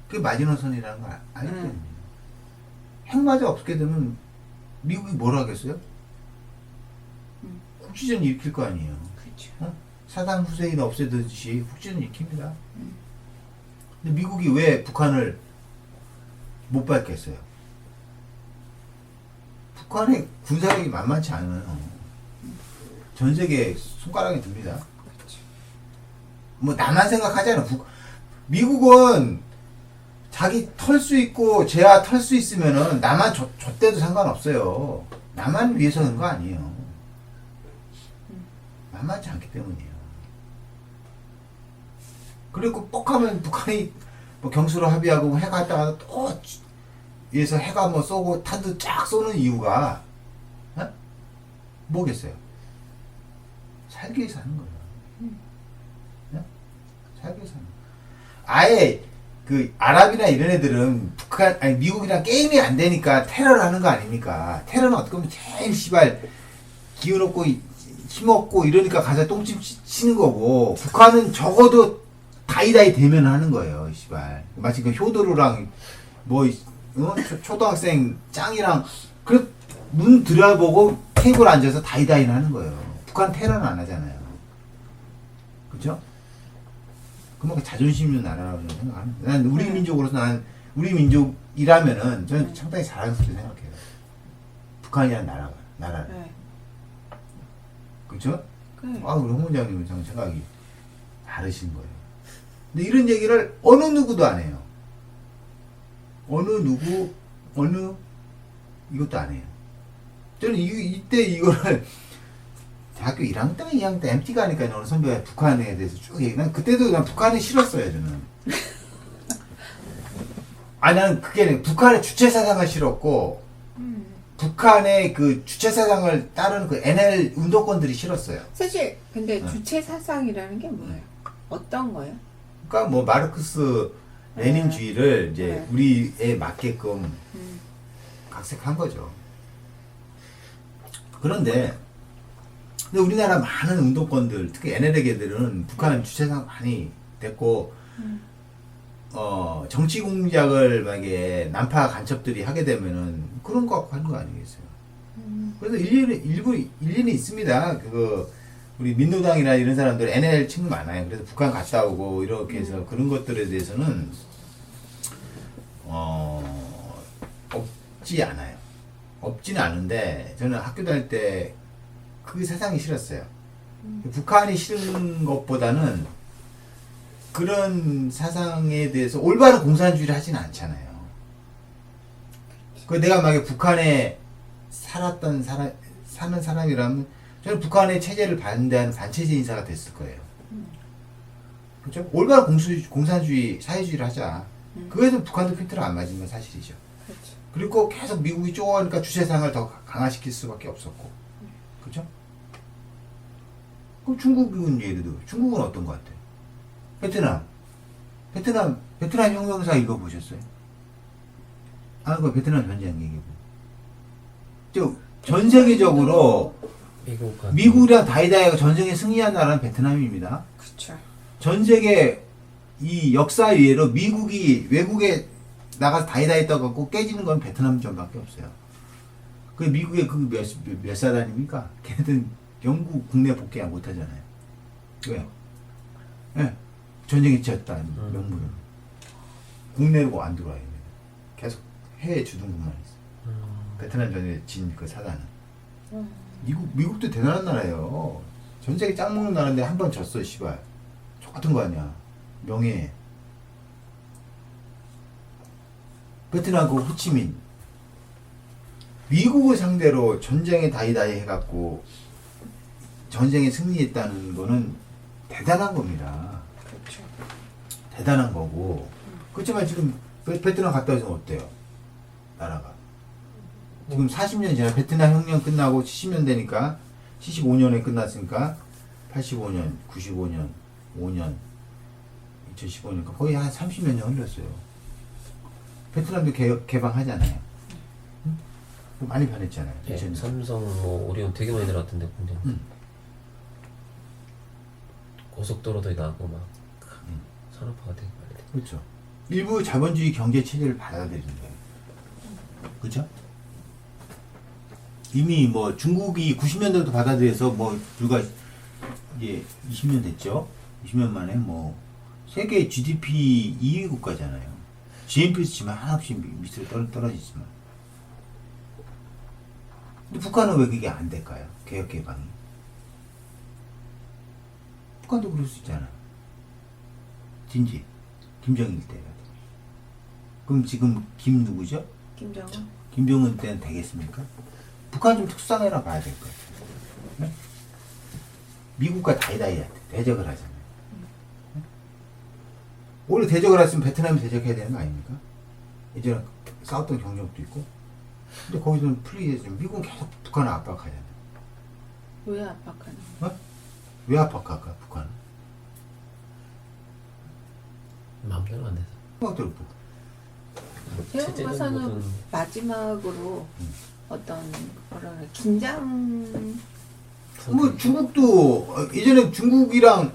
그게 마지노선이라는 걸 알기 때문에. 핵마저 없게 되면 미국이 뭘 하겠어요? 국지전 일으킬 거 아니에요. 그렇죠. 어? 사담 후세인 없애듯이 국지전 일으킵니다. 근데 미국이 왜 북한을 못 받겠어요? 북한의 군사력이 만만치 않아요. 전 세계 손가락에 듭니다. 뭐 나만 생각하잖아. 미국은 자기 털 수 있고 제야 털 수 있으면은 나만 줬대도 상관없어요. 나만 위해서 하는 거 아니에요. 만만치 않기 때문이에요. 그리고 뻑하면 북한이 뭐 경수로 합의하고 해가 했다가 또 위에서 해가 뭐 쏘고 탄도 쫙 쏘는 이유가 뭐겠어요? 살기 위해서 하는 거예요. 살기 위해서 하는 거예요. 아예 그 아랍이나 이런 애들은 북한 아니 미국이랑 게임이 안 되니까 테러를 하는 거 아닙니까? 테러는 어떻게 보면 제일 시발 기운 없고 힘없고 이러니까 가서 똥집 치는 거고 북한은 적어도 다이다이 대면 하는 거예요, 시발. 마치 그 효도루랑 뭐 초등학생 짱이랑 그 문 들여보고 테이블 앉아서 다이다이는 하는 거예요. 북한 테러는 안 하잖아요. 그렇죠? 그만큼 자존심 있는 나라라고 생각합니다. 난 우리 민족으로서 난 우리 민족이라면은 저는 상당히 자랑스럽게 생각해요. 북한이라는 나라를. 네. 그렇죠? 네. 아, 우리 홍 원장님은 정 생각이 다르신 거예요. 근데 이런 얘기를 어느 누구도 안 해요. 어느 이것도 안 해요. 저는 이때 이거를 대학교 1학년 때, 2학년 때 MT가 하니까 어느 선배가 북한에 대해서 쭉 얘기. 난 그때도 난 북한이 싫었어요, 저는. 난 그게 북한의 주체 사상을 싫었고, 북한의 그 주체 사상을 따르는 그 NL 운동권들이 싫었어요. 사실 근데 주체 사상이라는 게 뭐예요? 어떤 거예요? 그러니까 뭐 마르크스 레닌주의를 이제 우리에 맞게끔 각색한 거죠. 근데 우리나라 많은 운동권들, 특히 NL에게들은 북한 주체상 많이 됐고, 정치 공작을 만약에 난파 간첩들이 하게 되면은 그런 거 갖고 하는 거 아니겠어요? 그래서 일리는 있습니다. 우리 민노당이나 이런 사람들 NL 친구 많아요. 그래서 북한 갔다 오고 이렇게 해서 그런 것들에 대해서는 없지 않아요. 없지는 않은데 저는 학교 다닐 때 그 세상이 싫었어요. 북한이 싫은 것보다는 그런 사상에 대해서 올바른 공산주의를 하지는 않잖아요. 내가 만약에 북한에 사는 사람이라면 저는 북한의 체제를 반대하는 반체제 인사가 됐을 거예요. 그렇죠? 올바른 공산주의, 사회주의를 하자. 그거에도 북한도 필터를 안 맞은 건 사실이죠. 그렇죠. 그리고 계속 미국이 쪼아니까 주체상을 더 강화시킬 수밖에 없었고. 그렇죠? 그럼 중국은 예를 들어. 중국은 어떤 것 같아요? 베트남 혁명사 읽어보셨어요? 그 베트남 전쟁 얘기고. 전 세계적으로 미국이랑 다이다이가 전쟁에 승리한 나라는 베트남입니다. 그쵸. 전 세계 이 역사 이해로 미국이 외국에 나가서 다이다이 떠갖고 깨지는 건 베트남전밖에 없어요. 그 미국의 그 몇 사단입니까? 걔네들은 영국 국내 복귀 못 하잖아요. 왜요? 예. 전쟁에 지었다는 명분으로. 국내로 안 들어와요. 계속 해외 주둔군만 있어. 베트남 전에 진 그 사단은. 미국도 대단한 나라예요. 전 세계 짱 먹는 나라인데 한 번 졌어, 씨발. 똑같은 거 아니야. 명예. 베트남 그 호치민. 미국을 상대로 전쟁에 다이다이 해갖고 전쟁에 승리했다는 거는 대단한 겁니다. 그렇죠. 대단한 거고. 그렇지만 지금 베트남 갔다 와서 어때요? 나라가. 지금 40년 지나 베트남 혁명 끝나고 70년 되니까 75년에 끝났으니까 85년, 95년, 5년, 2015년 거의 한 30몇 년 흘렀어요. 베트남도 개방하잖아요. 응? 많이 변했잖아요. 예, 2000년. 삼성 뭐 오리온 되게 많이 들어갔던데 공장. 고속도로도 나고 막 산업화가 되게 많이 돼. 그렇죠. 일부 자본주의 경제 체제를 받아들이는 거예요. 그렇죠? 이미 뭐 중국이 90년대부터 받아들여서 뭐 불과 이제 20년 됐죠. 20년 만에 뭐 세계 GDP 2위 국가잖아요. GNP에서 치면 한없이 밑으로 떨어지지만. 근데 북한은 왜 그게 안 될까요? 개혁 개방이. 북한도 그럴 수 있잖아. 진지 김정일 때가. 그럼 지금 김 누구죠? 김정은. 김정은 때는 되겠습니까? 북한 좀 특수상해라 봐야 될 것 같아요. 네? 미국과 다이다이한테 대적을 하잖아요. 네? 원래 대적을 했으면 베트남이 대적해야 되는 거 아닙니까? 예전에 싸웠던 경력도 있고. 근데 거기서는 풀리겠죠. 미국은 계속 북한을 압박하잖아요. 왜 압박하는 어? 왜 압박할까, 북한은? 마음대로 안 돼서. 생각대로 뭐. 제가 실제는 봐서는 모든 마지막으로 어떤 뭐라 그래 긴장 뭐 중국도 예전에 중국이랑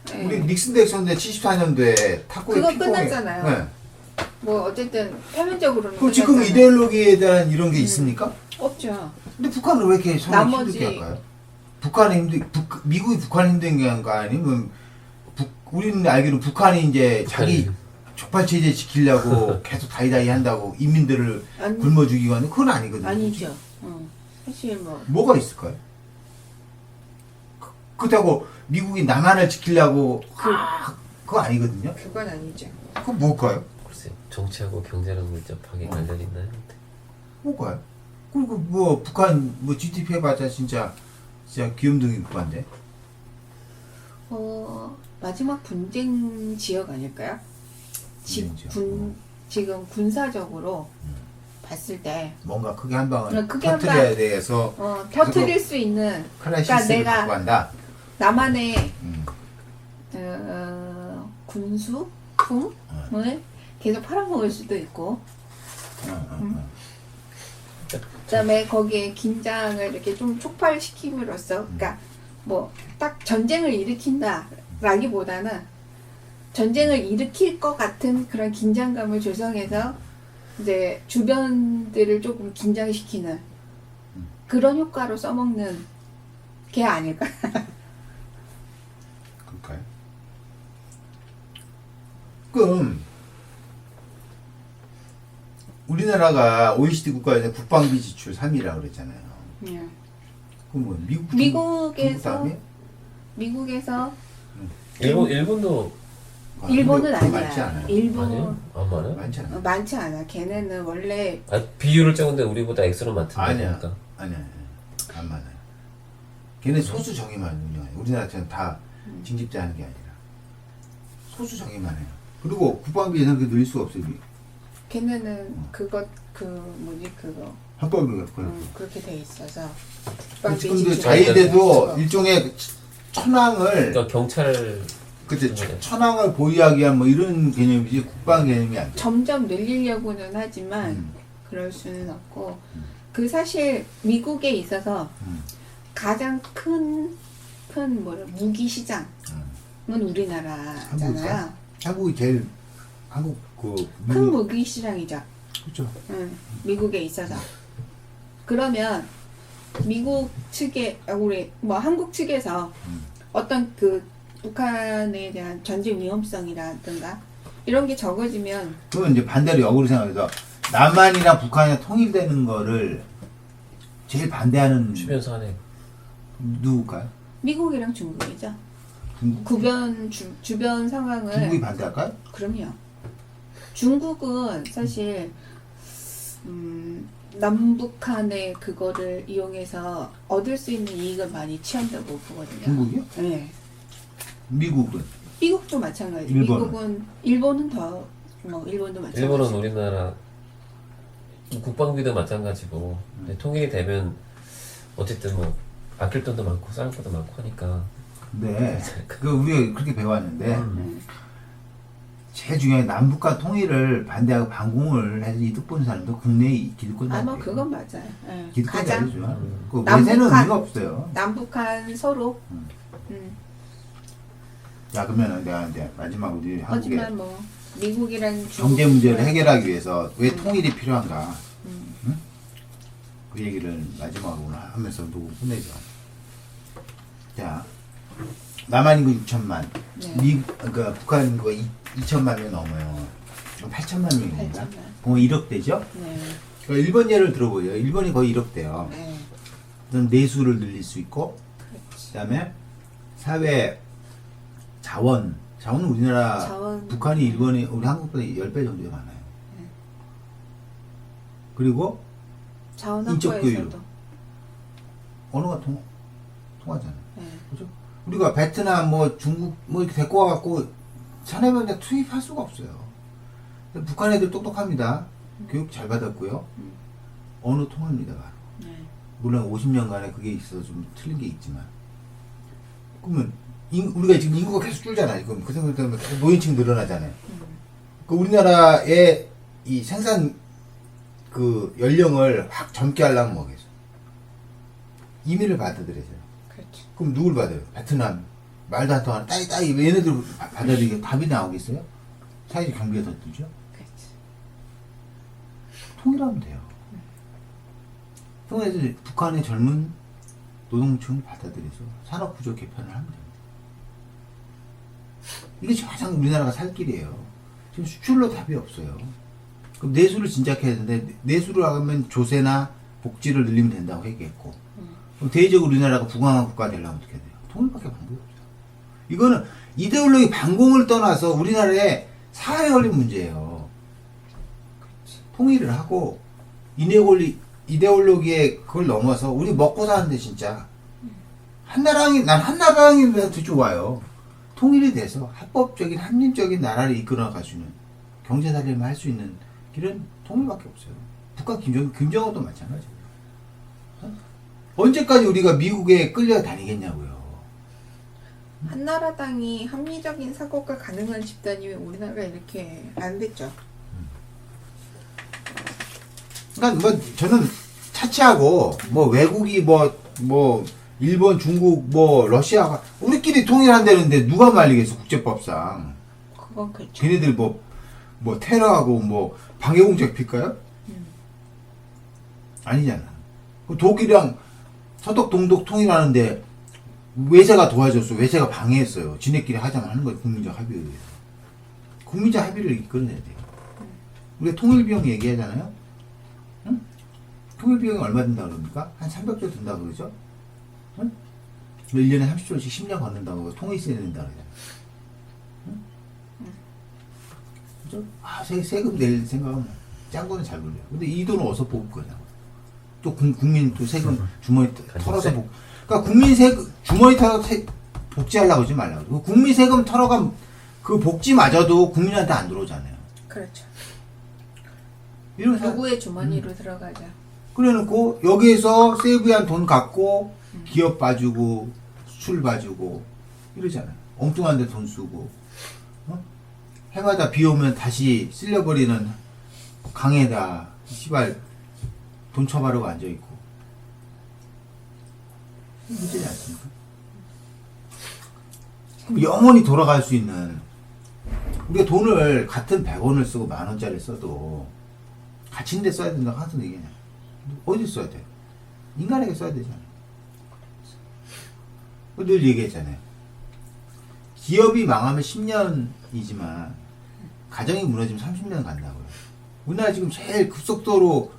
네. 우리 닉슨 대선대 74년도에 탁구에 그거 핑퐁에 끝났잖아요. 네. 뭐 어쨌든 표면적으로는 그럼 지금 끝났잖아요. 이데올로기에 대한 이런 게 있습니까? 없죠. 근데 북한은 왜 이렇게 서로 나머지- 힘들게 할까요? 미국이 북한 힘든 게 한가 아니면 우리는 알기로 북한이 이제 자기 족발 체제 지키려고 계속 다이다이 한다고 인민들을 아니, 굶어 죽이고 하는데 그건 아니거든요. 아니죠. 사실 뭐 뭐가 있을까요? 그렇다고 미국이 남한을 지키려고 그거 아니거든요. 그건 아니죠. 그건 뭘까요? 글쎄 정치하고 경제랑 밀접하게 관련 있나요? 뭘까요? 그리고 뭐 북한 뭐 GDP 해봤자 진짜 귀염둥이 국가인데. 마지막 분쟁 지역 아닐까요? 분쟁 지역. 지금 군사적으로 봤을 때 뭔가 크게 한 방을 크게 한 터뜨려야 돼서 터트릴 수 있는 클래시스를 내가- 갖고 간다. 나만의 음. 군수품을 계속 팔아먹을 수도 있고 그다음에 거기에 긴장을 이렇게 좀 촉발시킴으로써 그러니까 뭐 딱 전쟁을 일으킨다라기보다는 전쟁을 일으킬 것 같은 그런 긴장감을 조성해서 이제 주변들을 조금 긴장시키는 그런 효과로 써먹는 게 아닐까. 그럴까요? 그럼 우리나라가 OECD 국가에서 국방비 지출 3위라고 그랬잖아요. 그럼 뭐 미국에서 일본도 일본은 근데 아니야. 많지 않아요. 일본 아니에요? 안 많아요? 많지 않아요. 많지 않아. 걔네는 원래 비율을 적은데 우리보다 액수는 많던데. 아니야. 그러니까. 아니야. 안 많아요. 걔는 소수 정예만 운영해요. 우리나라처럼 다 징집자 하는 게 아니라 소수 정예만 해요. 그리고 국방비 예산 그렇게 늘릴 수가 없어요. 걔네는 그거 헌법이 그렇게 돼 있어서 지금도 지출- 자위대도 일종의 천황을 그러니까 경찰 그때 천황을 보유하기 위한 뭐 이런 개념이지 국방 개념이 아니죠. 점점 늘리려고는 하지만 그럴 수는 없고 그 사실 미국에 있어서 가장 큰 뭐라 무기 시장은 우리나라잖아요. 한국이 제일 한국 큰 무기 시장이죠. 그렇죠. 미국에 있어서. 그러면 미국 측에 우리 뭐 한국 측에서 어떤 그 북한에 대한 전쟁 위험성이라든가 이런 게 적어지면 그건 이제 반대로 역으로 생각해서 남한이랑 북한이 통일되는 거를 제일 반대하는 주변 사내 누굴까요? 미국이랑 중국이죠. 중국? 주변 상황을 중국이 반대할까요? 그럼요. 중국은 사실 남북한의 그거를 이용해서 얻을 수 있는 이익을 많이 취한다고 보거든요. 중국이요? 네. 미국은? 미국도 마찬가지. 일본은? 일본은 더 일본도 마찬가지. 일본은 우리나라 국방비도 마찬가지고 통일이 되면 어쨌든 뭐 아낄 돈도 많고 쌓을 것도 많고 하니까 네. 그 우리가 그렇게 배웠는데 제일 중요한 게 남북한 통일을 반대하고 반공을 해서 이득 보는 사람도 국내에 기득권 아마 자리예요. 그건 맞아요. 네. 기득권 가장 자리죠. 그 외세는 의미가 없어요. 남북한 서로 자 그러면 내가 이제 마지막 우리 한국의 하지만 뭐 미국이랑 중국 경제 문제를 해결하기 위해서 왜 통일이 필요한가? 응? 그 얘기를 마지막으로 하면서 누구 끝내죠. 자, 남한 인구 6천만, 네. 그러니까 북한 인구가 2천만 명 넘어요. 8천만 명입니다. 8천만. 그럼 1억 대죠? 네. 그러니까 일본 예를 들어보죠. 일본이 거의 1억 대요. 네. 그럼 내수를 늘릴 수 있고, 그렇지. 그다음에 사회 자원은 우리나라 자원. 북한이 일본이 우리 한국보다 10배 정도 많아요. 그리고 자원 인적 확보에서도. 언어가 통하잖아요. 네. 그죠? 우리가 베트남 뭐 중국 뭐 이렇게 데리고 와갖고 산업연대 투입할 수가 없어요. 근데 북한 애들 똑똑합니다. 교육 잘 받았고요. 언어 통합니다. 바로. 네. 물론 50년간에 그게 있어서 좀 틀린 게 있지만 그러면 우리가 지금 인구가 계속 줄잖아요. 그럼 그 생각 때문에 계속 노인층 늘어나잖아요. 그 우리나라의 이 생산 그 연령을 확 젊게 하려면 뭐겠어? 이민을 받아들여야죠. 그렇죠. 그럼 누굴 받아요? 베트남 말도 안 통하는 따이 얘네들 받아들이게 답이 나오겠어요? 사회적 경비가 더 뜨죠? 그렇지. 통일하면 돼요. 통일해서 북한의 젊은 노동층을 받아들여서 산업구조 개편을 하면 됩니다. 이게 가장 우리나라가 살 길이에요. 지금 수출로 답이 없어요. 그럼 내수를 진작해야 되는데 내수를 하면 조세나 복지를 늘리면 된다고 얘기했고 그럼 대외적으로 우리나라가 부강한 국가가 되려면 어떻게 돼요? 통일밖에 방법이 없어요. 이거는 이데올로기 반공을 떠나서 우리나라의 사회에 걸린 문제예요. 통일을 하고 이데올로기에 그걸 넘어서 우리 먹고 사는데 진짜 난 한나라당이 더 좋아요. 통일이 돼서 합법적인 합리적인 나라를 이끌어갈 수 있는 경제살림을 할 수 있는 길은 통일밖에 없어요. 북한 김정은도 마찬가지예요. 언제까지 우리가 미국에 끌려다니겠냐고요. 한나라당이 합리적인 사고가 가능한 집단이면 우리나라가 이렇게 안 됐죠. 그러니까 뭐 저는 차치하고 뭐 외국이 뭐 일본, 중국, 뭐 러시아가 우리끼리 통일한다는데 누가 말리겠어 국제법상. 그건 그렇죠. 걔네들 뭐 테러하고 뭐 방해공작 필까요? 아니잖아. 독일이랑 서독 동독 통일하는데 외세가 도와줬어. 외세가 방해했어요. 지네끼리 하자면 하는 거예요. 국민적 합의에 의해서. 국민적 합의를 이끌어내야 돼요. 우리가 통일비용 얘기하잖아요. 응? 통일비용이 얼마 든다 그럽니까? 한 300조 든다 그러죠? 응? 1년에 30조씩 10년 걷는다고 그러고 통일 있어야 된다 그러잖아요. 응? 그죠? 세금 낼 생각은 짠 거는 잘 몰라요. 근데 이 돈을 어디서 뽑을 거냐고. 또 국민 또 세금 주머니 털어서 그러니까 국민 세금 주머니 털어서 복지하려고 하지 말라고. 국민 세금 털어간 그 복지마저도 국민한테 안 들어오잖아요. 그렇죠. 이런 누구의 주머니로 들어가자. 그래놓고 여기에서 세이브한 돈 갖고 기업 봐주고 수출 봐주고 이러잖아요. 엉뚱한 데 돈 쓰고 해마다 비 오면 다시 쓸려버리는 강에다 시발 돈 처바르고 앉아있고 문제지 않습니까? 그럼 영원히 돌아갈 수 있는, 우리가 돈을 같은 100원을 쓰고 10,000원짜리 써도 갇힌 데 써야 된다고 항상 얘기하냐. 어디 써야 돼? 인간에게 써야 되잖아요. 늘 얘기했잖아요. 기업이 망하면 10년이지만 가정이 무너지면 30년 간다고요. 우리나라 지금 제일 급속도로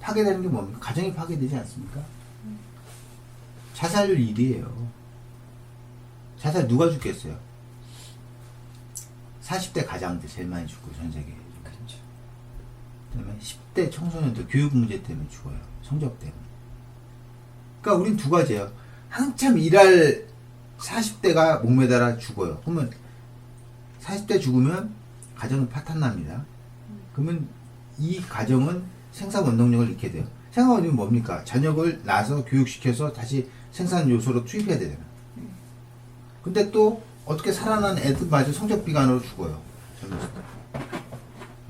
파괴되는 게 뭡니까? 가정이 파괴되지 않습니까? 자살률 1위예요. 자살 누가 죽겠어요? 40대 가장들 제일 많이 죽고, 전 세계에. 그렇죠. 그다음에 10대 청소년들 교육 문제 때문에 죽어요. 성적 때문에. 그러니까 우린 두 가지예요. 한참 일할 40대가 목매달아 죽어요. 그러면 40대 죽으면 가정은 파탄납니다. 그러면 이 가정은 생산 원동력을 잃게 돼요. 생산 원동력이 뭡니까? 자녀를 낳아서 교육시켜서 다시 생산 요소로 투입해야 되잖아요. 근데 또 어떻게 살아난 애들마저 성적 비관으로 죽어요. 젊었을 때.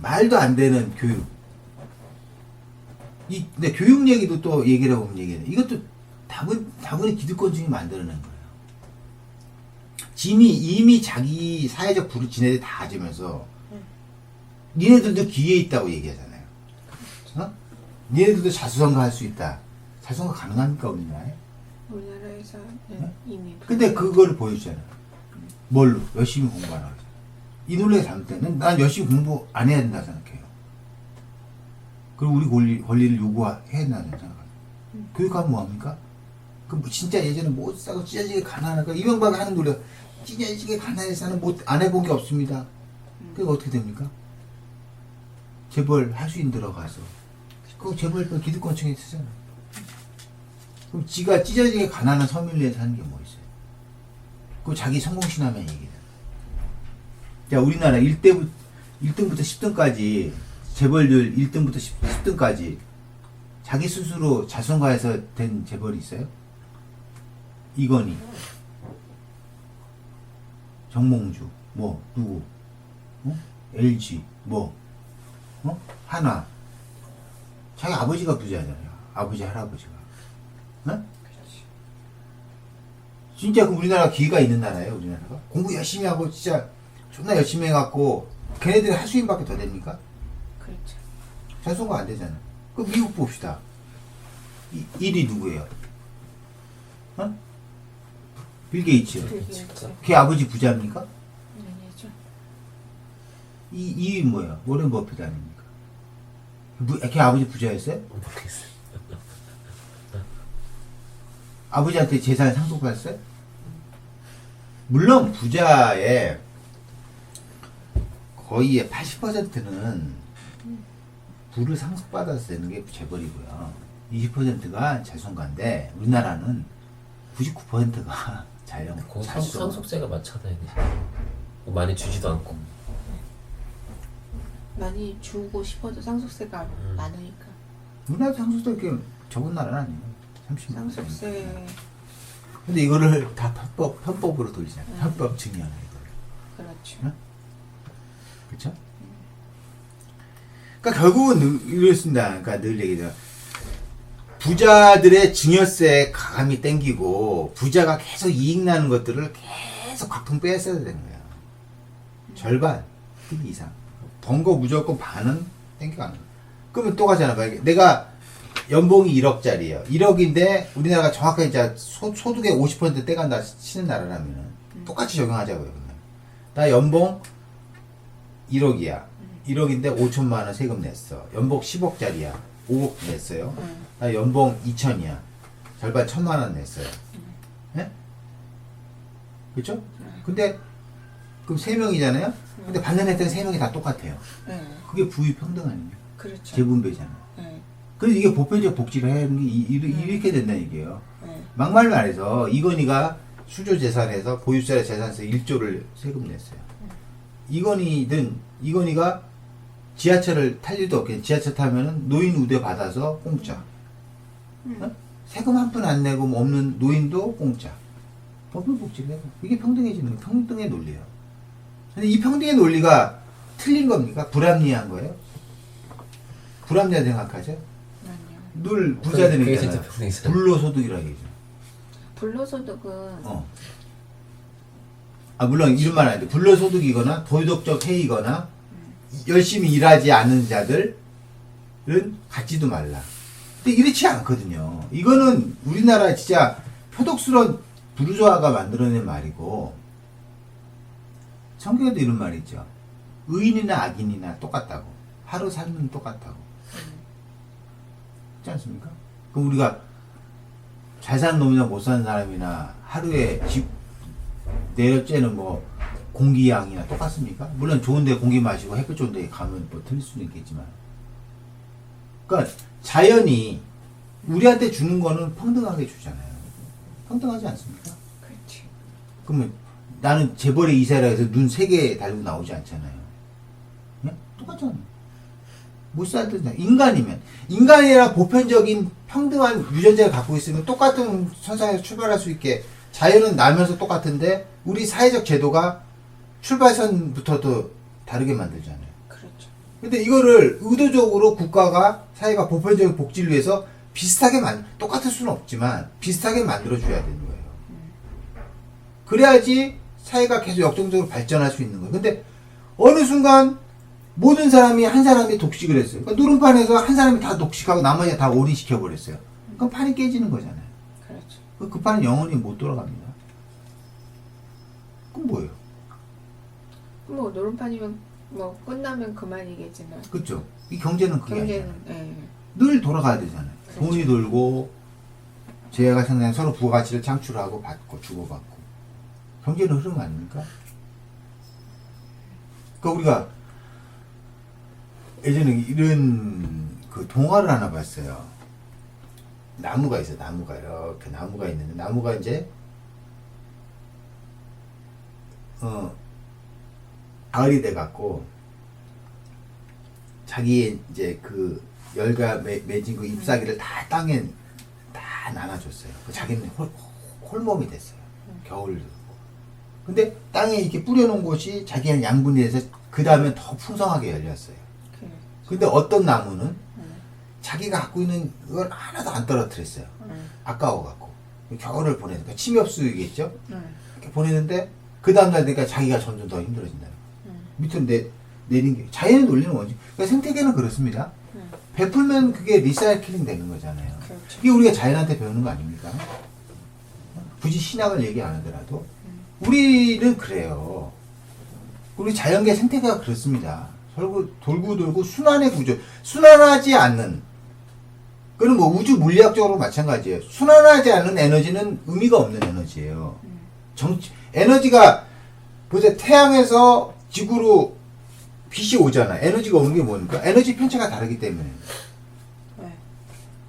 말도 안 되는 교육. 근데 교육 얘기도 또 얘기를 해보면 얘기해. 이것도 다분히 기득권층이 만들어낸 거예요. 이미 자기 사회적 부를 지네들 다 가지면서 니네들도 기회에 있다고 얘기하잖아요. 어? 니네들도 자수성가 할 수 있다. 자수성가 가능합니까 우리나라에? 우리나라에서 네? 이미 근데 그걸 보여주잖아요. 뭘로? 열심히 공부하라고. 이 논리가 잘못되면 난 열심히 공부 안 해야 된다 생각해요. 그리고 우리 권리를 요구해야 된다고 생각해요. 교육하면 뭐합니까? 그럼 진짜 예전에 못 사고 찢어지게 가난하니까 이명박이 하는 논리가 찢어지게 가난해서는 안 해본 게 없습니다. 그게 어떻게 됩니까? 재벌 하수인 들어가서 그 재벌 기득권층에 쓰잖아. 그럼 지가 찢어지게 가난한 서민리에서 하는 게 뭐 있어요? 그 자기 성공신화면 얘기다. 자, 우리나라 1등부터 10등까지 재벌들 1등부터 10등까지 자기 스스로 자선가해서 된 재벌이 있어요? 이건희, 정몽주, 뭐 누구, LG, 뭐, 하나. 자기 아버지가 부자잖아요. 아버지 할아버지가. 네? 진짜 그 우리나라가 기회가 있는 나라예요. 우리나라가 공부 열심히 하고 진짜 존나 열심히 해갖고 걔네들이 하수인밖에 더 됩니까? 그렇죠. 자수성가 안 되잖아. 그럼 미국 봅시다. 1위 누구예요? 빌 게이츠. 걔 아버지 부자입니까? 아니죠. 2위 뭐야? 워렌 버핏 아닙니까? 걔 아버지 부자였어요? 모르겠어요. 아버지한테 재산 상속했어요? 물론 부자의 거의 80%는 부를 상속받아서 되는 게 재벌이고요. 20%가 자손가인데 우리나라는 99%가 그 상속세가 많잖아요. 많이 주지도 않고. 많이 주고 싶어도 상속세가 많으니까. 우리나라 상속세 이렇게 적은 나라는 아니에요. 30만. 상속세. 근데 이거를 다 편법으로 돌리잖아요. 편법 증여하는 이걸. 그렇죠. 응? 그렇죠? 그러니까 결국은 이렇습니다. 그러니까 늘 얘기죠. 부자들의 증여세 가감이 땡기고 부자가 계속 이익 나는 것들을 계속 각통 뺏어야 되는 거예요. 절반, 그 이상. 번 거 무조건 반은 땡겨가는 거예요. 그러면 또 가잖아. 내가 연봉이 1억짜리예요. 1억인데 우리나라가 정확하게 이제 소득의 50% 떼간다 치는 나라라면 똑같이 적용하자고요. 그러면. 나 연봉 1억이야. 1억인데 5천만 원 세금 냈어. 연봉 10억짜리야. 5억 냈어요. 나 연봉 2천이야. 절반 1,000만 원 냈어요. 예? 그렇죠? 근데 그럼 3명이잖아요. 근데 받는 혜택은 3명이 다 똑같아요. 네. 그게 부의 평등 아닙니까? 그렇죠. 재분배잖아요. 네. 그래서 이게 보편적 복지를 해야 하는 게 이렇게 된다는 얘기예요. 네. 막말 말해서 이건희가 수조 재산에서 보유자의 재산에서 1조를 세금 냈어요. 이건희가 지하철을 탈 일도 없게 지하철 타면은 노인 우대 받아서 공짜. 어? 세금 한 푼 안 내고 뭐 없는 노인도 공짜. 법을 복지를 해요. 이게 평등해지는 거, 평등의 논리예요. 근데 이 평등의 논리가 틀린 겁니까? 불합리한 거예요? 불합리하다 생각하죠? 아니요. 늘 부자들이 그게 있잖아요. 진짜 평등이잖아. 불로소득이라고 얘기죠. 불로소득은 물론 이런 말 아닌데 불로소득이거나 도덕적 해이거나 열심히 일하지 않는 자들은 갖지도 말라. 근데 이렇지 않거든요. 이거는 우리나라 진짜 표독스러운 부르주아가 만들어낸 말이고 성경에도 이런 말이 있죠. 의인이나 악인이나 똑같다고. 하루 삶은 똑같다고. 그렇지 않습니까? 그럼 우리가 잘 사는 놈이나 못 사는 사람이나 하루에 내일째는 뭐 공기양이나 똑같습니까? 물론 좋은데 공기 마시고 햇빛 좋은데 가면 뭐 틀릴 수는 있겠지만, 그러니까 자연이 우리한테 주는 거는 평등하게 주잖아요. 평등하지 않습니까? 그렇지. 그러면 나는 재벌의 2세라 해서 눈 3개 달고 나오지 않잖아요. 네? 똑같잖아요. 못 살든 인간이라 보편적인 평등한 유전자를 갖고 있으면 똑같은 선상에서 출발할 수 있게 자연은 나면서 똑같은데 우리 사회적 제도가 출발선부터도 다르게 만들잖아요. 그렇죠. 근데 이거를 의도적으로 국가가 사회가 보편적인 복지를 위해서 비슷하게 똑같을 수는 없지만 비슷하게 만들어줘야 되는 거예요. 그래야지 사회가 계속 역동적으로 발전할 수 있는 거예요. 근데 어느 순간 모든 사람이 한 사람이 독식을 했어요. 그러니까 노름판에서 한 사람이 다 독식하고 나머지 다 올인시켜버렸어요. 그럼 판이 깨지는 거잖아요. 그렇죠. 그 판은 영원히 못 돌아갑니다. 그럼 뭐예요? 뭐 노름판이면 뭐 끝나면 그만이겠지만 그렇죠? 이 경제는 그게 경제는 아니잖아요. 예. 늘 돌아가야 되잖아요. 그렇죠. 돈이 돌고 재해가 생기면 서로 부가가치를 창출하고 받고 주고받고 경제는 흐름 아닙니까? 그러니까 우리가 예전에 이런 그 동화를 하나 봤어요. 나무가 있어요. 나무가 이렇게 나무가 있는데 나무가 이제 가을이 돼갖고 자기의 이제 그 열과 맺은 그 잎사귀를 다 땅에 다 나눠줬어요. 자기는 홀몸이 됐어요. 겨울도. 근데 땅에 이렇게 뿌려놓은 곳이 자기는 양분이 돼서 그 다음에 더 풍성하게 열렸어요. 그래. 근데 어떤 나무는 자기가 갖고 있는 걸 하나도 안 떨어뜨렸어요. 아까워갖고. 겨울을 보내니까 침엽수이겠죠? 이렇게 보내는데 그 다음날 되니까 자기가 점점 더 힘들어진다는 거예요. 밑으로 내린 게 자연의 논리는 원칙. 그러니까 생태계는 그렇습니다. 베풀면 그게 리사이클링 되는 거잖아요. 그렇죠. 이게 우리가 자연한테 배우는 거 아닙니까? 굳이 신학을 얘기 안 하더라도 우리는 그래요. 우리 자연계 생태계가 그렇습니다. 돌고 순환의 구조. 순환하지 않는, 그건 뭐 우주 물리학적으로 마찬가지예요. 순환하지 않는 에너지는 의미가 없는 에너지예요. 에너지가 보세요. 태양에서 지구로 빛이 오잖아. 에너지가 오는 게 뭡니까? 에너지 편차가 다르기 때문에. 네.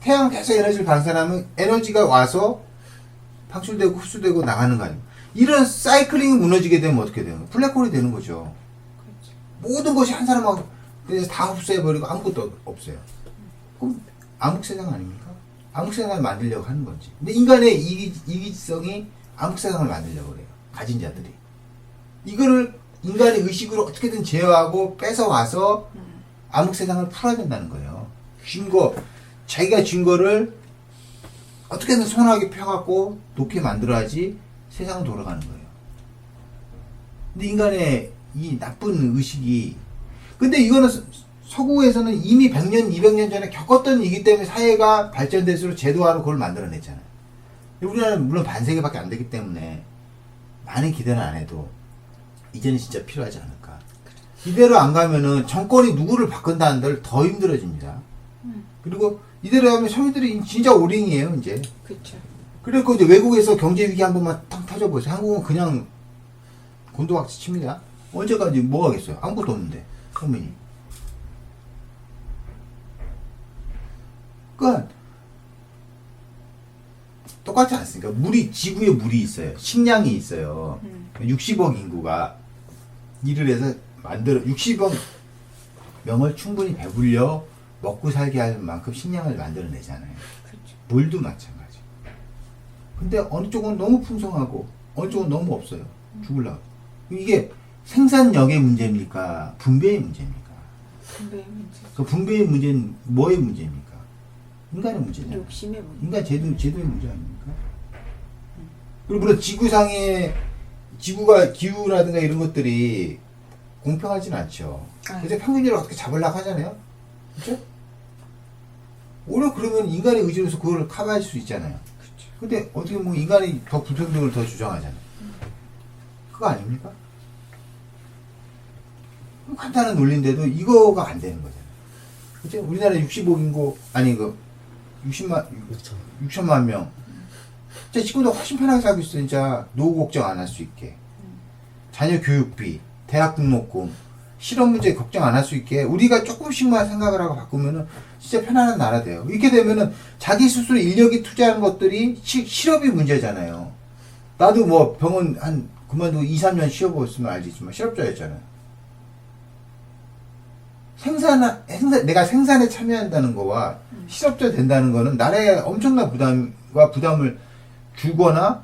태양 계속 에너지를 방사하면 에너지가 와서 방출되고 흡수되고 나가는 거 아니에요. 이런 사이클링이 무너지게 되면 어떻게 되는 거예요? 블랙홀이 되는 거죠. 그렇죠. 모든 것이 한 사람하고 그래서 다 흡수해버리고 아무것도 없어요. 그럼 암흑세상 아닙니까? 암흑세상을 만들려고 하는 건지. 근데 인간의 이기성이 암흑세상을 만들려고 그래요. 가진 자들이. 이거를 인간의 의식으로 어떻게든 제어하고 뺏어와서 암흑세상을 풀어야 된다는 거예요. 자기가 쥔 거를 어떻게든 선하게 펴갖고 놓게 만들어야지 세상은 돌아가는 거예요. 근데 인간의 이 나쁜 의식이, 근데 이거는 서구에서는 이미 100년, 200년 전에 겪었던 일이기 때문에 사회가 발전될수록 제도화로 그걸 만들어냈잖아요. 우리나라는 물론 반세기밖에 안 되기 때문에 많은 기대는 안 해도 이제는 진짜 필요하지 않을까. 이대로 안 가면은 정권이 누구를 바꾼다 한들 더 힘들어집니다. 그리고 이대로 하면 서민들이 진짜 오링이에요, 이제. 그렇죠. 그리고 이제 외국에서 경제 위기 한 번만 탁 터져보세요. 한국은 그냥 곤두박질 칩니다. 언제까지 뭐 하겠어요? 아무것도 없는데, 국민이. 그러니까 똑같지 않습니까? 지구에 물이 있어요. 식량이 있어요. 60억 인구가 일을 해서 60억 명을 충분히 배불려 먹고 살게 할 만큼 식량을 만들어내잖아요. 그렇죠. 물도 마찬가지. 근데 어느 쪽은 너무 풍성하고 어느 쪽은 너무 없어요. 죽을라고. 이게 생산력의 문제입니까? 분배의 문제입니까? 분배의 문제. 그 분배의 문제는 뭐의 문제입니까? 인간의 문제잖아요. 욕심의 문제. 인간 제도의 문제 아닙니까? 그리고 물론 지구상의 지구가 기후라든가 이런 것들이 공평하진 않죠. 아유. 그래서 평균적으로 어떻게 잡으려고 하잖아요. 그렇죠? 오히려 그러면 인간의 의지로서 그걸 커버할 수 있잖아요. 근데 어떻게 보면 인간이 더 불평등을 더 주장하잖아요. 그거 아닙니까? 간단한 논리인데도 이거가 안 되는 거잖아요. 그죠? 우리나라 65인구, 아니, 6천만 명. 진짜 지금도 훨씬 편하게 살고 있어. 진짜 노후 걱정 안 할 수 있게. 자녀 교육비, 대학 등록금, 실업 문제 걱정 안 할 수 있게 우리가 조금씩만 생각을 하고 바꾸면은 진짜 편안한 나라 돼요. 이렇게 되면은 자기 스스로 인력이 투자하는 것들이 실업이 문제잖아요. 나도 뭐 병원 그만두고 2, 3년 쉬어보았으면 알지만 실업자였잖아요. 내가 생산에 참여한다는 거와 실업자 된다는 거는 나라에 엄청난 부담을 주거나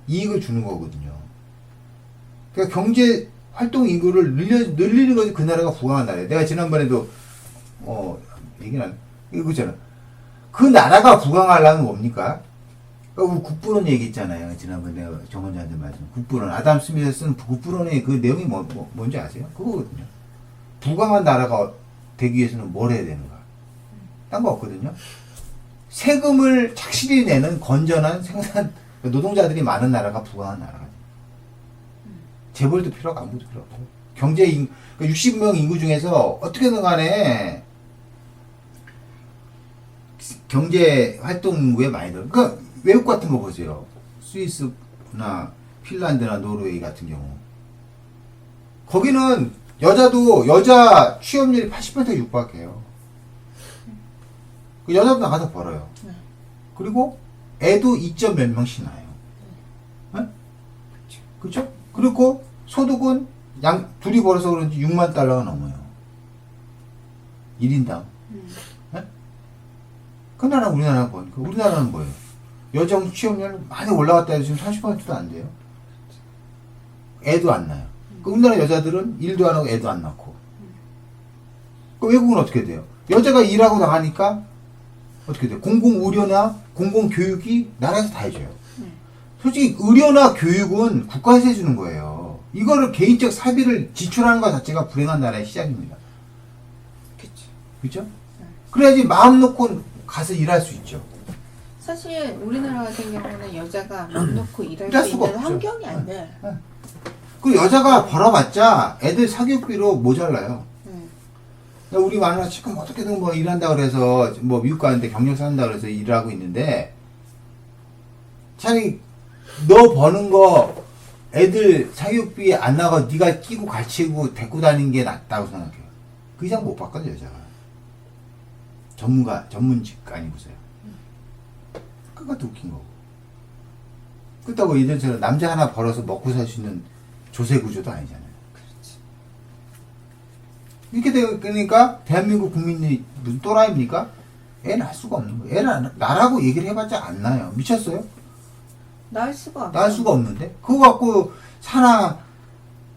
이익을 주는 거거든요. 그러니까 경제 활동 인구를 늘리는 것이 그 나라가 부강한 나라예요. 내가 지난번에도 얘기는 이거잖아. 그 나라가 부강하려면 뭡니까? 그러니까 우리 국부론 얘기 있잖아요. 지난번에 내가 정원자한테 말씀. 국부론 아담 스미스가 쓴 국부론의 그 내용이 뭔지 아세요? 그거거든요. 부강한 나라가 되기 위해서는 뭘 해야 되는가? 딴 거 없거든요. 세금을 착실히 내는 건전한 생산 노동자들이 많은 나라가 부강한 나라가 돼요. 재벌도 필요하고 아무도 필요 없고 그러니까 60명 인구 중에서 어떻게든 간에 경제 활동 인구에 많이 들어. 그러니까 외국 같은 거 보세요. 스위스나 핀란드나 노르웨이 같은 경우 거기는 여자 취업률이 80%에 육박해요. 그 여자도 나가서 벌어요. 그리고 애도 2점 몇 명씩 낳아요. 네? 그렇죠? 그리고 소득은 둘이 벌어서 그런지 6만 달러가 넘어요. 1인당. 네? 그 나라랑 우리나라랑 보니까 우리나라는 뭐예요? 여성 취업률 많이 올라갔다 해도 지금 30%도 안 돼요. 애도 안 낳아요. 그 우리나라 여자들은 일도 안 하고 애도 안 낳고. 그 외국은 어떻게 돼요? 여자가 일하고 나가니까 어떻게 돼요? 공공의료나 공공교육이 나라에서 다 해줘요. 솔직히 의료나 교육은 국가에서 해주는 거예요. 이거를 개인적 사비를 지출하는 것 자체가 불행한 나라의 시작입니다. 그렇죠? 그래야지 마음 놓고 가서 일할 수 있죠. 사실 우리나라 같은 경우는 여자가 맘 놓고 일할 일할 수 수가 있는 없죠. 환경이 안 돼. 그 여자가 벌어봤자 애들 사교육비로 모자라요. 우리 마누라 지금 어떻게든 뭐 일한다 그래서 뭐 미국 가는데 경력 쌓는다 그래서 일하고 있는데 차라리 너 버는 거 애들 사교육비 안 나가 네가 끼고 가르치고 데리고 다니는 게 낫다고 생각해요. 그 이상 못 받거든 여자가. 전문직 아니고서요. 그것도 웃긴 거고. 그렇다고 예전처럼 남자 하나 벌어서 먹고 살 수 있는 조세 구조도 아니잖아요. 이렇게 되니까 대한민국 국민이 무슨 또라이입니까? 애 낳을 수가 없는 거예요. 애 나라고 얘기를 해봤자 안 나요. 미쳤어요? 낳을 수가 없어. 낳을 수가 없는데? 그거 갖고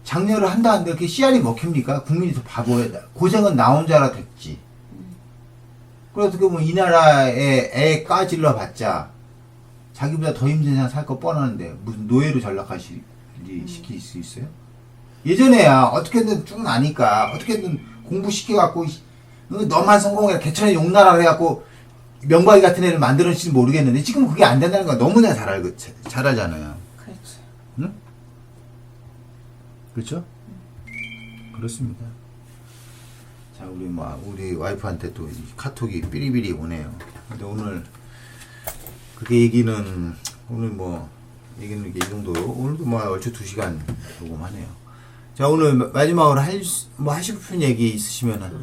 장려를 한다 하는데 그게 씨알이 먹힙니까? 국민이 더 바보예요. 고생은 나 혼자라 됐지. 그래서 어떻게 보면 이 나라에 애 까질러 봤자 자기보다 더 힘든 세상 살 거 뻔하는데 무슨 노예로 시킬 수 있어요? 예전에야 어떻게든 쭉 나니까 어떻게든 공부시켜갖고 너만 성공해라 개천에 용나라 그래갖고 명박이 같은 애를 만들었는지 모르겠는데 지금 그게 안 된다는 거 너무나 잘 알잖아요. 그렇지. 응? 그렇죠? 그렇습니다. 자, 우리 와이프한테 또 카톡이 삐리삐리 오네요. 근데 오늘 얘기는 이 정도로 오늘도 얼추 2시간 녹음하네요. 자, 오늘 마지막으로 하시고 싶은 얘기 있으시면은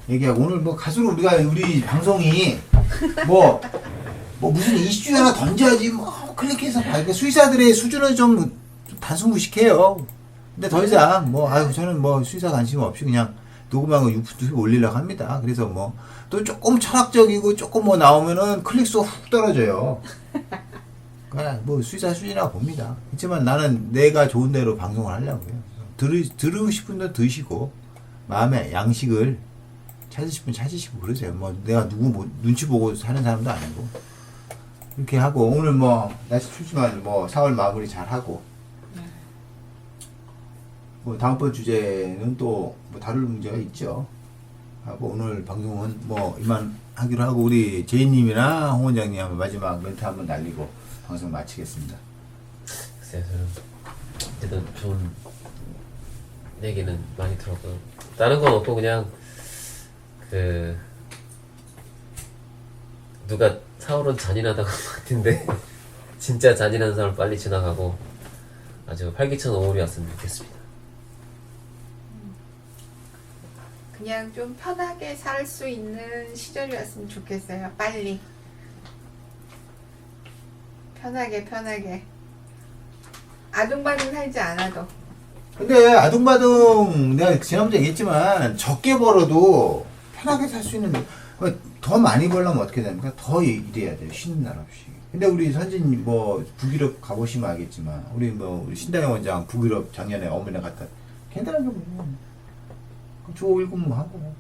얘기하고 오늘 가수로 우리 방송이 무슨 이슈 하나 던져야지 클릭해서 그러니까 수의사들의 수준은 좀 단순 무식해요. 근데 더 이상 저는 수의사 관심 없이 그냥 녹음하고 유튜브에 올리려고 합니다. 그래서 또 조금 철학적이고 조금 나오면은 클릭수가 훅 떨어져요. 그냥 수의사 수준이라고 봅니다. 그렇지만 나는 내가 좋은 대로 방송을 하려고요. 들으고 싶은 데 들으시고 마음의 양식을 찾으실 분 찾으시고 그러세요. 뭐 내가 누구 뭐 눈치 보고 사는 사람도 아니고 이렇게 하고 오늘 뭐 날씨 춥지만 뭐 4월 마무리 잘 하고 뭐 다음번 주제는 또 뭐 다룰 문제가 있죠. 하고 오늘 방송은 뭐 이만 하기로 하고 우리 제이님이나 홍 원장님 한번 마지막 멘트 한번 날리고 방송 마치겠습니다. 글쎄요, 저는 일단 좋은 얘기는 많이 들었고 다른 건 없고 그냥 그 누가 4월은 잔인하다고 한 것 같은데 진짜 잔인한 사람 빨리 지나가고 아주 활기찬 5월이 왔으면 좋겠습니다. 그냥 좀 편하게 살 수 있는 시절이 왔으면 좋겠어요. 빨리. 편하게. 아둥바둥 살지 않아도. 근데 아둥바둥 내가 지난번에 얘기했지만 적게 벌어도 편하게 살 수 있는 더 많이 벌려면 어떻게 됩니까? 더 일해야 돼요. 쉬는 날 없이. 근데 우리 선진 뭐 북유럽 가보시면 알겠지만 우리 뭐 우리 신다영 원장 북유럽 작년에 어머니랑 갔다 괜찮은 게 뭐예요? 조 1근무 하고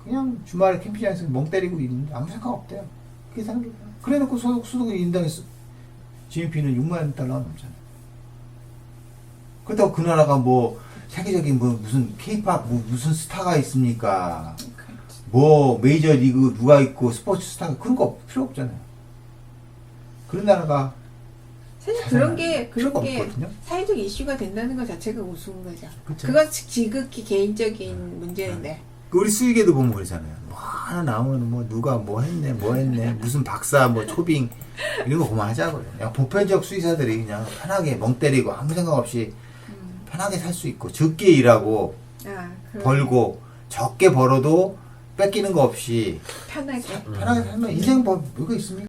그냥 주말에 캠핑장에서 멍 때리고 있는데 아무 생각 없대요. 그게 사는 게 그래놓고 소득은 인당에 GNP는 6만 달러 넘잖아요. 그렇다고 그 나라가 뭐 세계적인 뭐 무슨 K-팝 뭐 무슨 스타가 있습니까? 뭐 메이저 리그 누가 있고 스포츠 스타가 그런 거 필요 없잖아요. 그런 나라가 사실 자산이 그런 필요가 게 없거든요. 사회적 이슈가 된다는 것 자체가 우스운 거죠. 그쵸. 그건 지극히 개인적인 문제인데. 우리 수익에도 보면 그러잖아요. 뭐 하나 나오면 뭐 누가 뭐 했네 무슨 박사 뭐 초빙 이런 거 그만하자고요. 그냥 보편적 수의사들이 그냥 편하게 멍 때리고 아무 생각 없이 편하게 살 수 있고 적게 일하고 벌고 적게 벌어도 뺏기는 거 없이 편하게. 편하게 살면 인생 뭐 뭐가 있습니까?